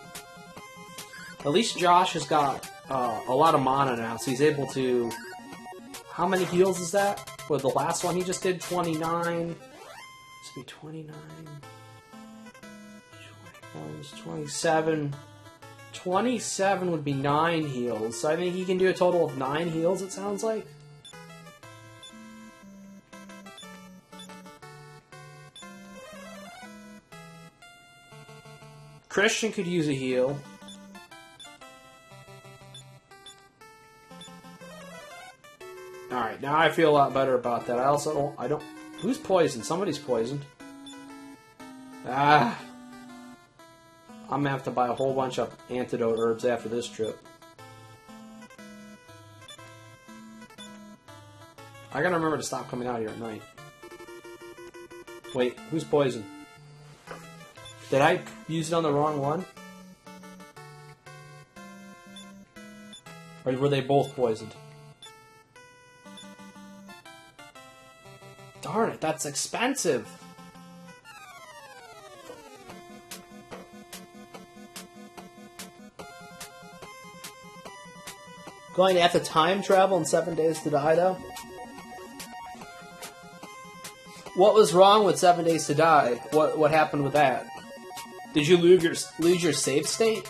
[SPEAKER 1] At least Josh has got a lot of mana now, so he's able to... How many heals is that? Well, the last one he just did, 29. This would be 29. 27. 27 would be 9 heals, so I think he can do a total of 9 heals, it sounds like. Christian could use a heal. Alright, now I feel a lot better about that. I don't... Who's poisoned? Somebody's poisoned. Ah... I'm gonna have to buy a whole bunch of antidote herbs after this trip. I gotta remember to stop coming out here at night. Wait, who's poisoned? Did I use it on the wrong one? Or were they both poisoned? Darn it, that's expensive! Going to have to time travel in 7 Days to Die, though? What was wrong with 7 Days to Die? What happened with that? Did you lose your save state?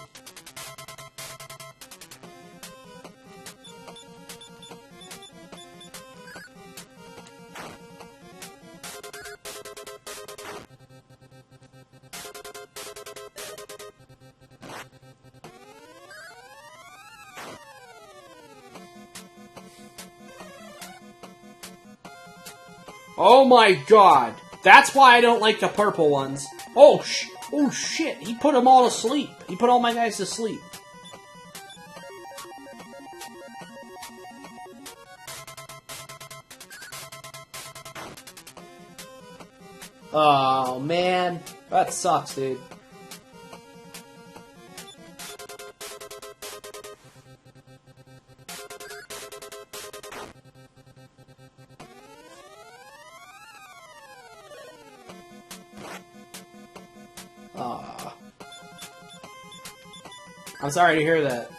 [SPEAKER 1] Oh my god! That's why I don't like the purple ones. Oh shit! He put them all to sleep. He put all my guys to sleep. Oh man, that sucks, dude. I'm sorry to hear that.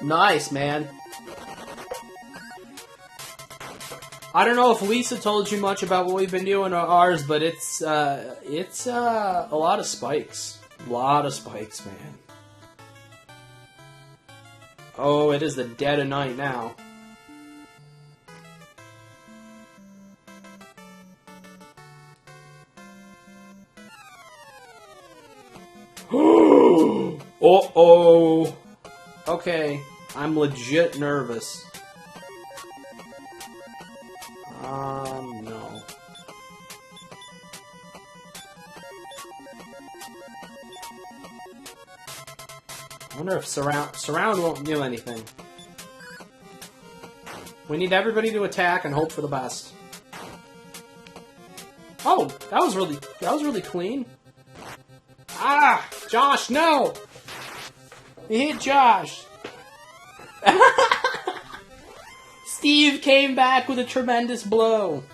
[SPEAKER 1] Nice, man. I don't know if Lisa told you much about what we've been doing on ours, but it's a lot of spikes. A lot of spikes, man. Oh, it is the dead of night now. Uh-oh. Okay, I'm legit nervous. No. I wonder if surround won't do anything. We need everybody to attack and hope for the best. Oh, that was really clean. Ah, Josh, no! He hit Josh. Steve came back with a tremendous blow.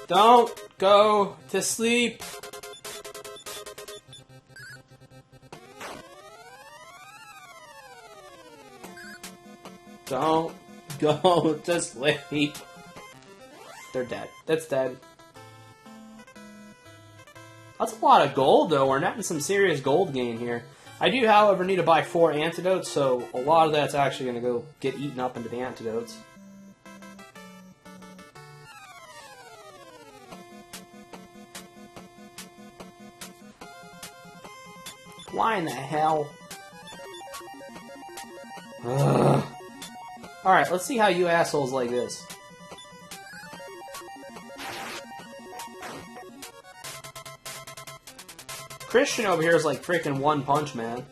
[SPEAKER 1] Don't go to sleep. Don't go to sleep. They're dead. That's dead. That's a lot of gold, though. We're netting some serious gold gain here. I do, however, need to buy 4 antidotes, so a lot of that's actually going to go get eaten up into the antidotes. Why in the hell? Ugh. Alright, let's see how you assholes like this. Christian over here is like freaking One Punch Man.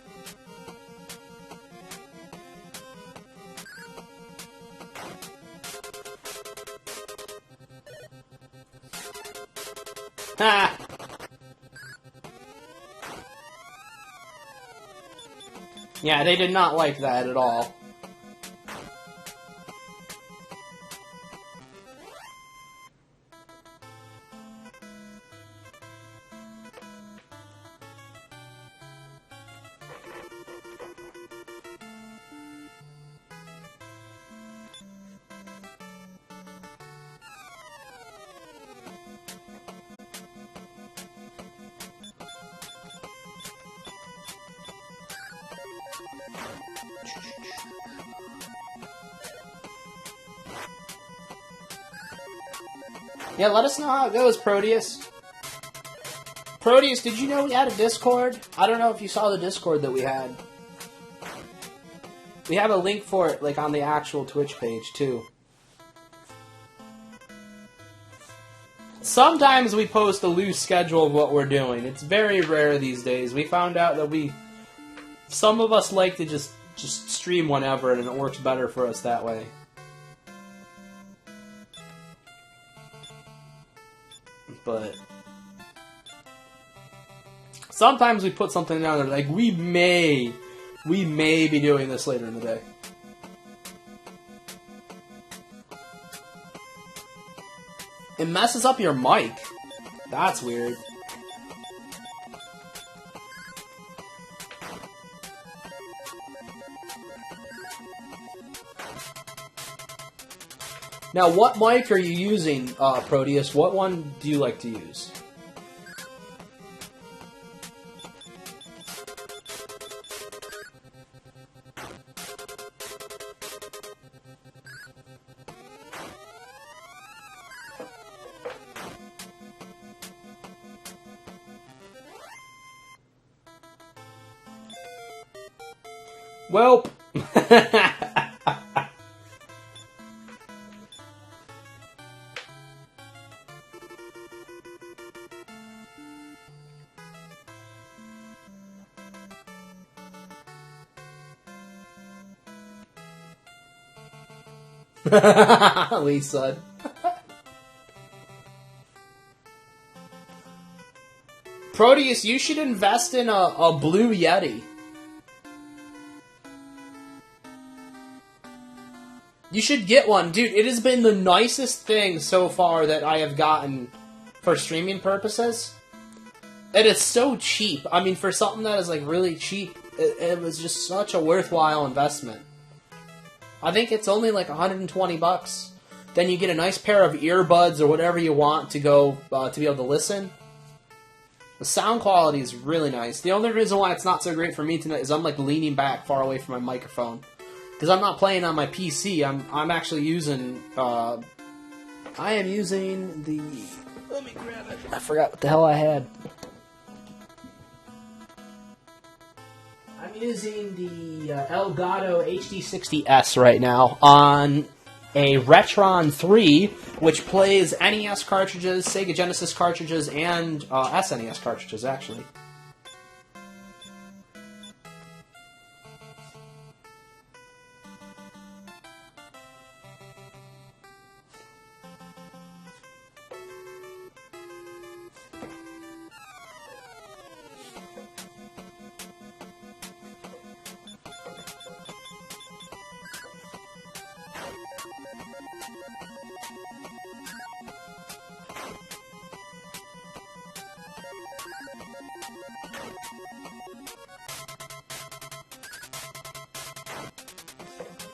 [SPEAKER 1] Ha! Yeah, they did not like that at all. Yeah, let us know how it goes, Proteus. Proteus, did you know we had a Discord? I don't know if you saw the Discord that we had. We have a link for it, like, on the actual Twitch page, too. Sometimes we post a loose schedule of what we're doing. It's very rare these days. We found out that some of us like to just stream whenever, and it works better for us that way. But sometimes we put something down there like we may be doing this later in the day. It messes up your mic. That's weird. Now, what mic are you using, Proteus? What one do you like to use? Welp. Lisa. Proteus, you should invest in a Blue Yeti. You should get one. Dude, it has been the nicest thing so far that I have gotten for streaming purposes. It is so cheap. I mean, for something that is, like, really cheap, it was just such a worthwhile investment. I think it's only like 120 bucks. Then you get a nice pair of earbuds or whatever you want to go to be able to listen. The sound quality is really nice. The only reason why it's not so great for me tonight is I'm like leaning back far away from my microphone because I'm not playing on my PC. I'm actually using. I am using the. Let me grab it. I forgot what the hell I had. I'm using the Elgato HD60S right now on a Retron 3, which plays NES cartridges, Sega Genesis cartridges, and SNES cartridges, actually.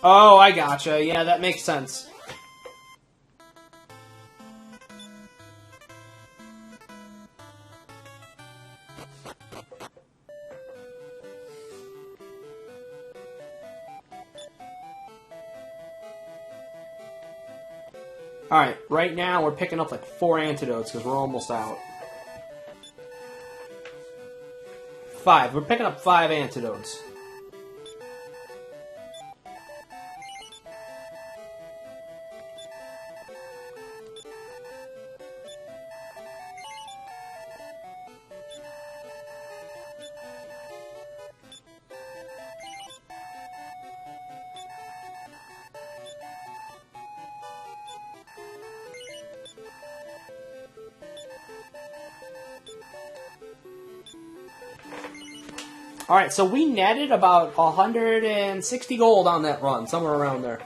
[SPEAKER 1] Oh, I gotcha. Yeah, that makes sense. Alright, right now we're picking up like 4 antidotes because we're almost out. 5. We're picking up 5 antidotes. Alright, so we netted about 160 gold on that run, somewhere around there.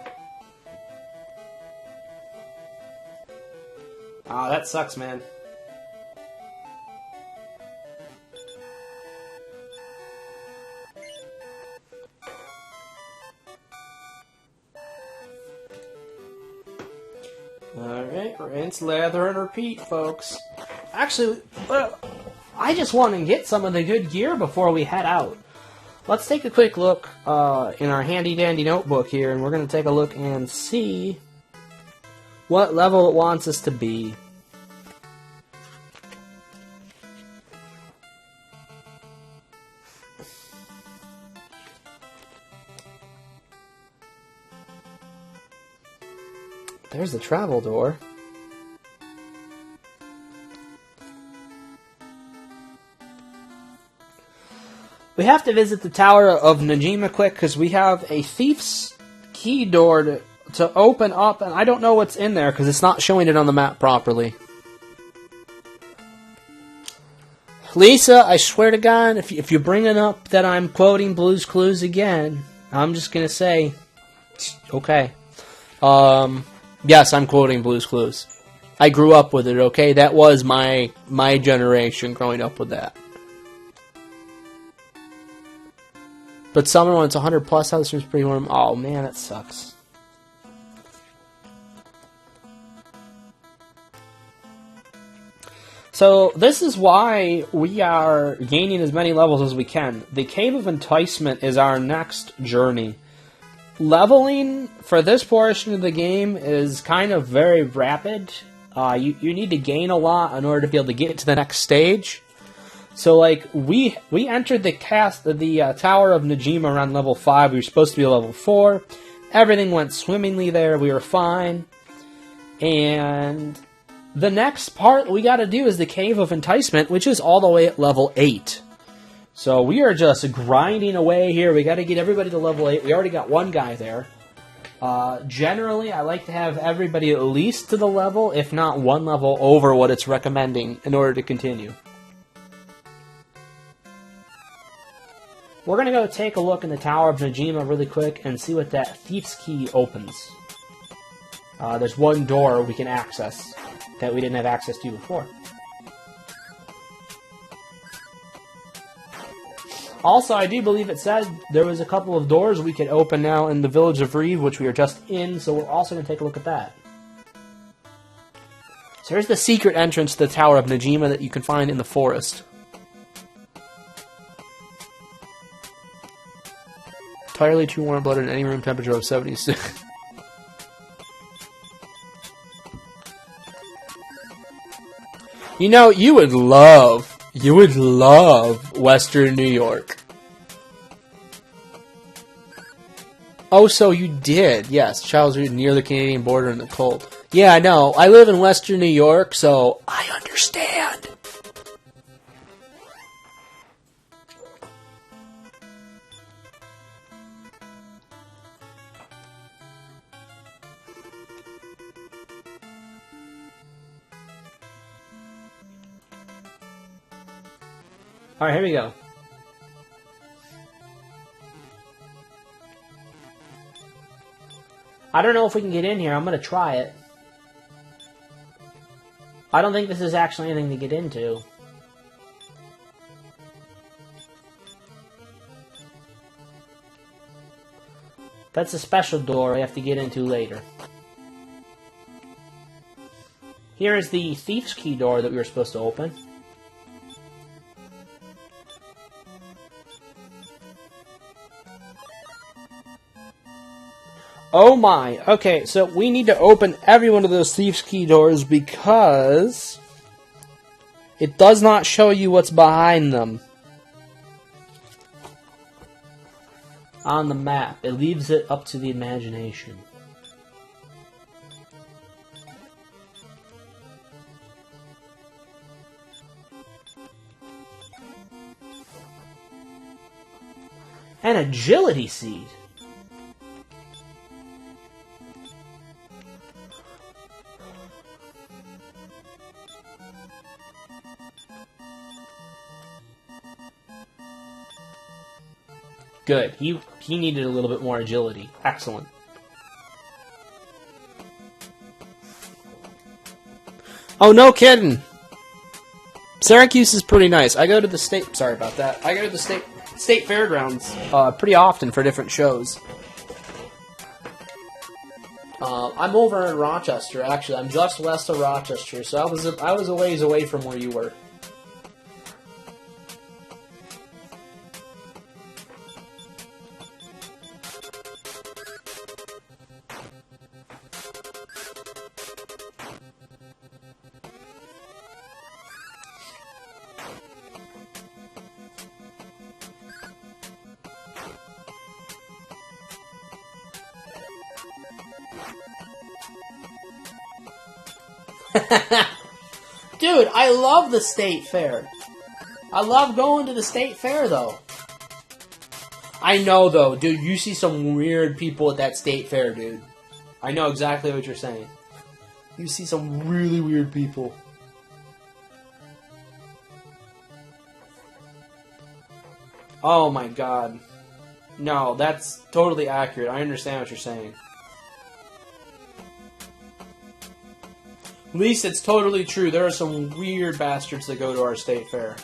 [SPEAKER 1] Ah, that sucks, man. Alright, rinse, lather, and repeat, folks. Actually, I just want to get some of the good gear before we head out. Let's take a quick look in our handy-dandy notebook here, and we're going to take a look and see what level it wants us to be. There's the travel door. We have to visit the Tower of Najima quick because we have a thief's key door to open up, and I don't know what's in there because it's not showing it on the map properly. Lisa, I swear to God, if you're bringing up that I'm quoting Blue's Clues again, I'm just going to say, okay. Yes, I'm quoting Blue's Clues. I grew up with it, okay? That was my generation growing up with that. But summer when it's 100 plus out, this seems pretty warm. Oh man, that sucks. So this is why we are gaining as many levels as we can. The Cave of Enticement is our next journey. Leveling for this portion of the game is kind of very rapid. You need to gain a lot in order to be able to get to the next stage. So, like, we entered the Tower of Najima around level 5. We were supposed to be level 4. Everything went swimmingly there. We were fine. And the next part we got to do is the Cave of Enticement, which is all the way at level 8. So we are just grinding away here. We got to get everybody to level 8. We already got one guy there. Generally, I like to have everybody at least to the level, if not one level over what it's recommending in order to continue. We're going to go take a look in the Tower of Najima really quick and see what that Thief's Key opens. There's one door we can access that we didn't have access to before. Also, I do believe it said there was a couple of doors we could open now in the Village of Reeve, which we are just in, so we're also going to take a look at that. So here's the secret entrance to the Tower of Najima that you can find in the forest. Entirely too warm-blooded at any room temperature of 76. You know, you would love Western New York. Oh, so you did. Yes, Charles Reed near the Canadian border in the cold. Yeah, I know. I live in Western New York, so I understand. Alright, here we go. I don't know if we can get in here. I'm going to try it. I don't think this is actually anything to get into. That's a special door I have to get into later. Here is the Thief's Key door that we were supposed to open. Oh my. Okay, so we need to open every one of those Thieves' Key doors because it does not show you what's behind them on the map. It leaves it up to the imagination. An agility seed. Good. He needed a little bit more agility. Excellent. Oh, no kidding. Syracuse is pretty nice. I go to the state... Sorry about that. I go to the state fairgrounds pretty often for different shows. I'm over in Rochester, actually. I'm just west of Rochester, so I was a ways away from where you were. Dude, I love the state fair. I love going to the state fair, though. I know, though. Dude, you see some weird people at that state fair, dude. I know exactly what you're saying. You see some really weird people. Oh my god. No, that's totally accurate. I understand what you're saying. At least it's totally true. There are some weird bastards that go to our state fair.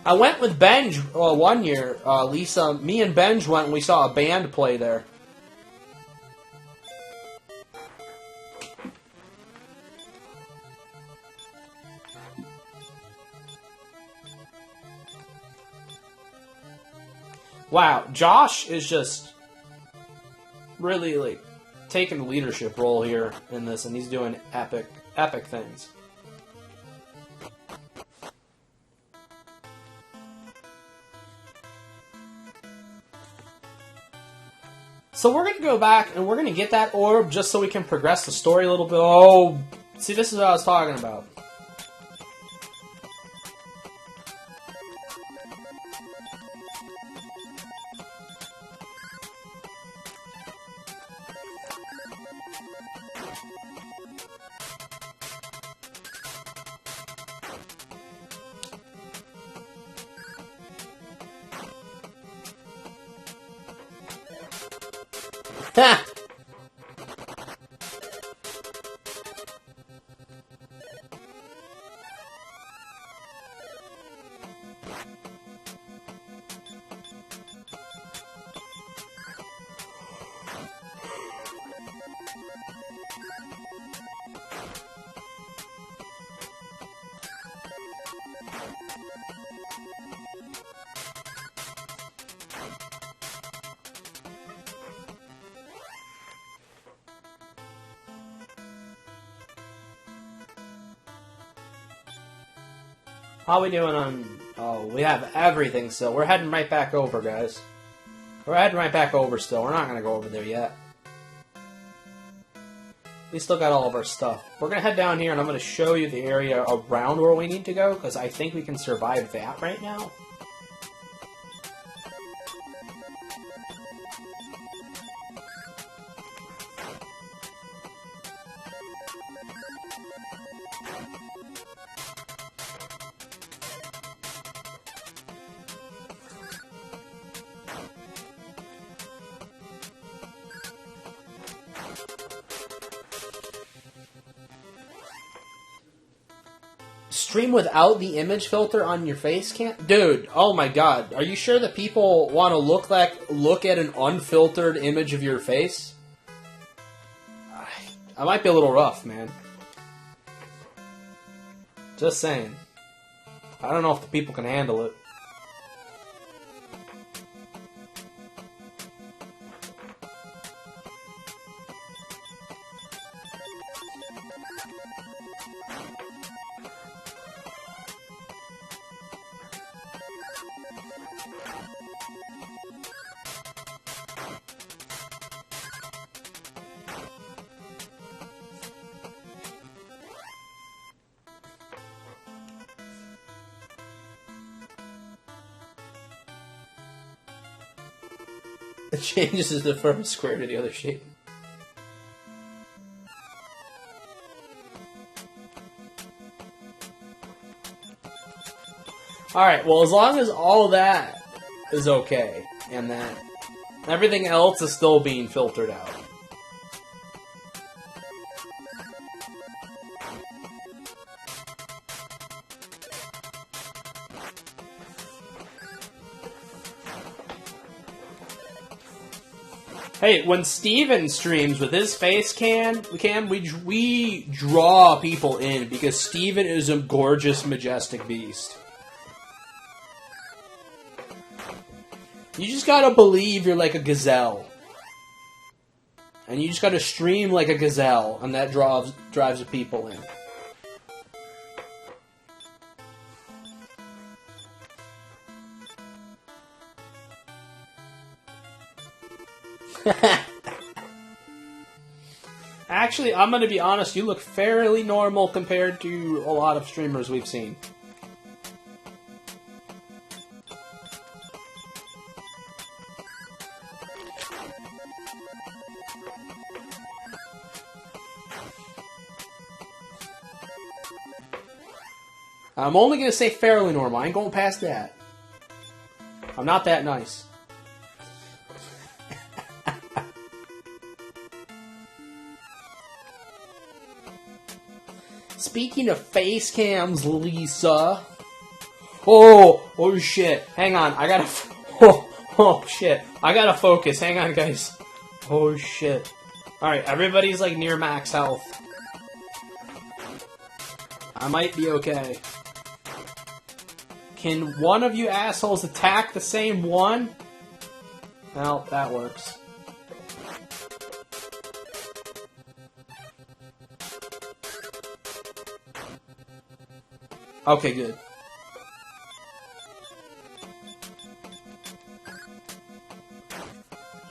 [SPEAKER 1] I went with Benj one year. Lisa, me and Benj went and we saw a band play there. Wow, Josh is just really, like, taking the leadership role here in this, and he's doing epic things. So we're going to go back, and we're going to get that orb just so we can progress the story a little bit. Oh, see, this is what I was talking about. Ha! How we doing on... Oh, we have everything still. We're heading right back over, guys. We're heading right back over still. We're not going to go over there yet. We still got all of our stuff. We're going to head down here, and I'm going to show you the area around where we need to go, because I think we can survive that right now. Stream without the image filter on your face cam? Dude, oh my god. Are you sure that people want to look at an unfiltered image of your face? I might be a little rough, man. Just saying. I don't know if the people can handle it. It changes the first square to the other shape. Alright, well, as long as all that is okay, and that everything else is still being filtered out. Hey, when Steven streams with his face cam, we draw people in because Steven is a gorgeous, majestic beast. You just gotta believe you're like a gazelle. And you just gotta stream like a gazelle, and that drives the people in. Actually, I'm gonna be honest, you look fairly normal compared to a lot of streamers we've seen. I'm only gonna say fairly normal, I ain't going past that. I'm not that nice. Speaking of face cams, Lisa. Oh shit. Hang on, I gotta... Oh shit. I gotta focus. Hang on, guys. Oh shit. Alright, everybody's like near max health. I might be okay. Can one of you assholes attack the same one? Well, that works. Okay, good.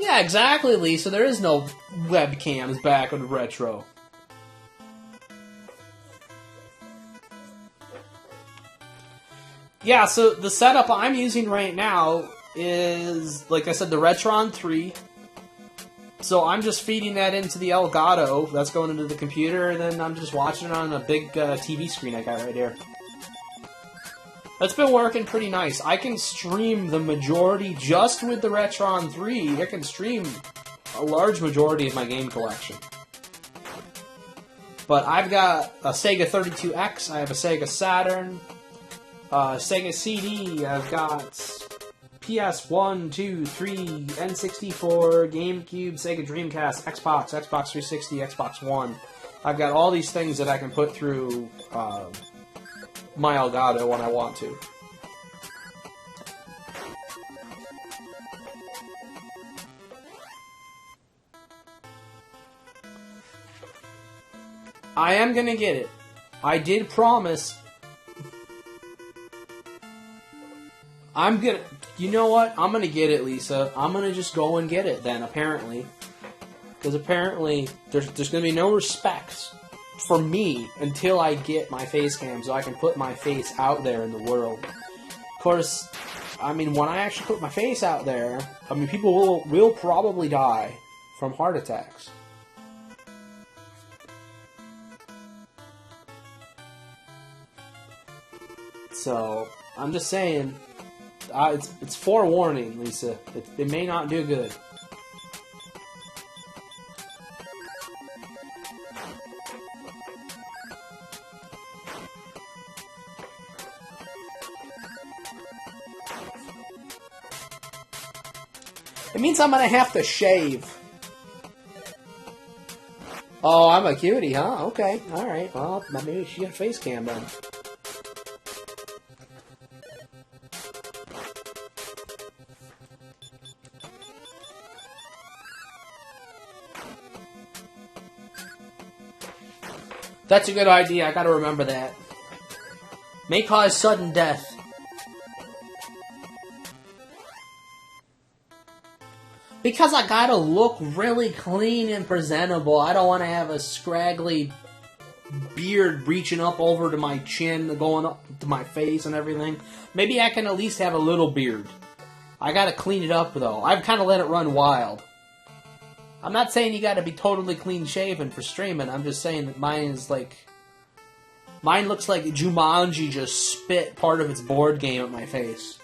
[SPEAKER 1] Yeah, exactly, Lisa. There is no webcams back on Retro. Yeah, so the setup I'm using right now is, like I said, the Retron 3. So I'm just feeding that into the Elgato. That's going into the computer, and then I'm just watching it on a big TV screen I got right here. That's been working pretty nice. I can stream the majority just with the Retron 3. I can stream a large majority of my game collection. But I've got a Sega 32X, I have a Sega Saturn, Sega CD, I've got PS1, 2, 3, N64, GameCube, Sega Dreamcast, Xbox, Xbox 360, Xbox One. I've got all these things that I can put through my Elgato when I want to. I am gonna get it. I did promise. I'm gonna... You know what? I'm gonna get it, Lisa. I'm gonna just go and get it then, apparently. Because apparently, there's gonna be no respect for me until I get my face cam so I can put my face out there in the world. Of course, I mean, when I actually put my face out there, I mean, people will probably die from heart attacks. So, I'm just saying, it's forewarning, Lisa. It may not do good. It means I'm gonna have to shave. Oh, I'm a cutie, huh? Okay, alright. Well, maybe she got a face cam then. That's a good idea. I gotta remember that. May cause sudden death. Because I gotta look really clean and presentable. I don't want to have a scraggly beard reaching up over to my chin, going up to my face and everything. Maybe I can at least have a little beard. I gotta clean it up, though. I've kind of let it run wild. I'm not saying you gotta be totally clean-shaven for streaming. I'm just saying that mine is like... Mine looks like Jumanji just spit part of its board game at my face.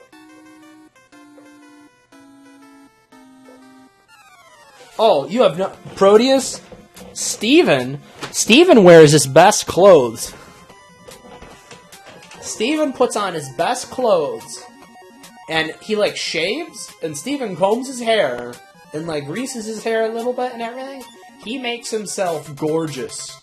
[SPEAKER 1] Oh, you have no... Proteus? Steven? Steven wears his best clothes. Steven puts on his best clothes. And he, like, shaves. And Steven combs his hair. And, like, greases his hair a little bit and everything. He makes himself gorgeous.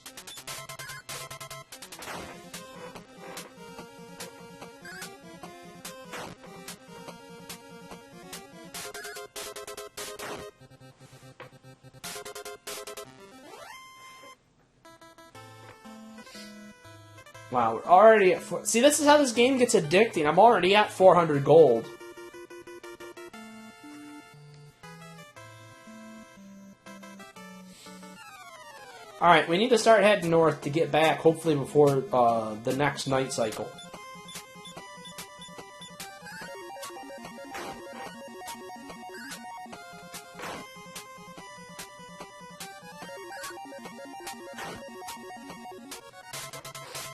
[SPEAKER 1] Wow, we're already at... See, this is how this game gets addicting. I'm already at 400 gold. Alright, we need to start heading north to get back, hopefully before the next night cycle.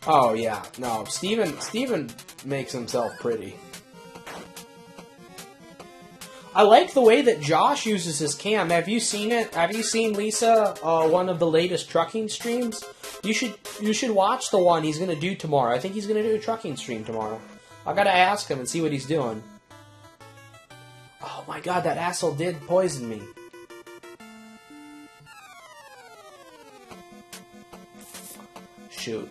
[SPEAKER 1] Oh, yeah. No, Steven makes himself pretty. I like the way that Josh uses his cam. Have you seen it? Have you seen Lisa, one of the latest trucking streams? You should watch the one he's going to do tomorrow. I think he's going to do a trucking stream tomorrow. I got to ask him and see what he's doing. Oh my god, that asshole did poison me. Shoot.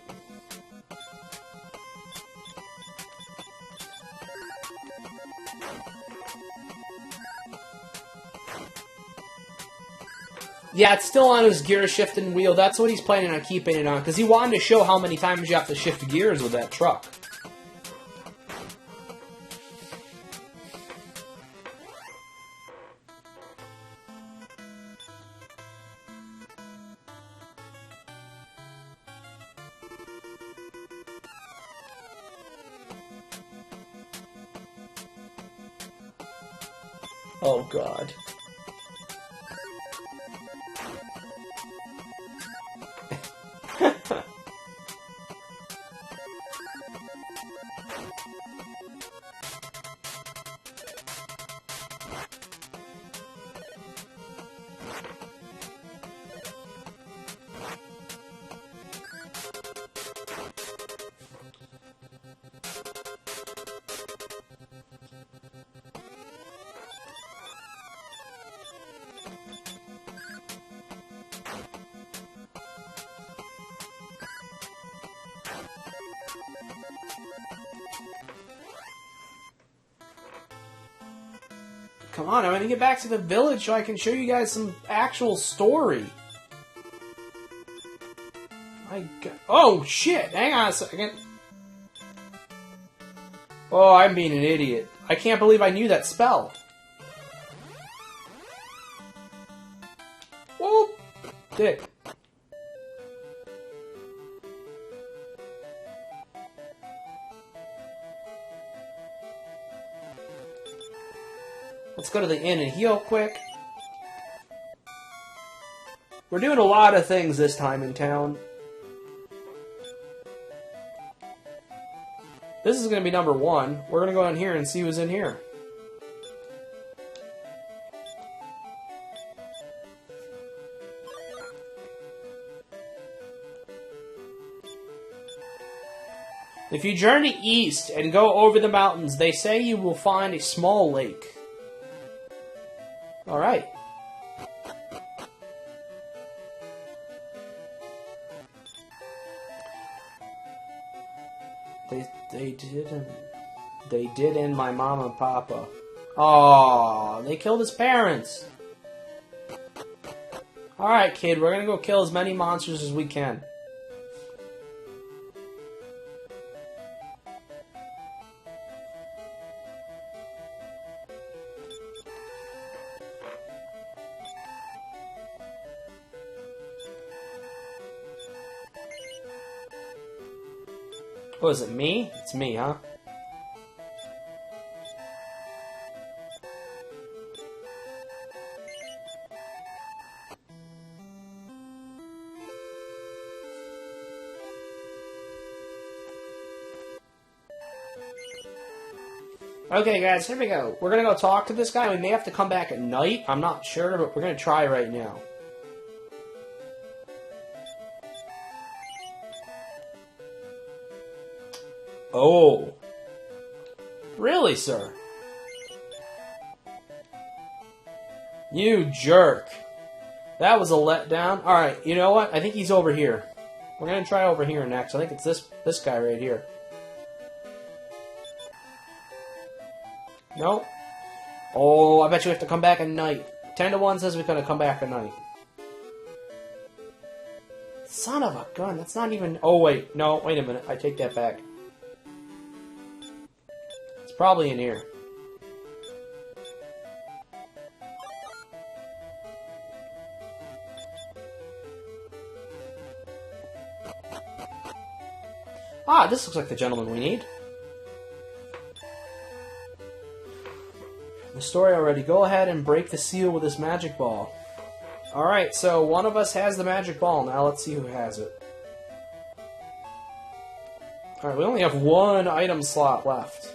[SPEAKER 1] Yeah, it's still on his gear shifting wheel. That's what he's planning on keeping it on, because he wanted to show how many times you have to shift gears with that truck. Oh, God. Come on, I'm gonna get back to the village so I can show you guys some actual story. My God. Oh, shit! Hang on a second. Oh, I'm being an idiot. I can't believe I knew that spell. Whoop! Dick. Let's go to the inn and heal quick. We're doing a lot of things this time in town. This is going to be number 1. We're going to go in here and see who's in here. If you journey east and go over the mountains, they say you will find a small lake. Alright. They didn't. They didn't, my mom and papa. Aww, they killed his parents. Alright, kid, we're gonna go kill as many monsters as we can. Oh, is it me? It's me, huh? Okay, guys, here we go. We're gonna go talk to this guy. We may have to come back at night. I'm not sure, but we're gonna try right now. Oh. Really, sir? You jerk. That was a letdown. Alright, you know what? I think he's over here. We're gonna try over here next. I think it's this guy right here. Nope. Oh, I bet you have to come back at night. 10 to 1 says we're gonna come back at night. Son of a gun, that's not even... Oh, wait. No, wait a minute. I take that back. It's probably in here. Ah, this looks like the gentleman we need. The story already. Go ahead and break the seal with this magic ball. Alright, so one of us has the magic ball. Now let's see who has it. Alright, we only have one item slot left.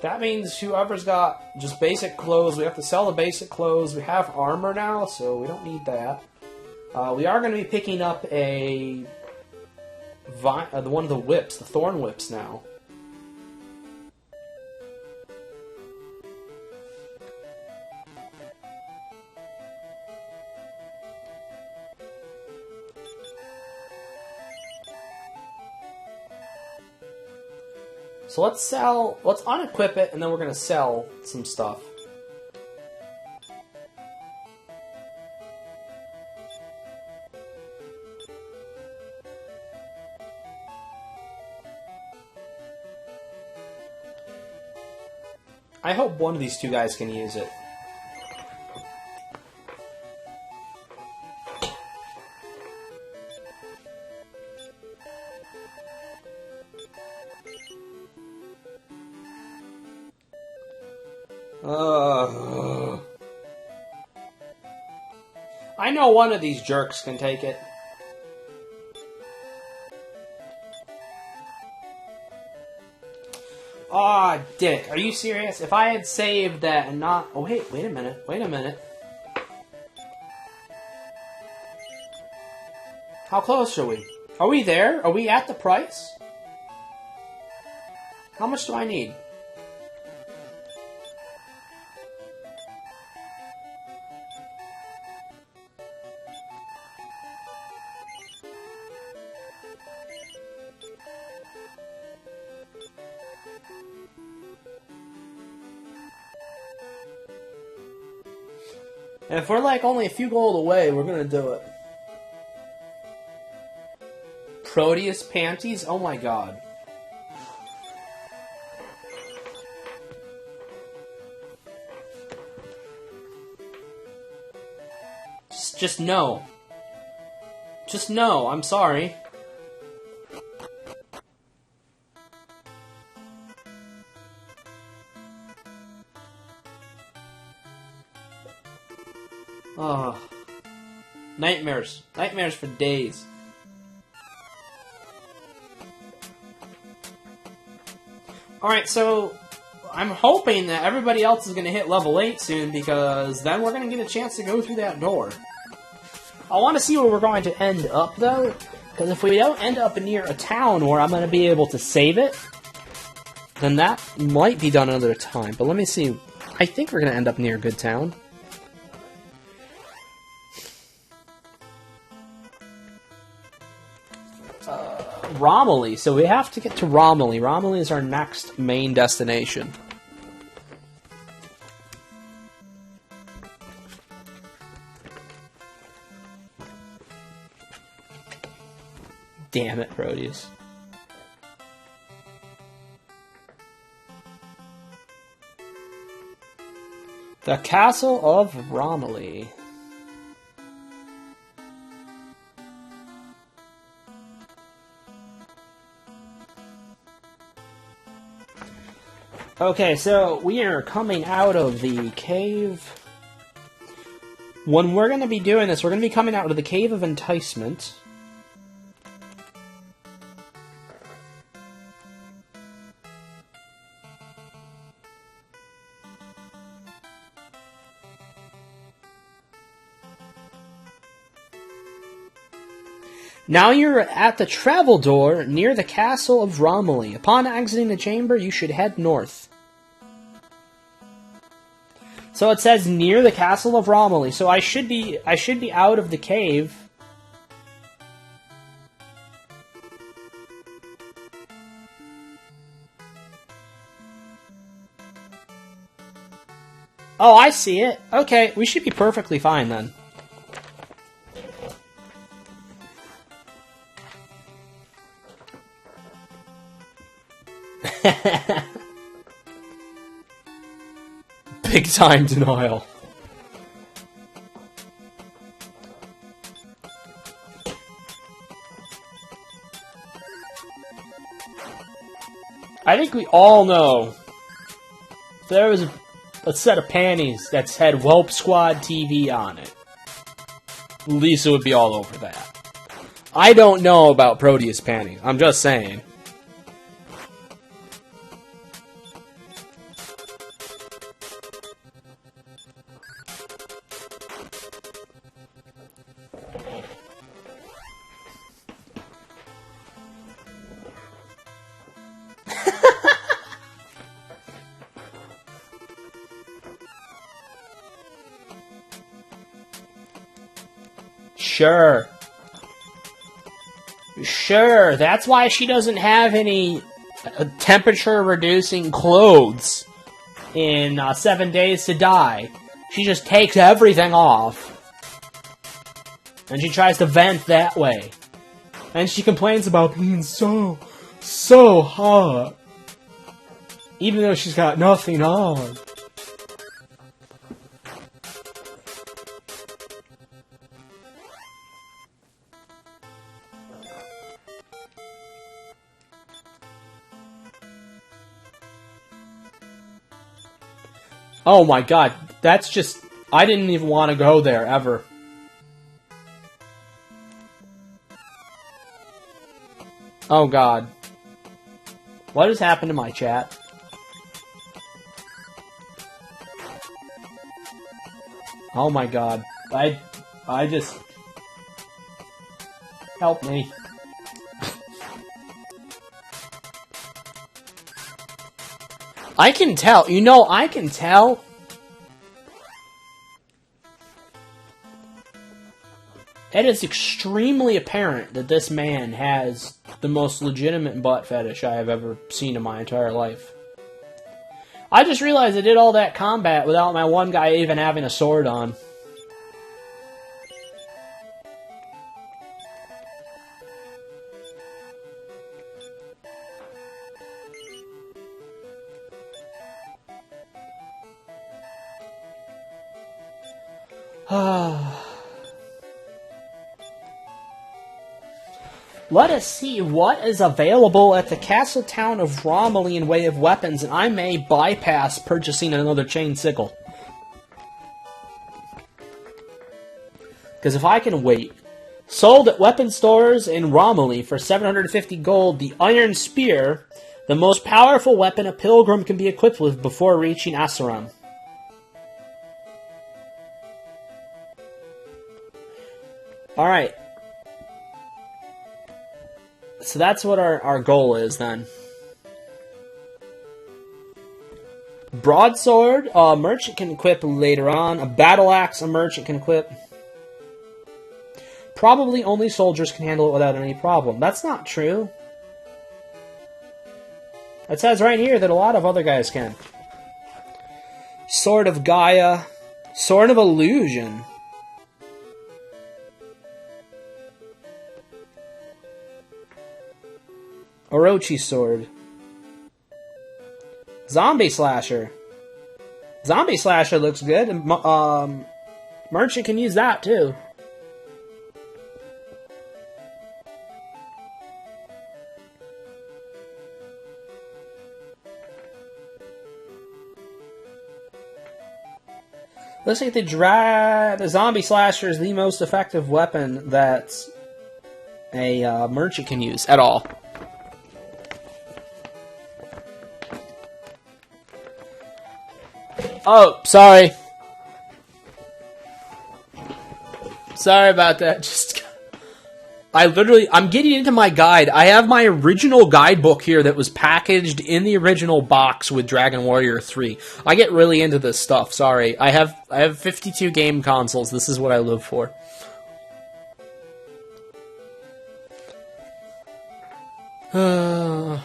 [SPEAKER 1] That means whoever's got just basic clothes, we have to sell the basic clothes. We have armor now, so we don't need that. We are going to be picking up one of the whips, the thorn whips now. So let's unequip it, and then we're going to sell some stuff. I hope one of these two guys can use it. I know one of these jerks can take it. Aw, dick. Are you serious? If I had saved that and not... Oh, wait a minute. Wait a minute. How close are we? Are we there? Are we at the price? How much do I need? And if we're like only a few gold away, we're gonna do it. Proteus panties? Oh my god. Just no. Just no, I'm sorry. Oh. Nightmares. Nightmares for days. Alright, so I'm hoping that everybody else is going to hit level 8 soon, because then we're going to get a chance to go through that door. I want to see where we're going to end up, though, because if we don't end up near a town where I'm going to be able to save it, then that might be done another time. But let me see. I think we're going to end up near a good town. Romilly, so we have to get to Romilly. Romilly is our next main destination. Damn it, Proteus. The Castle of Romilly. Okay, so we are coming out of the cave. When we're going to be doing this, we're going to be coming out of the Cave of Enticement. Now you're at the travel door near the Castle of Romilly. Upon exiting the chamber, you should head north. So it says near the Castle of Romilly. So I should be out of the cave. Oh, I see it. Okay, we should be perfectly fine then. Big time denial. I think we all know if there was a set of panties that's had Welpsquadtv on it, Lisa would be all over that. I don't know about Proteus panties. I'm just saying. Sure, that's why she doesn't have any temperature-reducing clothes in 7 Days to Die. She just takes everything off. And she tries to vent that way. And she complains about being so hot. Even though she's got nothing on. Oh my god, that's just... I didn't even want to go there, ever. Oh god. What has happened to my chat? Oh my god. I just... Help me. I can tell. You know, I can tell. It is extremely apparent that this man has the most legitimate butt fetish I have ever seen in my entire life. I just realized I did all that combat without my one guy even having a sword on. Let us see what is available at the castle town of Romilly in way of weapons, and I may bypass purchasing another chain sickle. Because if I can wait. Sold at weapon stores in Romilly for 750 gold, the Iron Spear, the most powerful weapon a pilgrim can be equipped with before reaching Asaram. Alright. So that's what our goal is, then. Broadsword, a merchant can equip later on. A battle axe, a merchant can equip. Probably only soldiers can handle it without any problem. That's not true. It says right here that a lot of other guys can. Sword of Gaia. Sword of Illusion. Orochi Sword. Zombie Slasher. Zombie Slasher looks good. Merchant can use that too. Looks like the Zombie Slasher is the most effective weapon that a merchant can use at all. Oh, sorry. Sorry about that. I'm getting into my guide. I have my original guidebook here that was packaged in the original box with DragonWarrior 3. I get really into this stuff, sorry. I have 52 game consoles. This is what I live for. I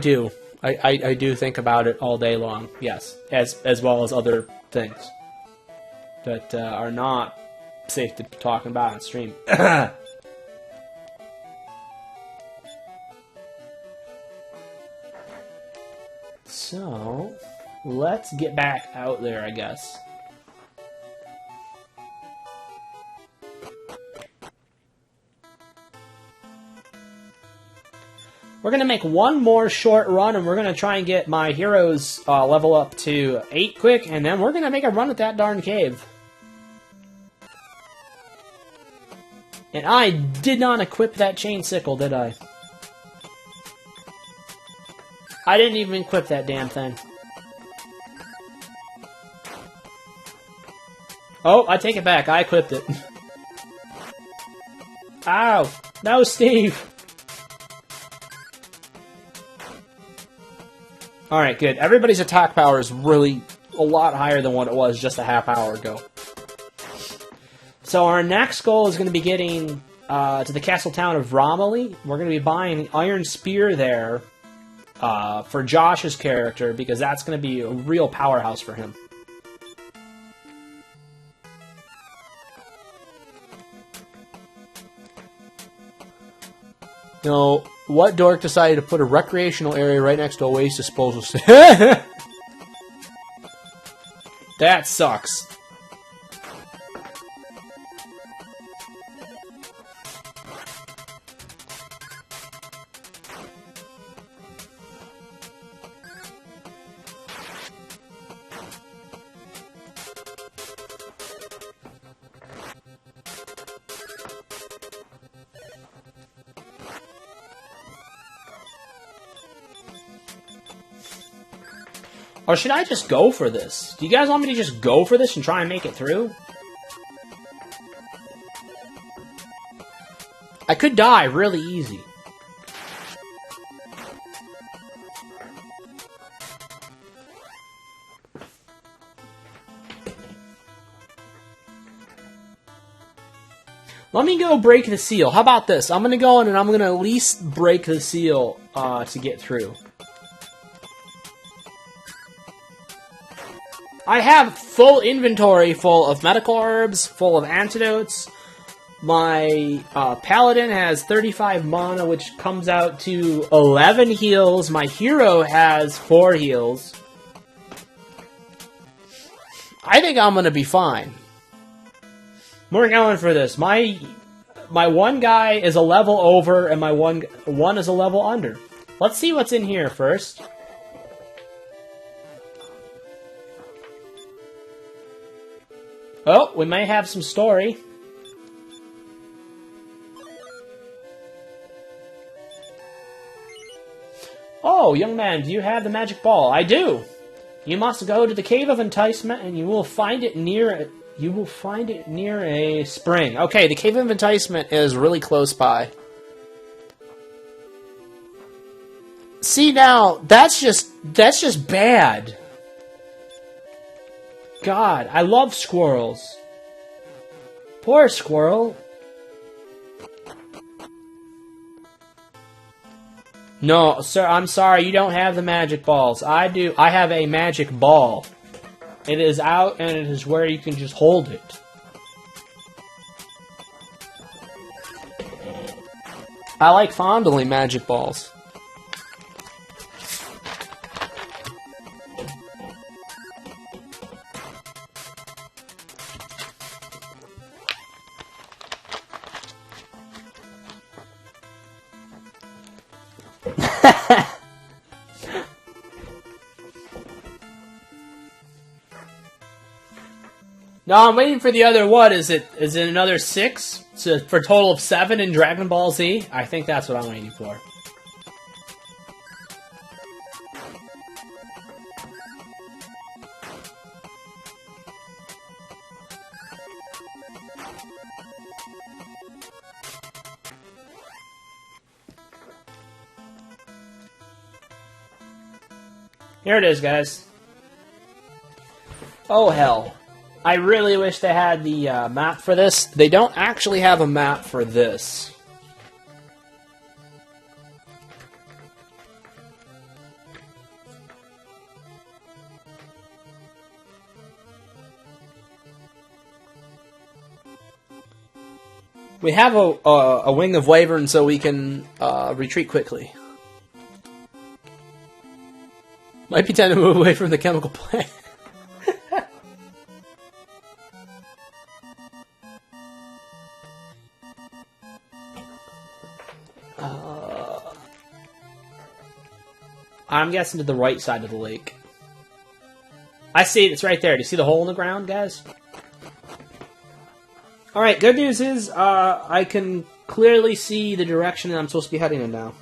[SPEAKER 1] do. I do think about it all day long, yes, as well as other things that are not safe to talk about on stream. So, let's get back out there, I guess. We're going to make one more short run, and we're going to try and get my heroes level up to 8 quick, and then we're going to make a run at that darn cave. And I did not equip that chain sickle, did I? I didn't even equip that damn thing. Oh, I take it back. I equipped it. Ow! No, Steve! Alright, good. Everybody's attack power is really a lot higher than what it was just a half hour ago. So our next goal is going to be getting to the castle town of Romilly. We're going to be buying an iron spear there for Josh's character, because that's going to be a real powerhouse for him. No, what dork decided to put a recreational area right next to a waste disposal station? That sucks. Or should I just go for this? Do you guys want me to just go for this and try and make it through? I could die really easy. Let me go break the seal. How about this? I'm going to go in and I'm going to at least break the seal to get through. I have full inventory full of medical herbs, full of antidotes. My paladin has 35 mana, which comes out to 11 heals. My hero has 4 heals. I think I'm going to be fine. We're going for this. My one guy is a level over, and my one is a level under. Let's see what's in here first. Oh, we may have some story. Oh, young man, do you have the magic ball? I do. You must go to the Cave of Enticement, and you will find it near a spring. Okay, the Cave of Enticement is really close by. See, now that's just bad. God, I love squirrels. Poor squirrel. No, sir, I'm sorry, you don't have the magic balls. I do. I have a magic ball. It is out, and it is where you can just hold it. I like fondling magic balls. No, I'm waiting for the other, what is it? Is it another 6? So for a total of 7 in Dragon Ball Z? I think that's what I'm waiting for. Here it is, guys. Oh, hell. I really wish they had the map for this. They don't actually have a map for this. We have a wing of Wyvern so we can retreat quickly. Might be time to move away from the chemical plant. I'm guessing to the right side of the lake. I see it. It's right there. Do you see the hole in the ground, guys? Alright, good news is I can clearly see the direction that I'm supposed to be heading in now.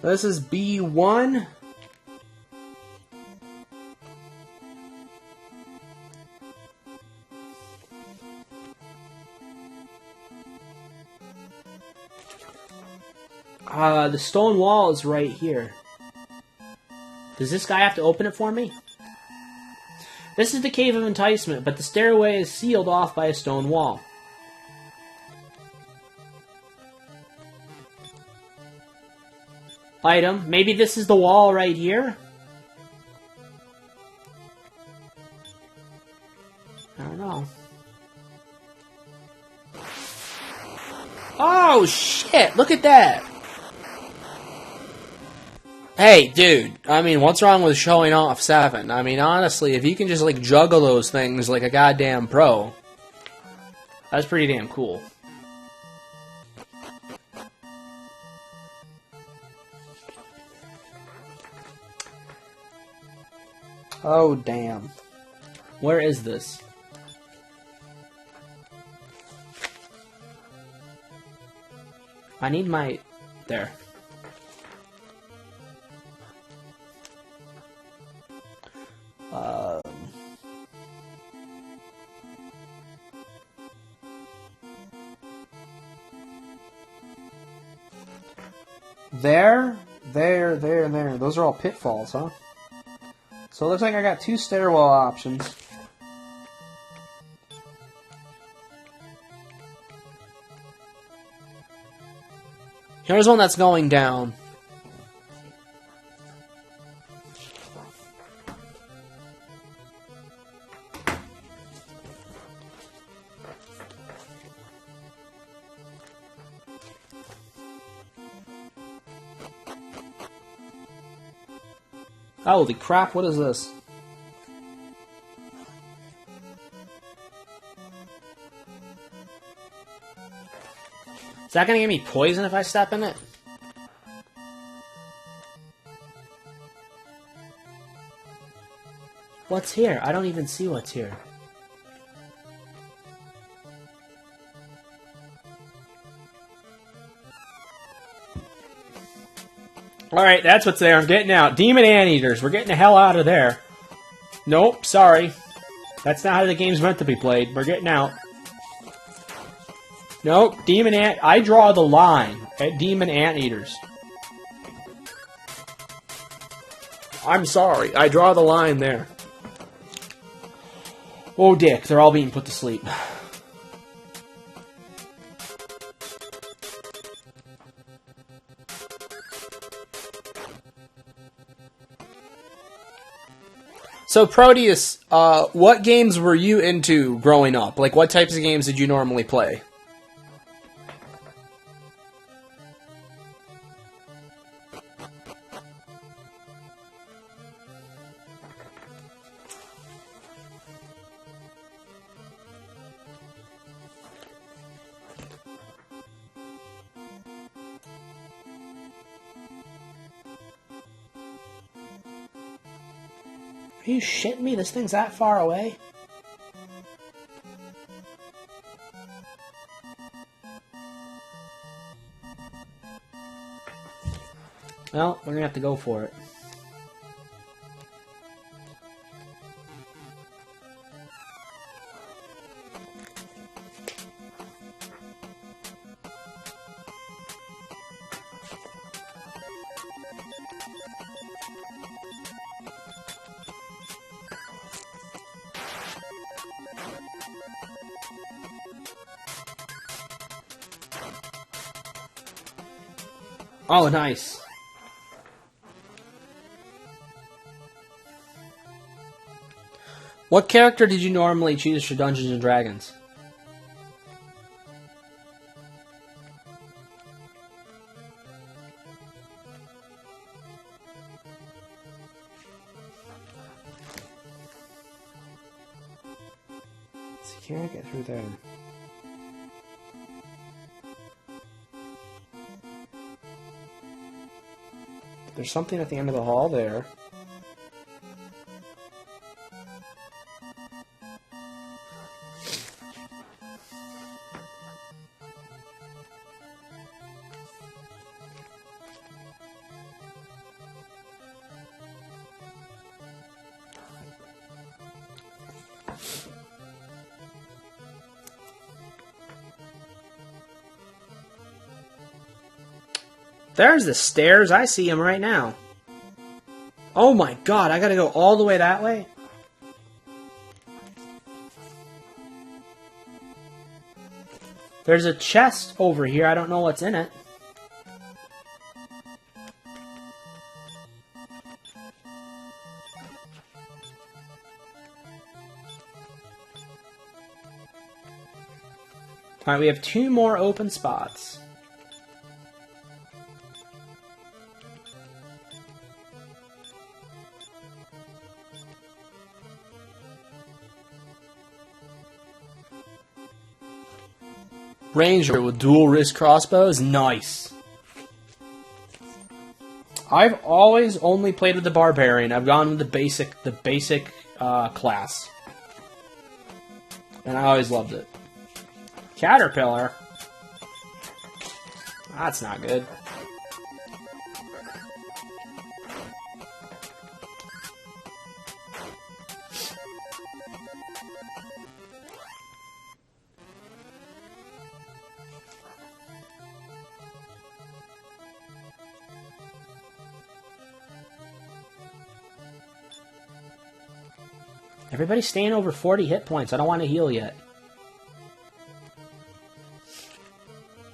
[SPEAKER 1] This is B1. The stone wall is right here. Does this guy have to open it for me? This is the Cave of Enticement, but the stairway is sealed off by a stone wall. Item. Maybe this is the wall right here? I don't know. Oh, shit! Look at that! Hey, dude, I mean, what's wrong with showing off 7? I mean, honestly, if you can just, like, juggle those things like a goddamn pro, that's pretty damn cool. Oh, damn. Where is this? I need my... There. There. Those are all pitfalls, huh? So it looks like I got 2 stairwell options. Here's one that's going down. Holy crap, what is this? Is that gonna give me poison if I step in it? What's here? I don't even see what's here. Alright, that's what's there. I'm getting out. Demon Anteaters. We're getting the hell out of there. Nope, sorry. That's not how the game's meant to be played. We're getting out. Nope, Demon Ant... I draw the line at Demon Anteaters. I'm sorry. I draw the line there. Oh, dick. They're all being put to sleep. So, Proteus, what games were you into growing up? Like, what types of games did you normally play? Are you shitting me? This thing's that far away? Well, we're gonna have to go for it. Oh, nice. What character did you normally choose for Dungeons and Dragons? So you can't get through there. There's something at the end of the hall there. There's the stairs. I see them right now. Oh my god, I gotta go all the way that way? There's a chest over here. I don't know what's in it. Alright, we have 2 more open spots. Ranger with dual wrist crossbows, nice. I've always only played with the barbarian. I've gone with the basic class, and I always loved it. Caterpillar, that's not good. Everybody's staying over 40 hit points. I don't want to heal yet.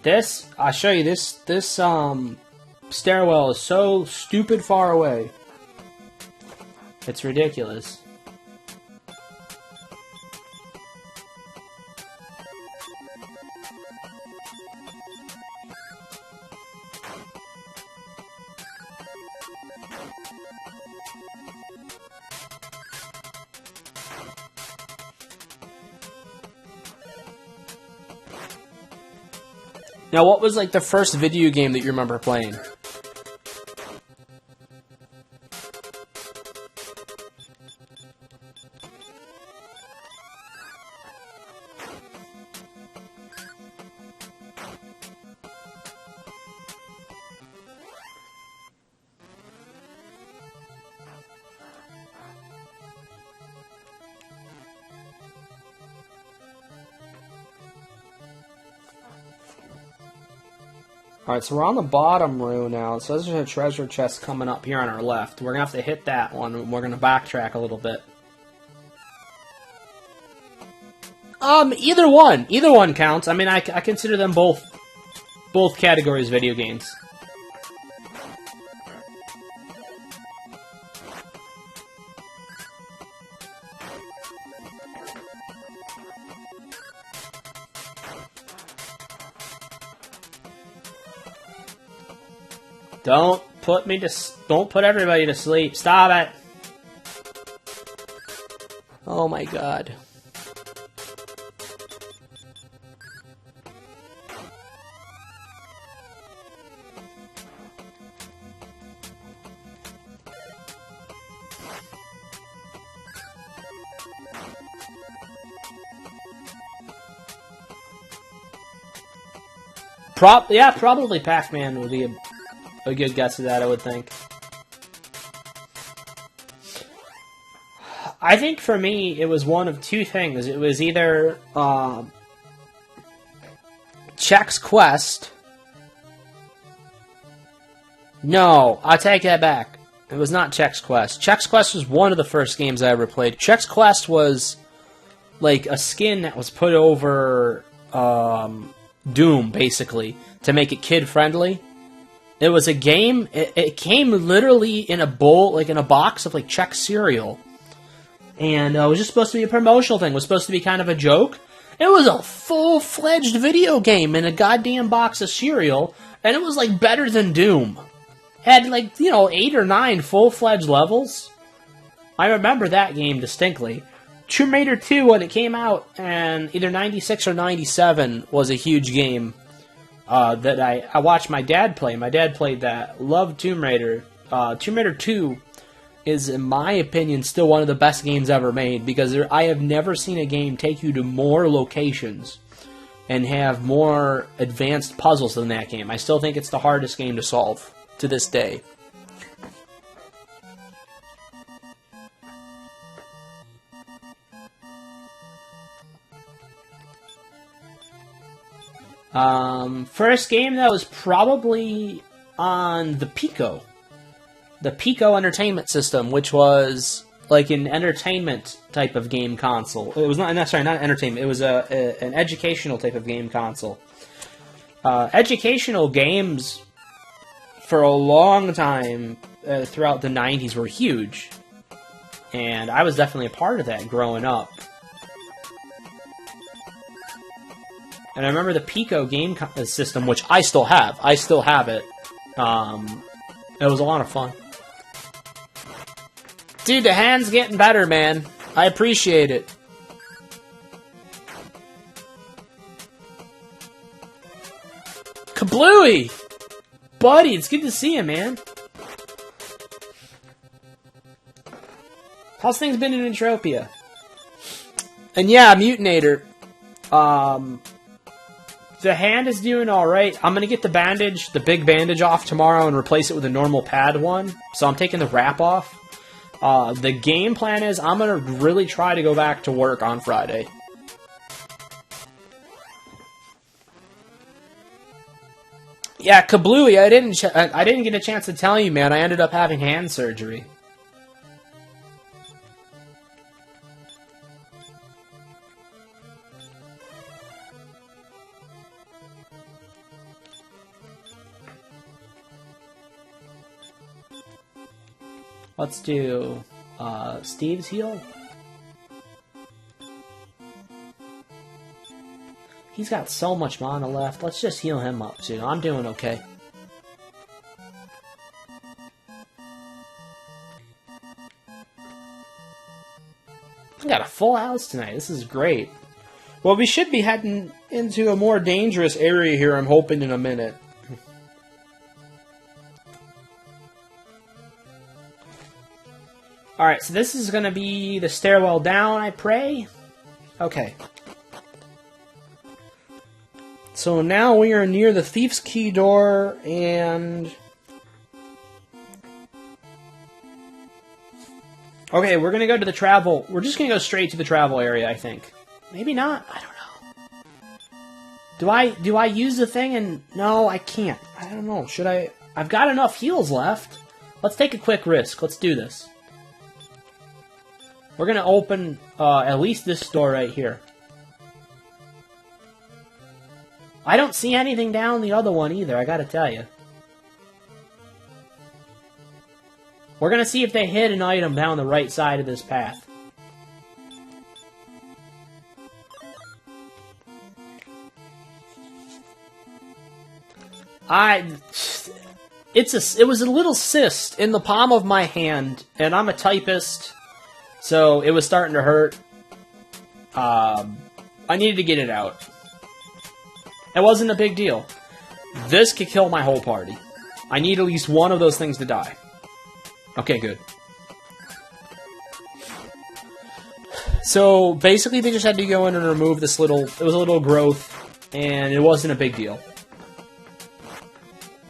[SPEAKER 1] This, I'll show you, this stairwell is so stupid far away. It's ridiculous. Now, what was like the first video game that you remember playing? Alright, so we're on the bottom row now. So there's a treasure chest coming up here on our left. We're going to have to hit that one, and we're going to backtrack a little bit. Either one. Either one counts. I mean, I consider them both categories video games. Don't put everybody to sleep. Stop it. Oh my god. Yeah, probably Pac-Man would be a good guess of that, I would think. I think for me, it was one of two things. It was either Chex Quest. No, I take that back. It was not Chex Quest. Chex Quest was one of the first games I ever played. Chex Quest was like a skin that was put over Doom, basically, to make it kid-friendly. It was a game, it came literally in a bowl, like in a box of like Chex cereal. And it was just supposed to be a promotional thing. It was supposed to be kind of a joke. It was a full-fledged video game in a goddamn box of cereal, and it was like better than Doom. Had like, 8 or 9 full-fledged levels. I remember that game distinctly. Tomb Raider 2, when it came out, and either 96 or 97, was a huge game that I watched my dad play. My dad played that. Loved Tomb Raider. Tomb Raider 2 is, in my opinion, still one of the best games ever made, because I have never seen a game take you to more locations and have more advanced puzzles than that game. I still think it's the hardest game to solve to this day. First game that was probably on the Pico. The Pico Entertainment System, which was like an entertainment type of game console. It was not entertainment. It was an educational type of game console. Educational games for a long time throughout the 90s were huge. And I was definitely a part of that growing up. And I remember the Pico game system, which I still have. I still have it. It was a lot of fun. Dude, the hand's getting better, man. I appreciate it. Kablooey! Buddy, it's good to see you, man. How's things been in Entropia? And yeah, Mutinator. The hand is doing alright. I'm gonna get the bandage, the big bandage off tomorrow and replace it with a normal pad one. So I'm taking the wrap off. The game plan is I'm gonna really try to go back to work on Friday. Yeah, Kablooey, I didn't get a chance to tell you, man. I ended up having hand surgery. Let's do Steve's heal. He's got so much mana left. Let's just heal him up too. I'm doing okay. I got a full house tonight. This is great. Well, we should be heading into a more dangerous area here, I'm hoping, in a minute. Alright, so this is going to be the stairwell down, I pray? Okay. So now we are near the Thief's Key door, and... Okay, we're going to go to the travel... We're just going to go straight to the travel area, I think. Maybe not? I don't know. Do I use the thing and... No, I can't. I don't know. Should I... I've got enough heals left. Let's take a quick risk. Let's do this. We're going to open at least this door right here. I don't see anything down the other one either, I gotta tell you. We're going to see if they hid an item down the right side of this path. it was a little cyst in the palm of my hand, and I'm a typist, so it was starting to hurt. I needed to get it out. It wasn't a big deal. This could kill my whole party. I need at least one of those things to die. Okay, good. So, basically, they just had to go in and remove this little... It was a little growth, and it wasn't a big deal.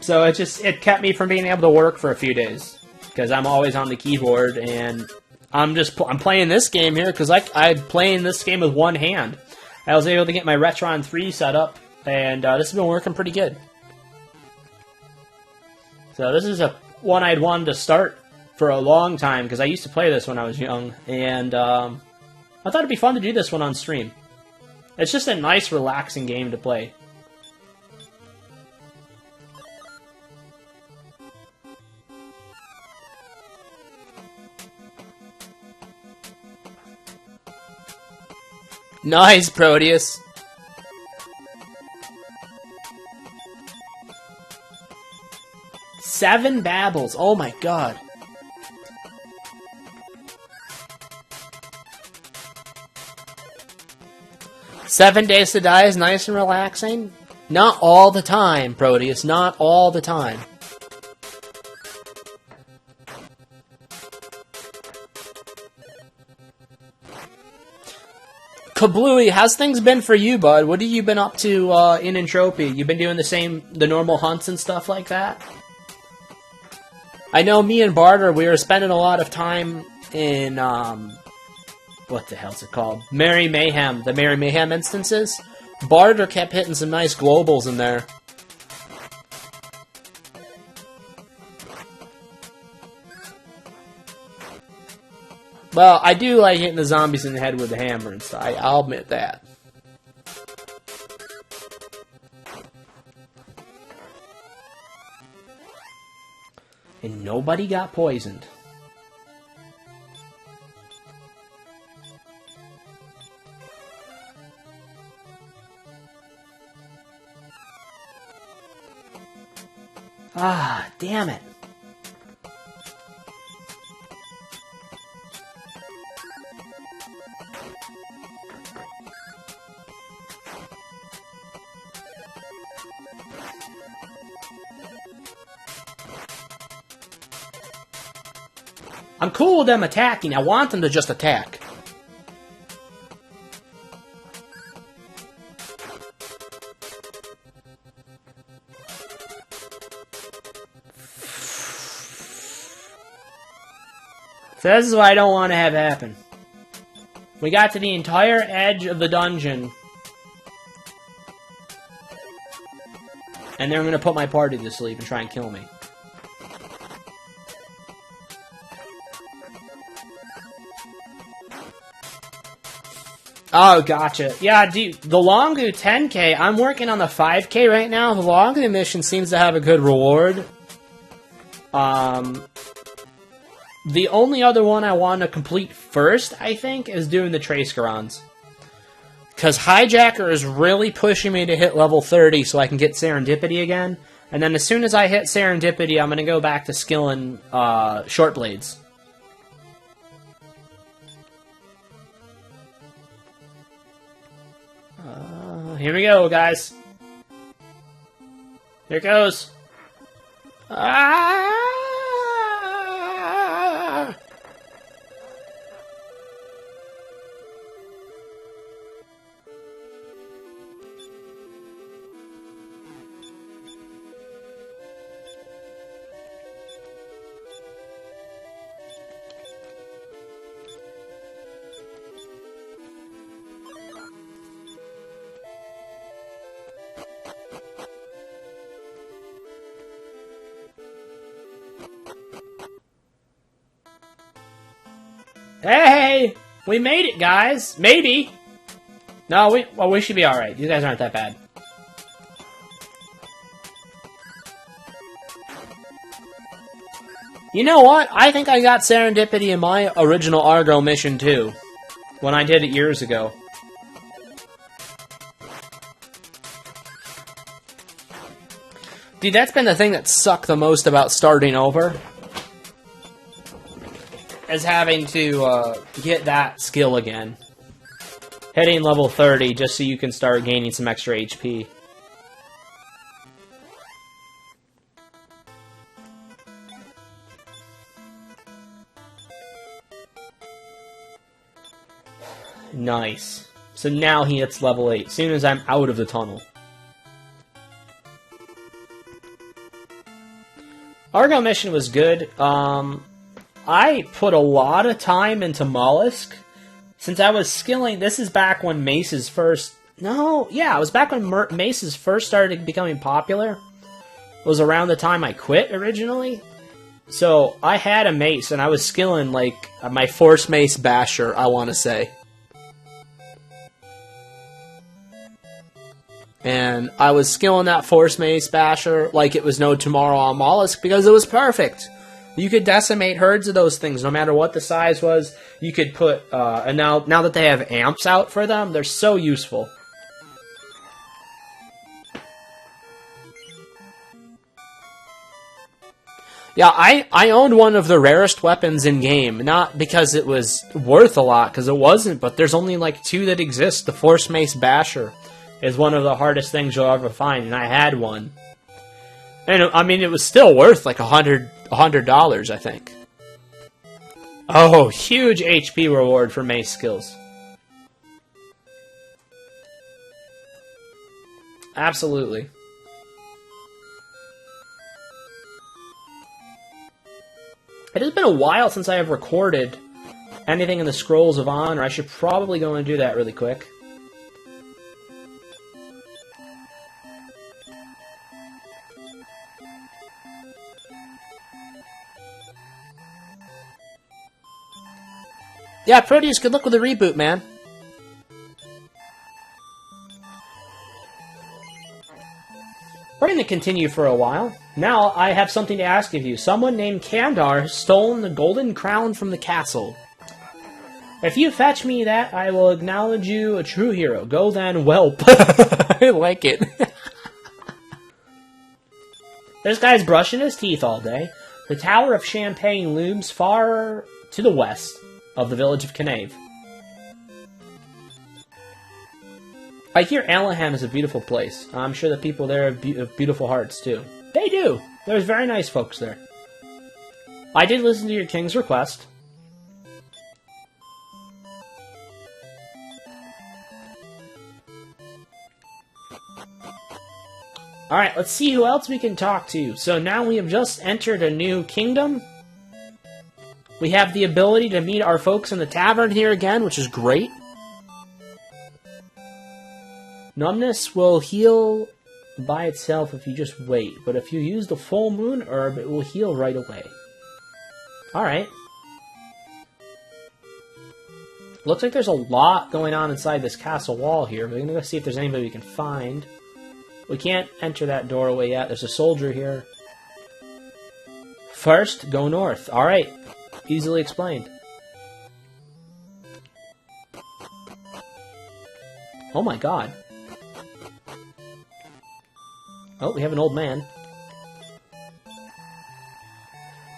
[SPEAKER 1] So, it kept me from being able to work for a few days. Because I'm always on the keyboard, and I'm playing this game here, because I'm playing this game with one hand. I was able to get my Retron 3 set up, and this has been working pretty good. So this is one I'd wanted to start for a long time, because I used to play this when I was young, and I thought it'd be fun to do this one on stream. It's just a nice, relaxing game to play. Nice, Proteus. Seven babbles. Oh my god. Seven days to die is nice and relaxing? Not all the time, Proteus. Not all the time. Kablooey, how's things been for you, bud? What have you been up to in Entropy? You been doing the normal hunts and stuff like that? I know me and Barter, we were spending a lot of time in, what the hell's it called? Merry Mayhem, the Merry Mayhem instances. Barter kept hitting some nice globals in there. Well, I do like hitting the zombies in the head with the hammer and stuff. I'll admit that. And nobody got poisoned. Ah, damn it. I'm cool with them attacking. I want them to just attack. So this is what I don't want to have happen. We got to the entire edge of the dungeon. And they're going to put my party to sleep and try and kill me. Oh, gotcha. Yeah, dude, the Longu 10K, I'm working on the 5K right now. The Longu mission seems to have a good reward. The only other one I want to complete first, I think, is doing the Tracegarons. Because Hijacker is really pushing me to hit level 30 so I can get Serendipity again. And then as soon as I hit Serendipity, I'm going to go back to skilling Short Blades. Here we go, guys. Here it goes. Ah! Hey! We made it, guys! Maybe! No, we should be alright. You guys aren't that bad. You know what? I think I got Serendipity in my original Argo mission, too. When I did it years ago. Dude, that's been the thing that sucked the most about starting over. Is having to get that skill again. Hitting level 30 just so you can start gaining some extra HP. Nice. So now he hits level 8, as soon as I'm out of the tunnel. Argo mission was good. I put a lot of time into Mollusk. Since I was skilling, this is back when maces first... No, yeah, it was back when maces first started becoming popular. It was around the time I quit originally. So I had a mace, and I was skilling like my Force Mace Basher, I want to say. And I was skilling that Force Mace Basher like it was no tomorrow on Mollusk because it was perfect. You could decimate herds of those things no matter what the size was. You could put, and now that they have amps out for them, they're so useful. Yeah, I owned one of the rarest weapons in game, not because it was worth a lot, because it wasn't, but there's only like 2 that exist. The Force Mace Basher is one of the hardest things you'll ever find, and I had one. And, I mean, it was still worth like $100, I think. Oh, huge HP reward for mace skills. Absolutely. It has been a while since I have recorded anything in the Scrolls of Honor. I should probably go and do that really quick. Yeah, Proteus, good luck with the reboot, man. We're going to continue for a while. Now, I have something to ask of you. Someone named Kandar has stolen the golden crown from the castle. If you fetch me that, I will acknowledge you a true hero. Go then, whelp. I like it. This guy's brushing his teeth all day. The Tower of Champagne looms far to the west of the village of Knave. I hear Alahan is a beautiful place. I'm sure the people there have beautiful hearts, too. They do! There's very nice folks there. I did listen to your king's request. Alright, let's see who else we can talk to. So now we have just entered a new kingdom. We have the ability to meet our folks in the tavern here again, which is great. Numbness will heal by itself if you just wait, but if you use the full moon herb, it will heal right away. Alright. Looks like there's a lot going on inside this castle wall here, but we're going to go see if there's anybody we can find. We can't enter that doorway yet. There's a soldier here. First, go north. Alright. Easily explained. Oh my god. Oh, we have an old man.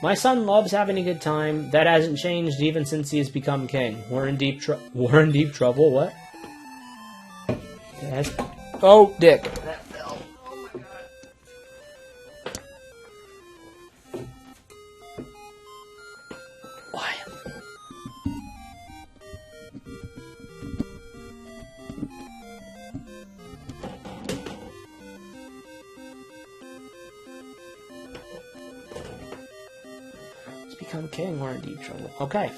[SPEAKER 1] My son loves having a good time. That hasn't changed even since he has become king. We're in deep trouble. What? Yes. Oh, dick. That fell. Oh my god. Why? Become king, we're in deep trouble. Okay.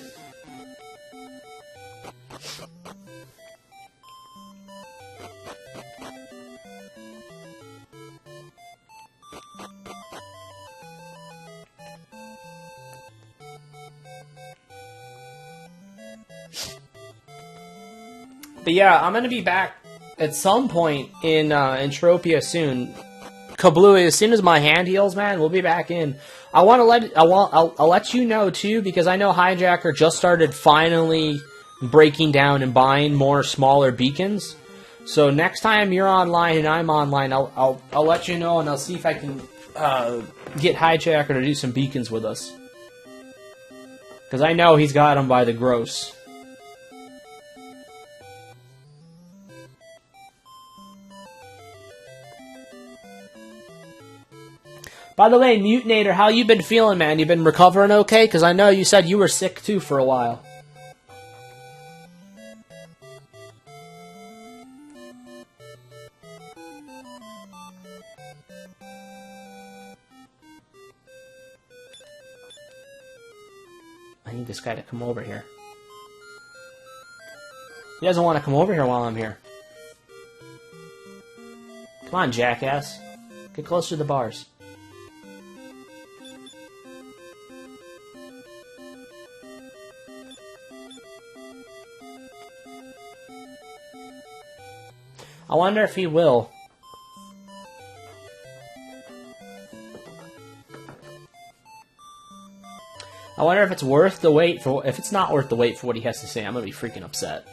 [SPEAKER 1] But yeah, I'm gonna be back at some point in Entropia soon. Kablooey, as soon as my hand heals, man, we'll be back in. I'll let you know too, because I know Hijacker just started finally breaking down and buying more smaller beacons. So next time you're online and I'm online, I'll let you know, and I'll see if I can get Hijacker to do some beacons with us. Because I know he's got them by the gross. By the way, Mutinator, how you been feeling, man? You been recovering okay? Because I know you said you were sick, too, for a while. I need this guy to come over here. He doesn't want to come over here while I'm here. Come on, jackass. Get closer to the bars. I wonder if he will. I wonder if it's worth the wait for. If it's not worth the wait for what he has to say, I'm gonna be freaking upset.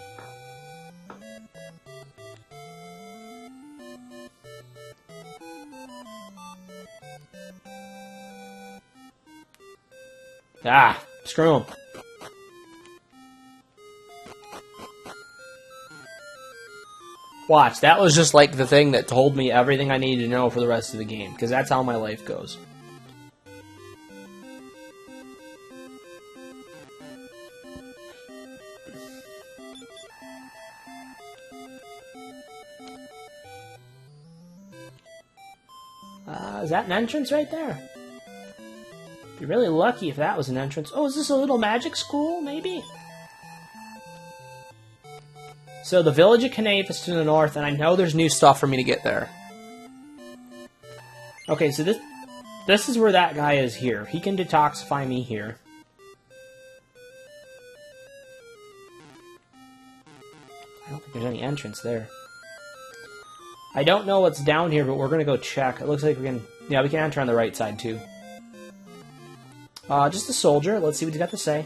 [SPEAKER 1] Ah, screw him. Watch, that was just like the thing that told me everything I needed to know for the rest of the game, because that's how my life goes. Is that an entrance right there? Be really lucky if that was an entrance. Oh, is this a little magic school, maybe? So the village of Knave is to the north, and I know there's new stuff for me to get there. Okay, so this is where that guy is here. He can detoxify me here. I don't think there's any entrance there. I don't know what's down here, but we're going to go check. It looks like we can... Yeah, we can enter on the right side, too. Just a soldier. Let's see what he's got to say.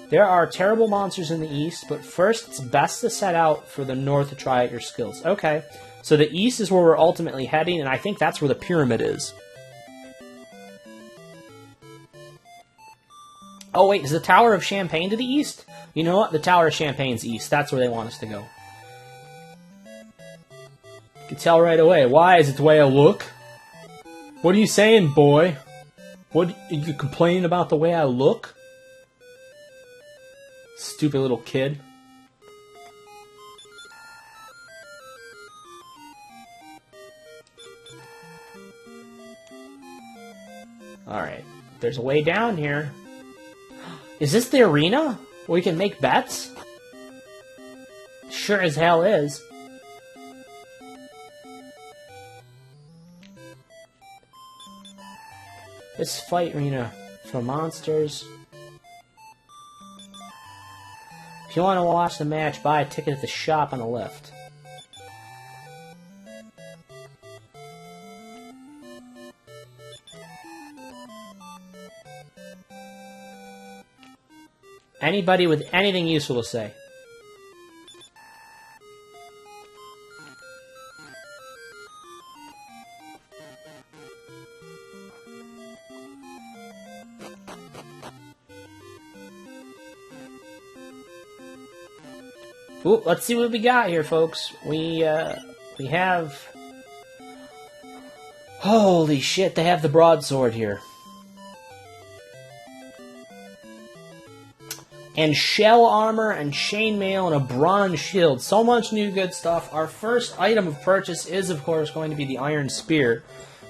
[SPEAKER 1] There are terrible monsters in the east, but first it's best to set out for the north to try out your skills. Okay, so the east is where we're ultimately heading, and I think that's where the pyramid is. Oh wait, is the Tower of Champagne to the east? You know what? The Tower of Champagne's east. That's where they want us to go. You can tell right away. Why? Is it the way I look? What are you saying, boy? What, are you complaining about the way I look? Stupid little kid. Alright. There's a way down here. Is this the arena? Where we can make bets? Sure as hell is. This fight arena for monsters. If you want to watch the match, buy a ticket at the shop on the left. Anybody with anything useful to say? Ooh, let's see what we got here, folks. We have... Holy shit, they have the broadsword here. And shell armor and chainmail and a bronze shield. So much new good stuff. Our first item of purchase is, of course, going to be the iron spear.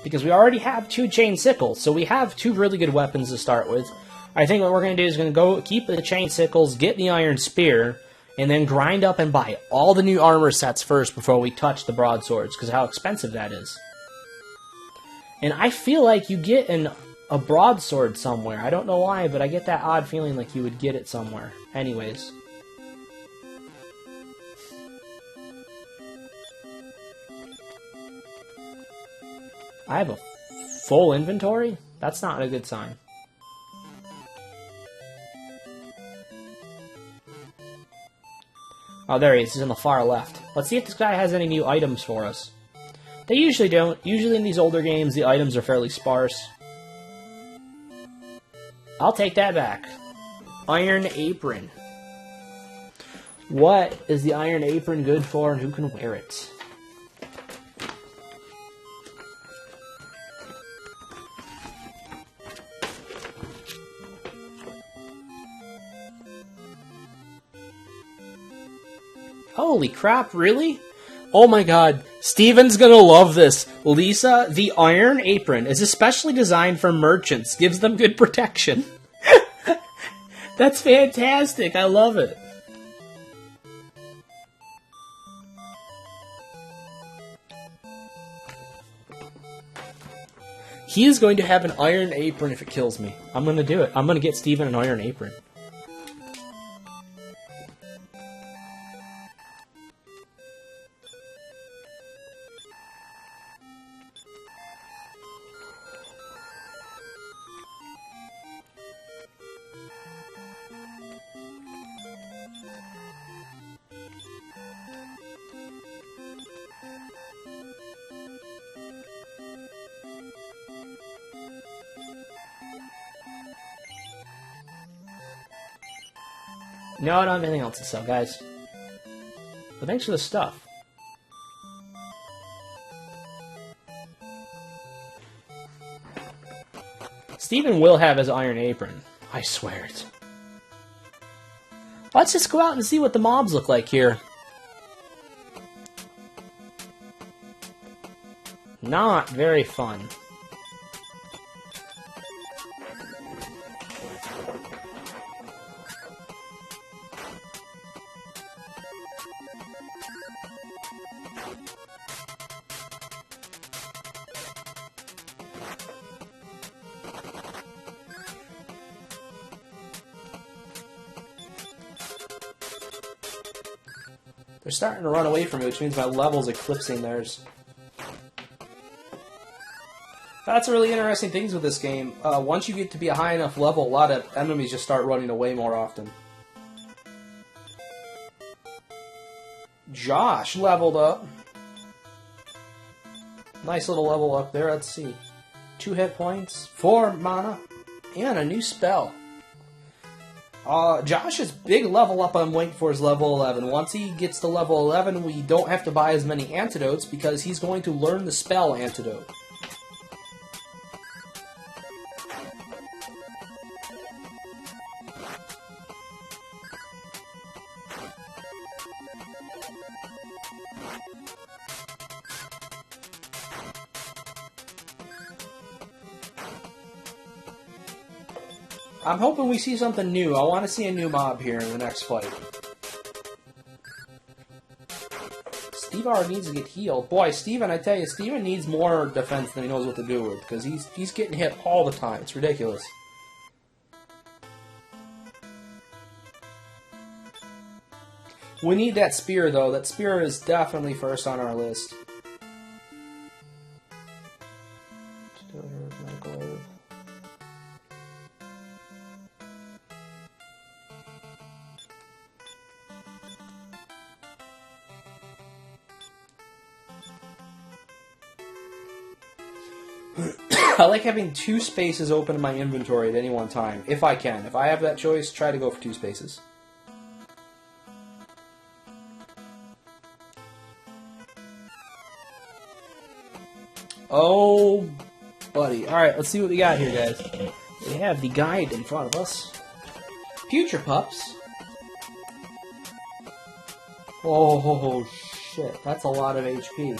[SPEAKER 1] Because we already have 2 chain sickles, so we have 2 really good weapons to start with. I think what we're going to do is going to go keep the chain sickles, get the iron spear, and then grind up and buy all the new armor sets first before we touch the broadswords, because how expensive that is. And I feel like you get a broadsword somewhere. I don't know why, but I get that odd feeling like you would get it somewhere. Anyways. I have a full inventory? That's not a good sign. Oh, there he is. He's in the far left. Let's see if this guy has any new items for us. They usually don't. Usually in these older games, the items are fairly sparse. I'll take that back. Iron Apron. What is the Iron Apron good for, and who can wear it? Holy crap, really? Oh my god, Steven's gonna love this. Lisa, the Iron Apron is especially designed for merchants. Gives them good protection. That's fantastic, I love it. He is going to have an Iron Apron if it kills me. I'm gonna do it. I'm gonna get Steven an Iron Apron. No, I don't have anything else to sell, guys. But thanks for the stuff. Steven will have his Iron Apron. I swear it. Let's just go out and see what the mobs look like here. Not very fun. They're starting to run away from me, which means my level's eclipsing theirs. That's really interesting things with this game. Once you get to be a high enough level, a lot of enemies just start running away more often. Josh leveled up. Nice little level up there, let's see. 2 hit points, 4 mana, and a new spell. Josh's big level up I'm waiting for is level 11. Once he gets to level 11, we don't have to buy as many antidotes because he's going to learn the spell antidote. I'm hoping we see something new. I want to see a new mob here in the next fight. Steve already needs to get healed. Boy, Steven, I tell you, Steven needs more defense than he knows what to do with, because he's getting hit all the time. It's ridiculous. We need that spear, though. That spear is definitely first on our list. I like having 2 spaces open in my inventory at any one time, if I can. If I have that choice, try to go for 2 spaces. Oh, buddy. Alright, let's see what we got here, guys. We have the guide in front of us. Future Pups. Oh, shit. That's a lot of HP.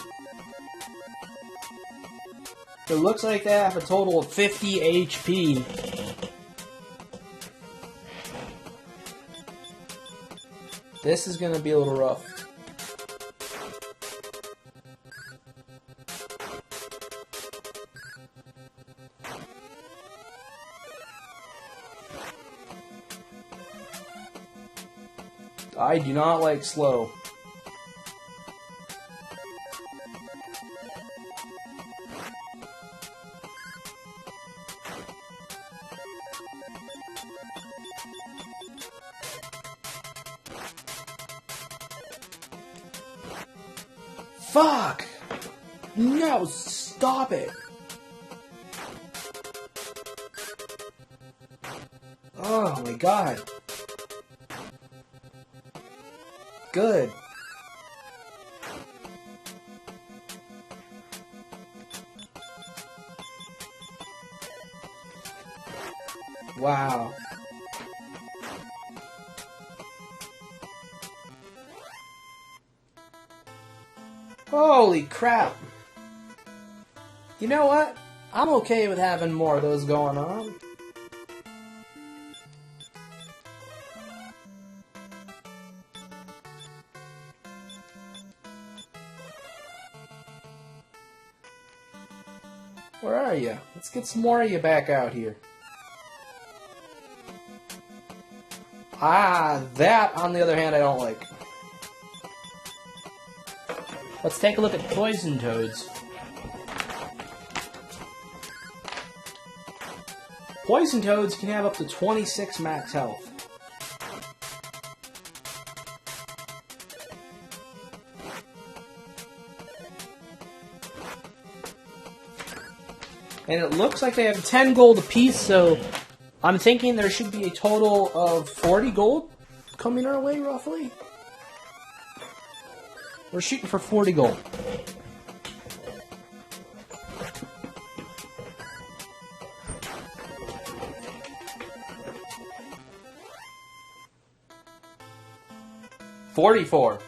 [SPEAKER 1] It looks like they have a total of 50 HP. This is gonna be a little rough. I do not like slow. Fuck! No, stop it. Oh my god. Good. Wow. Holy crap. You know what? I'm okay with having more of those going on. Where are you? Let's get some more of you back out here. Ah, that, on the other hand, I don't like. Let's take a look at poison toads. Poison toads can have up to 26 max health. And it looks like they have 10 gold apiece, so I'm thinking there should be a total of 40 gold coming our way, roughly. We're shooting for 40 gold. $44.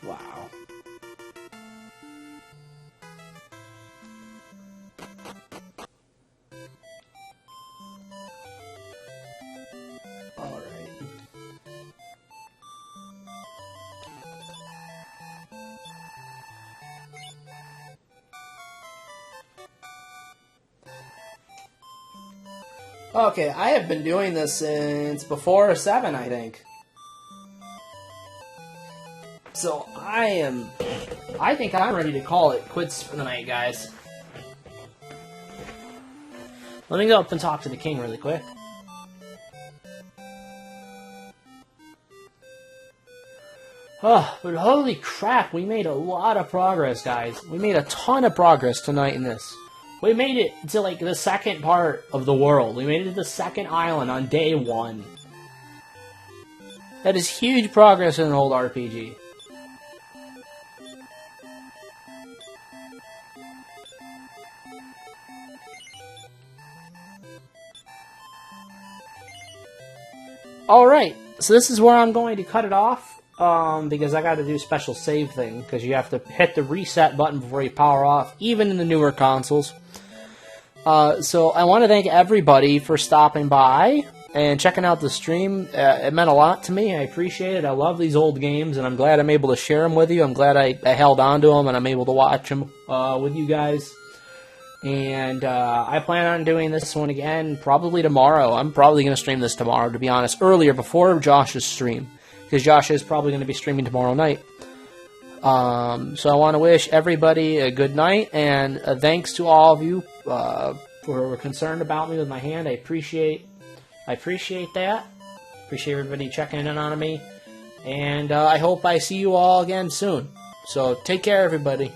[SPEAKER 1] Wow. All right. Okay, I have been doing this since before 7, I think. So I think I'm ready to call it quits for the night, guys. Let me go up and talk to the king really quick. Oh, but holy crap, we made a lot of progress, guys. We made a ton of progress tonight in this. We made it to, like, the second part of the world. We made it to the second island on day 1. That is huge progress in an old RPG. Alright, so this is where I'm going to cut it off. Because I got to do a special save thing, because you have to hit the reset button before you power off, even in the newer consoles. So I want to thank everybody for stopping by and checking out the stream. It meant a lot to me. I appreciate it. I love these old games, and I'm glad I'm able to share them with you. I'm glad I held on to them, and I'm able to watch them with you guys. And I plan on doing this one again probably tomorrow. I'm probably going to stream this tomorrow, to be honest, earlier, before Josh's stream. Because Josh is probably going to be streaming tomorrow night. So I want to wish everybody a good night, and thanks to all of you who were concerned about me with my hand. I appreciate that. Appreciate everybody checking in on me, and I hope I see you all again soon. So take care, everybody.